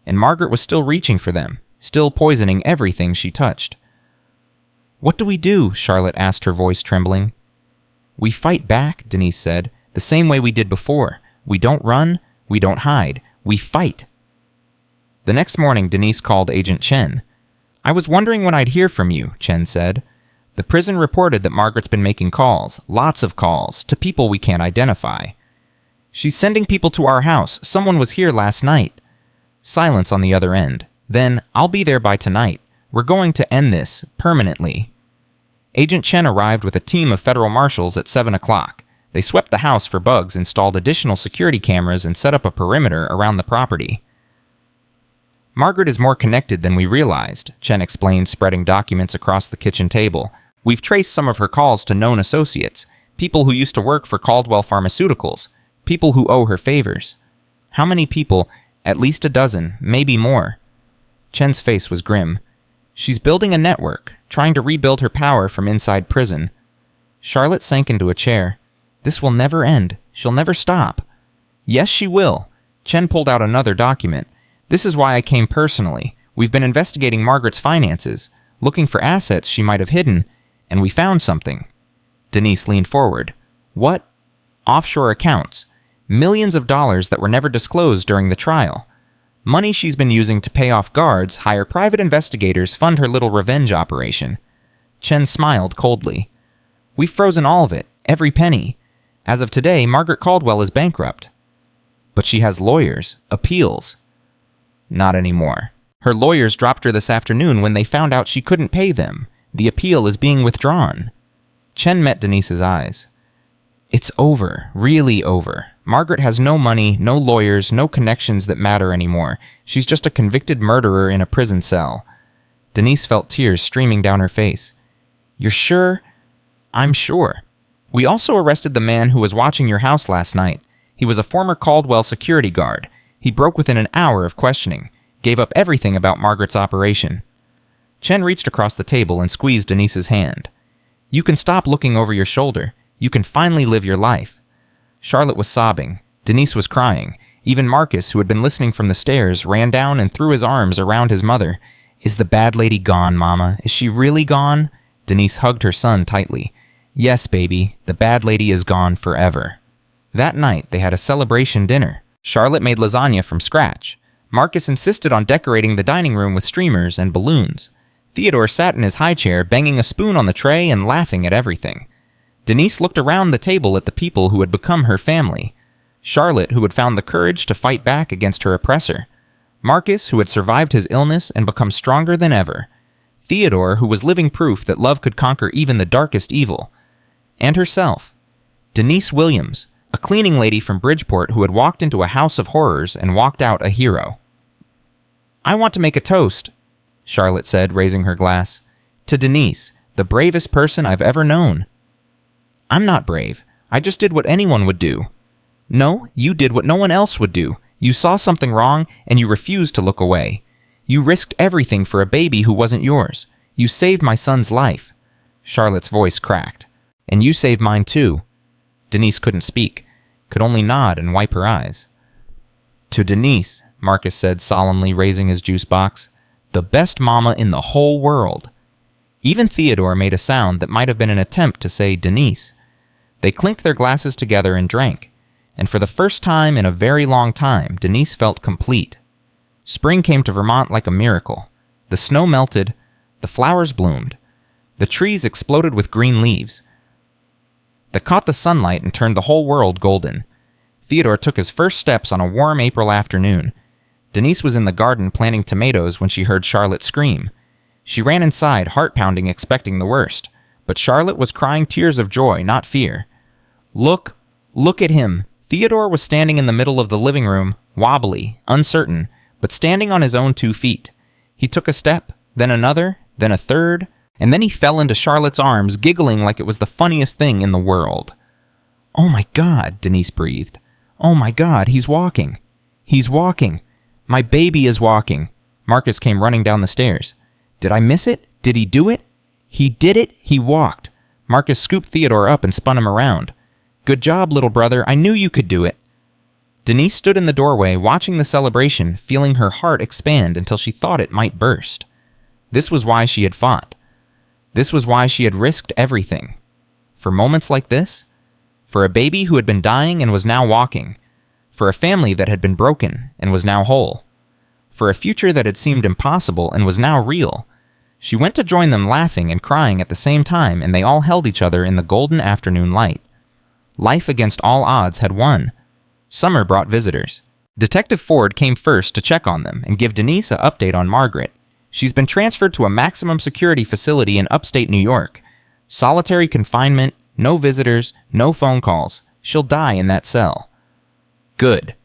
and Margaret was still reaching for them, still poisoning everything she touched. "What do we do?" Charlotte asked, her voice trembling. "We fight back," Denise said, "the same way we did before. We don't run, we don't hide, we fight." The next morning, Denise called Agent Chen. "I was wondering when I'd hear from you," Chen said. "The prison reported that Margaret's been making calls, lots of calls, to people we can't identify. She's sending people to our house. Someone was here last night." Silence on the other end. Then, "I'll be there by tonight. We're going to end this, permanently." Agent Chen arrived with a team of federal marshals at 7 o'clock. They swept the house for bugs, installed additional security cameras, and set up a perimeter around the property. "Margaret is more connected than we realized," Chen explained, spreading documents across the kitchen table. "We've traced some of her calls to known associates, people who used to work for Caldwell Pharmaceuticals, people who owe her favors." "How many people?" "At least a dozen, maybe more." Chen's face was grim. "She's building a network, trying to rebuild her power from inside prison." Charlotte sank into a chair. "This will never end. She'll never stop." "Yes, she will." Chen pulled out another document. "This is why I came personally. We've been investigating Margaret's finances, looking for assets she might have hidden, and we found something." Denise leaned forward. "What?" "Offshore accounts. Millions of dollars that were never disclosed during the trial. Money she's been using to pay off guards, hire private investigators, fund her little revenge operation." Chen smiled coldly. "We've frozen all of it, every penny. As of today, Margaret Caldwell is bankrupt." "But she has lawyers, appeals." "Not anymore. Her lawyers dropped her this afternoon when they found out she couldn't pay them. The appeal is being withdrawn." Chen met Denise's eyes. "It's over, really over. Margaret has no money, no lawyers, no connections that matter anymore. She's just a convicted murderer in a prison cell." Denise felt tears streaming down her face. "You're sure?" "I'm sure. We also arrested the man who was watching your house last night. He was a former Caldwell security guard. He broke within an hour of questioning, gave up everything about Margaret's operation." Chen reached across the table and squeezed Denise's hand. "You can stop looking over your shoulder. You can finally live your life." Charlotte was sobbing. Denise was crying. Even Marcus, who had been listening from the stairs, ran down and threw his arms around his mother. "Is the bad lady gone, Mama? Is she really gone?" Denise hugged her son tightly. "Yes, baby. The bad lady is gone forever." That night, they had a celebration dinner. Charlotte made lasagna from scratch. Marcus insisted on decorating the dining room with streamers and balloons. Theodore sat in his high chair, banging a spoon on the tray and laughing at everything. Denise looked around the table at the people who had become her family. Charlotte, who had found the courage to fight back against her oppressor. Marcus, who had survived his illness and become stronger than ever. Theodore, who was living proof that love could conquer even the darkest evil. And herself. Denise Williams, a cleaning lady from Bridgeport who had walked into a house of horrors and walked out a hero. "I want to make a toast," Charlotte said, raising her glass. "To Denise, the bravest person I've ever known." "I'm not brave. I just did what anyone would do." "No, you did what no one else would do. You saw something wrong, and you refused to look away. You risked everything for a baby who wasn't yours. You saved my son's life." Charlotte's voice cracked. "And you saved mine too." Denise couldn't speak, could only nod and wipe her eyes. "To Denise," Marcus said solemnly, raising his juice box, "the best mama in the whole world." Even Theodore made a sound that might have been an attempt to say Denise. They clinked their glasses together and drank, and for the first time in a very long time, Denise felt complete. Spring came to Vermont like a miracle. The snow melted, the flowers bloomed, the trees exploded with green leaves that caught the sunlight and turned the whole world golden. Theodore took his first steps on a warm April afternoon. Denise was in the garden planting tomatoes when she heard Charlotte scream. She ran inside, heart-pounding, expecting the worst. But Charlotte was crying tears of joy, not fear. Look at him. Theodore was standing in the middle of the living room, wobbly, uncertain, but standing on his own 2 feet. He took a step, then another, then a third, and then he fell into Charlotte's arms, giggling like it was the funniest thing in the world. "Oh my God," Denise breathed. "Oh my God, he's walking. He's walking. My baby is walking." Marcus came running down the stairs. "Did I miss it? Did he do it?" "He did it. He walked." Marcus scooped Theodore up and spun him around. "Good job, little brother. I knew you could do it." Denise stood in the doorway, watching the celebration, feeling her heart expand until she thought it might burst. This was why she had fought. This was why she had risked everything. For moments like this? For a baby who had been dying and was now walking. For a family that had been broken and was now whole. For a future that had seemed impossible and was now real. She went to join them, laughing and crying at the same time, and they all held each other in the golden afternoon light. Life against all odds had won. Summer brought visitors. Detective Ford came first to check on them and give Denise an update on Margaret. She's been transferred to a maximum security facility in upstate New York. Solitary confinement, no visitors, no phone calls. She'll die in that cell. Good.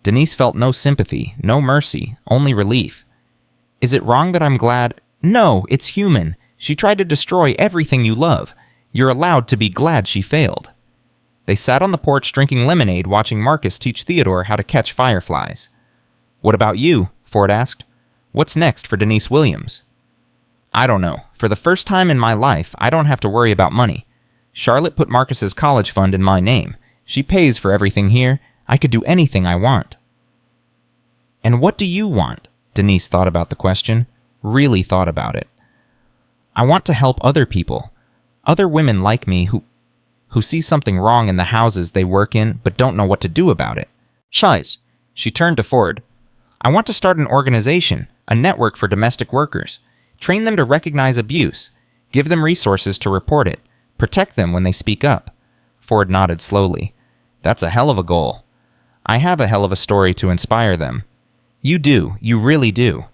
Denise felt no sympathy, no mercy, only relief. Is it wrong that I'm glad? No, it's human. She tried to destroy everything you love. You're allowed to be glad she failed. They sat on the porch drinking lemonade, watching Marcus teach Theodore how to catch fireflies. "What about you?" Ford asked. "What's next for Denise Williams?" "I don't know. For the first time in my life, I don't have to worry about money. Charlotte put Marcus's college fund in my name. She pays for everything here. I could do anything I want." "And what do you want?" Denise thought about the question. Really thought about it. "I want to help other people. Other women like me who see something wrong in the houses they work in but don't know what to do about it." "Shiz." She turned to Ford. "I want to start an organization, a network for domestic workers. Train them to recognize abuse. Give them resources to report it. Protect them when they speak up." Ford nodded slowly. "That's a hell of a goal. I have a hell of a story to inspire them." "You do. You really do."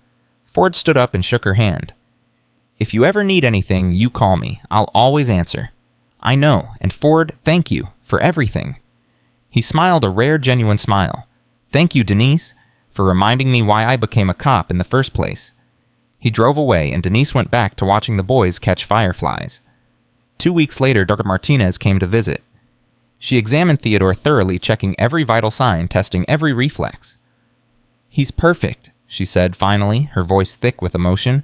Ford stood up and shook her hand. "If you ever need anything, you call me. I'll always answer." "I know, and Ford, thank you for everything." He smiled a rare, genuine smile. "Thank you, Denise, for reminding me why I became a cop in the first place." He drove away, and Denise went back to watching the boys catch fireflies. 2 weeks later, Dr. Martinez came to visit. She examined Theodore thoroughly, checking every vital sign, testing every reflex. "He's perfect," she said finally, her voice thick with emotion.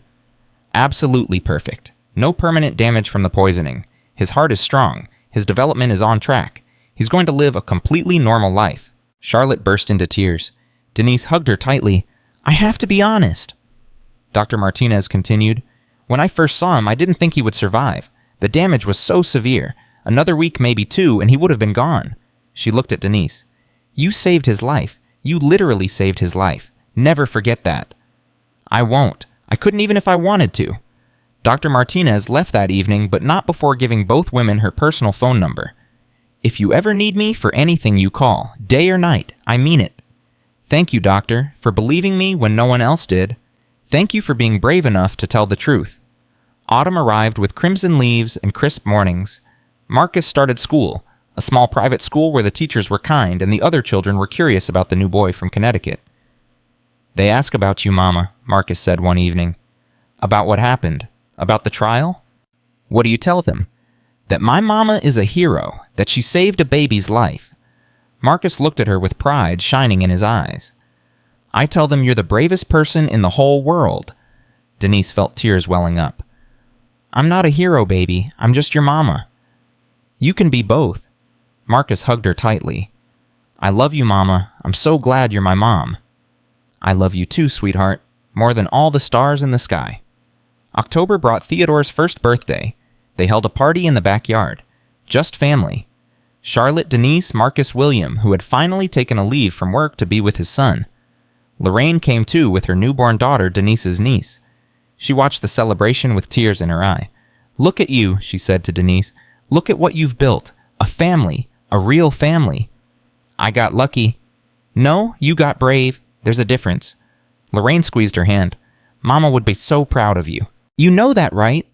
"Absolutely perfect. No permanent damage from the poisoning. His heart is strong. His development is on track. He's going to live a completely normal life." Charlotte burst into tears. Denise hugged her tightly. "I have to be honest." Dr. Martinez continued. "When I first saw him, I didn't think he would survive. The damage was so severe. Another week, maybe 2, and he would have been gone." She looked at Denise. "You saved his life. You literally saved his life. Never forget that." "I won't. I couldn't even if I wanted to." Dr. Martinez left that evening, but not before giving both women her personal phone number. "If you ever need me for anything, you call, day or night. I mean it. Thank you, doctor, for believing me when no one else did. Thank you for being brave enough to tell the truth." Autumn arrived with crimson leaves and crisp mornings. Marcus started school, a small private school where the teachers were kind and the other children were curious about the new boy from Connecticut. "They ask about you, Mama," Marcus said one evening. "About what happened? About the trial?" "What do you tell them?" "That my mama is a hero, that she saved a baby's life." Marcus looked at her with pride shining in his eyes. "I tell them you're the bravest person in the whole world." Denise felt tears welling up. "I'm not a hero, baby. I'm just your mama." "You can be both." Marcus hugged her tightly. "I love you, Mama. I'm so glad you're my mom." "I love you too, sweetheart, more than all the stars in the sky." October brought Theodore's first birthday. They held a party in the backyard. Just family. Charlotte, Denise, Marcus, William, who had finally taken a leave from work to be with his son. Lorraine came too with her newborn daughter, Denise's niece. She watched the celebration with tears in her eye. "Look at you," she said to Denise. "Look at what you've built. A family. A real family." "I got lucky." "No, you got brave. There's a difference." Lorraine squeezed her hand. "Mama would be so proud of you." "You know that, right?"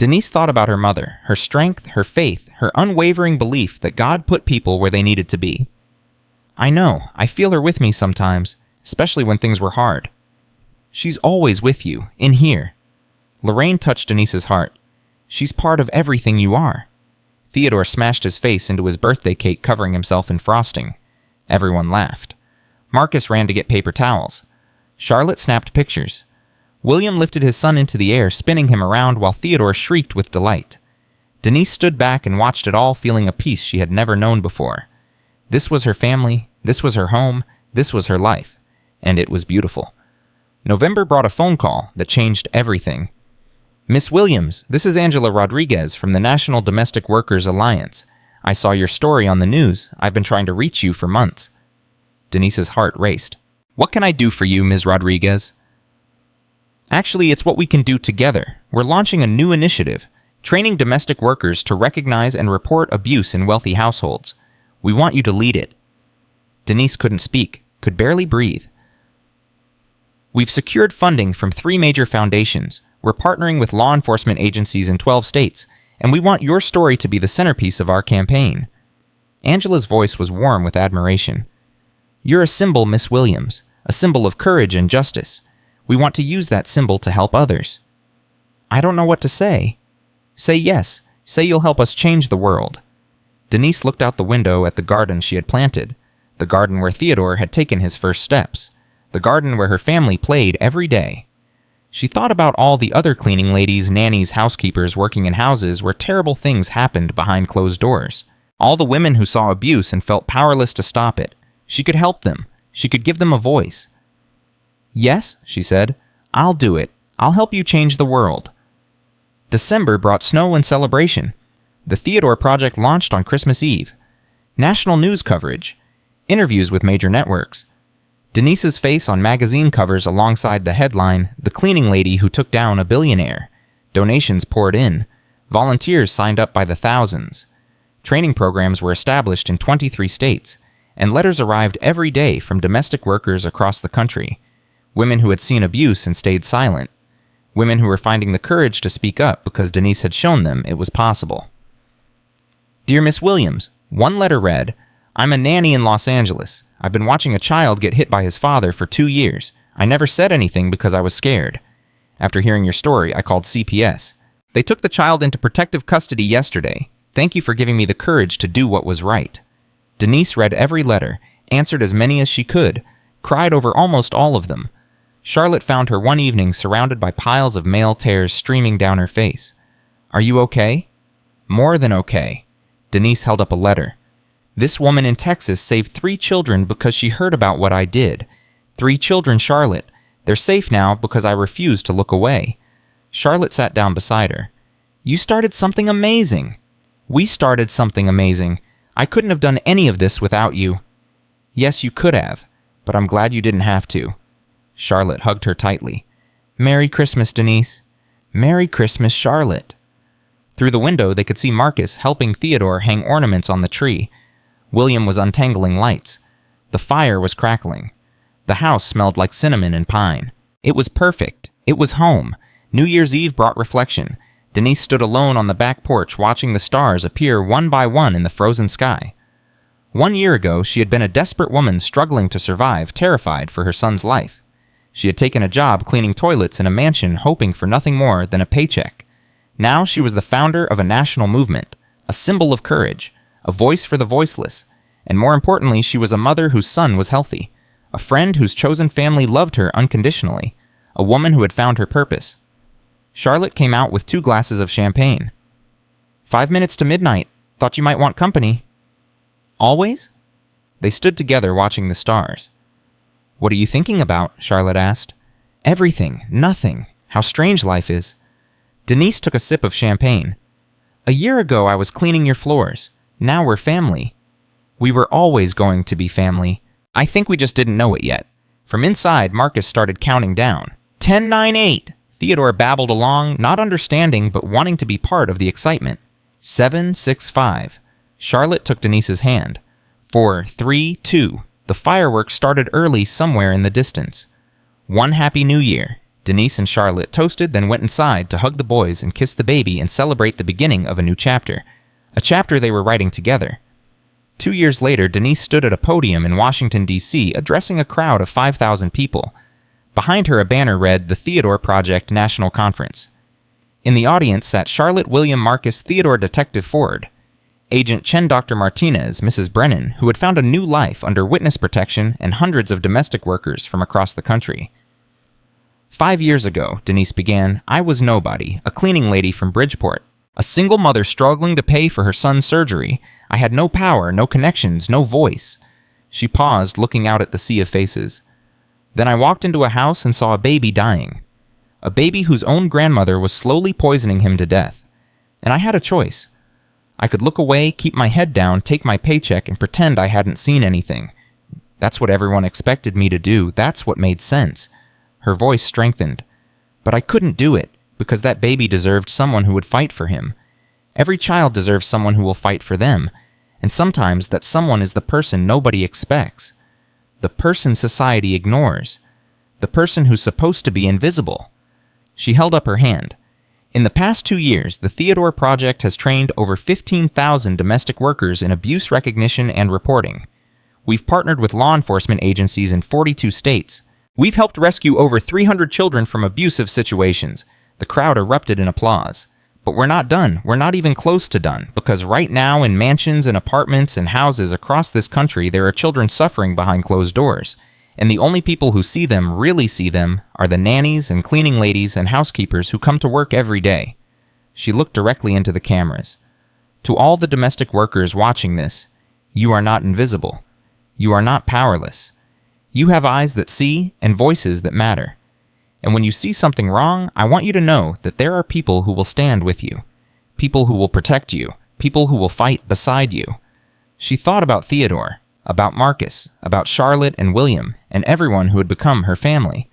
Denise thought about her mother, her strength, her faith, her unwavering belief that God put people where they needed to be. I know, I feel her with me sometimes, especially when things were hard. She's always with you, in here. Lorraine touched Denise's heart. She's part of everything you are. Theodore smashed his face into his birthday cake, covering himself in frosting. Everyone laughed. Marcus ran to get paper towels. Charlotte snapped pictures. William lifted his son into the air, spinning him around while Theodore shrieked with delight. Denise stood back and watched it all, feeling a peace she had never known before. This was her family, this was her home, this was her life, and it was beautiful. November brought a phone call that changed everything. Miss Williams, this is Angela Rodriguez from the National Domestic Workers Alliance. I saw your story on the news. I've been trying to reach you for months. Denise's heart raced. What can I do for you, Ms. Rodriguez? Actually, it's what we can do together. We're launching a new initiative, training domestic workers to recognize and report abuse in wealthy households. We want you to lead it. Denise couldn't speak, could barely breathe. We've secured funding from 3 major foundations. We're partnering with law enforcement agencies in 12 states, and we want your story to be the centerpiece of our campaign. Angela's voice was warm with admiration. You're a symbol, Miss Williams, a symbol of courage and justice. We want to use that symbol to help others. I don't know what to say. Say yes. Say you'll help us change the world. Denise looked out the window at the garden she had planted, the garden where Theodore had taken his first steps, the garden where her family played every day. She thought about all the other cleaning ladies, nannies, housekeepers working in houses where terrible things happened behind closed doors. All the women who saw abuse and felt powerless to stop it. She could help them. She could give them a voice. Yes, she said. I'll do it. I'll help you change the world. December brought snow and celebration. The Theodore Project launched on Christmas Eve. National news coverage. Interviews with major networks. Denise's face on magazine covers alongside the headline, "The Cleaning Lady Who Took Down a Billionaire." Donations poured in. Volunteers signed up by the thousands. Training programs were established in 23 states, and letters arrived every day from domestic workers across the country. Women who had seen abuse and stayed silent. Women who were finding the courage to speak up because Denise had shown them it was possible. Dear Miss Williams, one letter read, I'm a nanny in Los Angeles. I've been watching a child get hit by his father for 2 years. I never said anything because I was scared. After hearing your story, I called CPS. They took the child into protective custody yesterday. Thank you for giving me the courage to do what was right. Denise read every letter, answered as many as she could, cried over almost all of them. Charlotte found her one evening surrounded by piles of mail tears streaming down her face. Are you okay? More than okay. Denise held up a letter. This woman in Texas saved 3 children because she heard about what I did. 3 children, Charlotte. They're safe now because I refused to look away. Charlotte sat down beside her. You started something amazing. We started something amazing. I couldn't have done any of this without you. Yes, you could have, but I'm glad you didn't have to. Charlotte hugged her tightly. Merry Christmas, Denise. Merry Christmas, Charlotte. Through the window, they could see Marcus helping Theodore hang ornaments on the tree. William was untangling lights. The fire was crackling. The house smelled like cinnamon and pine. It was perfect. It was home. New Year's Eve brought reflection. Denise stood alone on the back porch watching the stars appear one by one in the frozen sky. 1 year ago, she had been a desperate woman struggling to survive, terrified for her son's life. She had taken a job cleaning toilets in a mansion, hoping for nothing more than a paycheck. Now she was the founder of a national movement, a symbol of courage, a voice for the voiceless, and more importantly, she was a mother whose son was healthy, a friend whose chosen family loved her unconditionally, a woman who had found her purpose. Charlotte came out with 2 glasses of champagne. 5 minutes to midnight. Thought you might want company. Always? They stood together watching the stars. What are you thinking about? Charlotte asked. Everything. Nothing. How strange life is. Denise took a sip of champagne. A year ago I was cleaning your floors. Now we're family. We were always going to be family. I think we just didn't know it yet. From inside, Marcus started counting down. 10, 9, 8. Theodore babbled along, not understanding but wanting to be part of the excitement. 7, 6, 5. Charlotte took Denise's hand. 4, 3, 2. The fireworks started early somewhere in the distance. 1 Happy New Year. Denise and Charlotte toasted, then went inside to hug the boys and kiss the baby and celebrate the beginning of a new chapter. A chapter they were writing together. 2 years later, Denise stood at a podium in Washington, D.C., addressing a crowd of 5,000 people. Behind her, a banner read, "The Theodore Project National Conference." In the audience sat Charlotte William Marcus Theodore Detective Ford, Agent Chen Dr. Martinez, Mrs. Brennan, who had found a new life under witness protection, and hundreds of domestic workers from across the country. 5 years ago, Denise began, I was nobody, a cleaning lady from Bridgeport, a single mother struggling to pay for her son's surgery. I had no power, no connections, no voice. She paused, looking out at the sea of faces. Then I walked into a house and saw a baby dying. A baby whose own grandmother was slowly poisoning him to death. And I had a choice. I could look away, keep my head down, take my paycheck, and pretend I hadn't seen anything. That's what everyone expected me to do. That's what made sense. Her voice strengthened. But I couldn't do it, because that baby deserved someone who would fight for him. Every child deserves someone who will fight for them. And sometimes that someone is the person nobody expects. The person society ignores. The person who's supposed to be invisible. She held up her hand. In the past 2 years, the Theodore Project has trained over 15,000 domestic workers in abuse recognition and reporting. We've partnered with law enforcement agencies in 42 states. We've helped rescue over 300 children from abusive situations. The crowd erupted in applause. But we're not done. We're not even close to done, because right now in mansions and apartments and houses across this country, there are children suffering behind closed doors. And the only people who see them, really see them, are the nannies and cleaning ladies and housekeepers who come to work every day. She looked directly into the cameras. To all the domestic workers watching this, you are not invisible. You are not powerless. You have eyes that see and voices that matter. And when you see something wrong, I want you to know that there are people who will stand with you. People who will protect you. People who will fight beside you. She thought about Theodore, about Marcus, about Charlotte and William, and everyone who had become her family.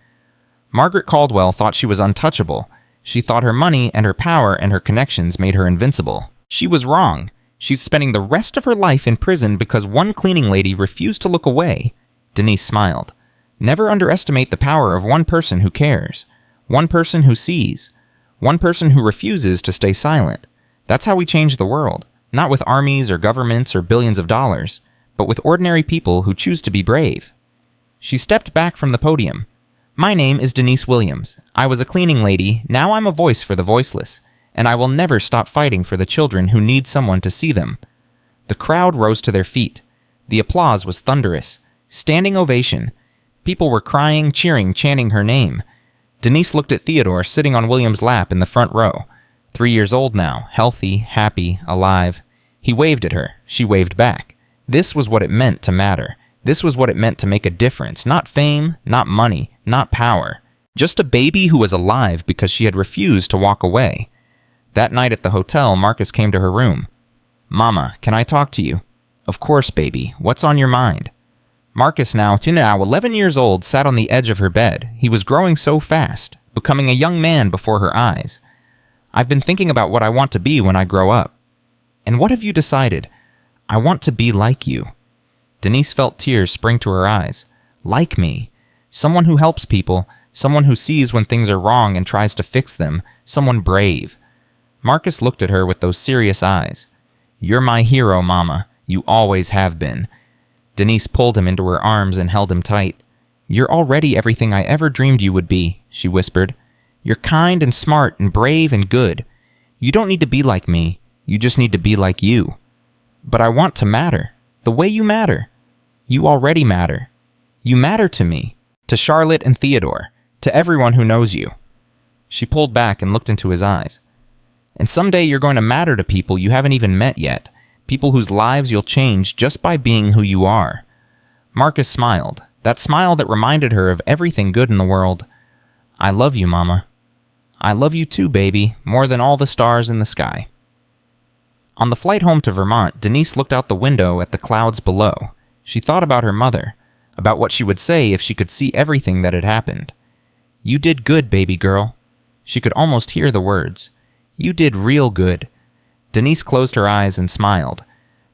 Margaret Caldwell thought she was untouchable. She thought her money and her power and her connections made her invincible. She was wrong. She's spending the rest of her life in prison because one cleaning lady refused to look away. Denise smiled. Never underestimate the power of one person who cares, one person who sees, one person who refuses to stay silent. That's how we change the world, not with armies or governments or billions of dollars, but with ordinary people who choose to be brave. She stepped back from the podium. My name is Denise Williams. I was a cleaning lady, now I'm a voice for the voiceless, and I will never stop fighting for the children who need someone to see them. The crowd rose to their feet. The applause was thunderous. Standing ovation. People were crying, cheering, chanting her name. Denise looked at Theodore sitting on William's lap in the front row. 3 years old now, healthy, happy, alive. He waved at her. She waved back. This was what it meant to matter. This was what it meant to make a difference. Not fame, not money, not power. Just a baby who was alive because she had refused to walk away. That night at the hotel, Marcus came to her room. Mama, can I talk to you? Of course, baby. What's on your mind? Marcus, now 11 years old, sat on the edge of her bed. He was growing so fast, becoming a young man before her eyes. I've been thinking about what I want to be when I grow up. And what have you decided? I want to be like you. Denise felt tears spring to her eyes. Like me. Someone who helps people, someone who sees when things are wrong and tries to fix them, someone brave. Marcus looked at her with those serious eyes. You're my hero, Mama. You always have been. Denise pulled him into her arms and held him tight. You're already everything I ever dreamed you would be, she whispered. You're kind and smart and brave and good. You don't need to be like me. You just need to be like you. But I want to matter. The way you matter. You already matter. You matter to me. To Charlotte and Theodore. To everyone who knows you. She pulled back and looked into his eyes. And someday you're going to matter to people you haven't even met yet. People whose lives you'll change just by being who you are. Marcus smiled, that smile that reminded her of everything good in the world. I love you, Mama. I love you too, baby, more than all the stars in the sky. On the flight home to Vermont, Denise looked out the window at the clouds below. She thought about her mother, about what she would say if she could see everything that had happened. You did good, baby girl. She could almost hear the words. You did real good. Denise closed her eyes and smiled.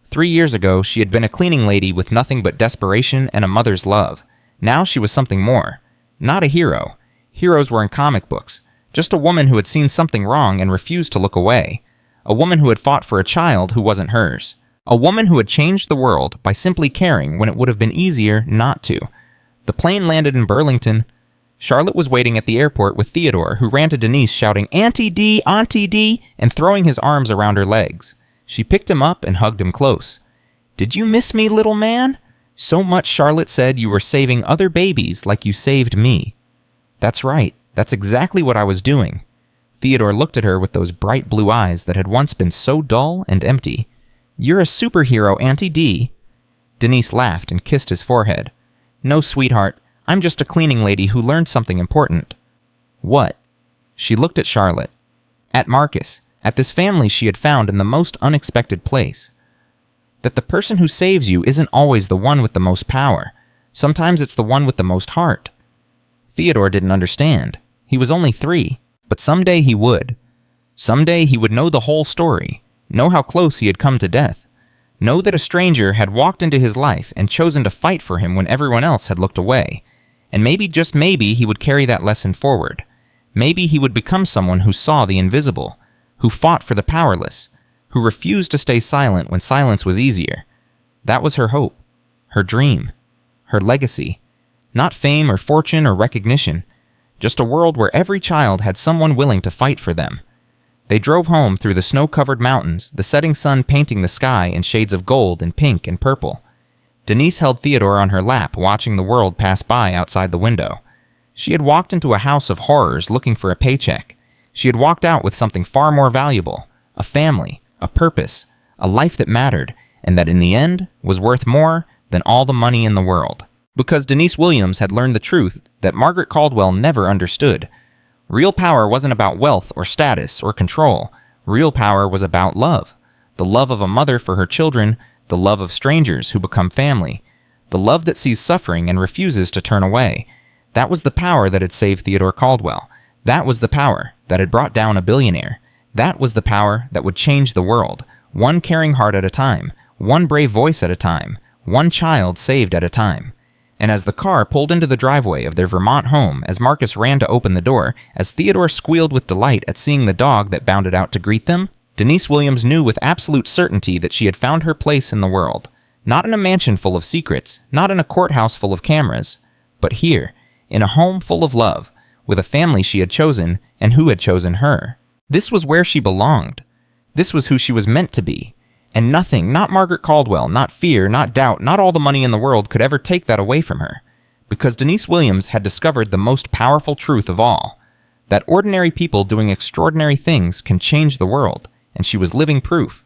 3 years ago, she had been a cleaning lady with nothing but desperation and a mother's love. Now she was something more. Not a hero. Heroes were in comic books. Just a woman who had seen something wrong and refused to look away. A woman who had fought for a child who wasn't hers. A woman who had changed the world by simply caring when it would have been easier not to. The plane landed in Burlington. Charlotte was waiting at the airport with Theodore, who ran to Denise shouting, "Auntie D, Auntie D," and throwing his arms around her legs. She picked him up and hugged him close. "Did you miss me, little man? So much Charlotte said you were saving other babies like you saved me." "That's right. That's exactly what I was doing." Theodore looked at her with those bright blue eyes that had once been so dull and empty. "You're a superhero, Auntie D." Denise laughed and kissed his forehead. "No, sweetheart. I'm just a cleaning lady who learned something important." "What?" She looked at Charlotte. At Marcus, at this family she had found in the most unexpected place. That the person who saves you isn't always the one with the most power. Sometimes it's the one with the most heart. Theodore didn't understand. He was only 3, but someday he would. Someday he would know the whole story, know how close he had come to death, know that a stranger had walked into his life and chosen to fight for him when everyone else had looked away. And maybe, just maybe, he would carry that lesson forward. Maybe he would become someone who saw the invisible, who fought for the powerless, who refused to stay silent when silence was easier. That was her hope, her dream, her legacy. Not fame or fortune or recognition, just a world where every child had someone willing to fight for them. They drove home through the snow-covered mountains, the setting sun painting the sky in shades of gold and pink and purple. Denise held Theodore on her lap, watching the world pass by outside the window. She had walked into a house of horrors looking for a paycheck. She had walked out with something far more valuable, a family, a purpose, a life that mattered, and that in the end was worth more than all the money in the world. Because Denise Williams had learned the truth that Margaret Caldwell never understood. Real power wasn't about wealth or status or control. Real power was about love. The love of a mother for her children, the love of strangers who become family, the love that sees suffering and refuses to turn away. That was the power that had saved Theodore Caldwell. That was the power that had brought down a billionaire. That was the power that would change the world, one caring heart at a time, one brave voice at a time, one child saved at a time. And as the car pulled into the driveway of their Vermont home, as Marcus ran to open the door, as Theodore squealed with delight at seeing the dog that bounded out to greet them, Denise Williams knew with absolute certainty that she had found her place in the world. Not in a mansion full of secrets, not in a courthouse full of cameras, but here, in a home full of love, with a family she had chosen and who had chosen her. This was where she belonged. This was who she was meant to be. And nothing, not Margaret Caldwell, not fear, not doubt, not all the money in the world could ever take that away from her. Because Denise Williams had discovered the most powerful truth of all, that ordinary people doing extraordinary things can change the world, and she was living proof.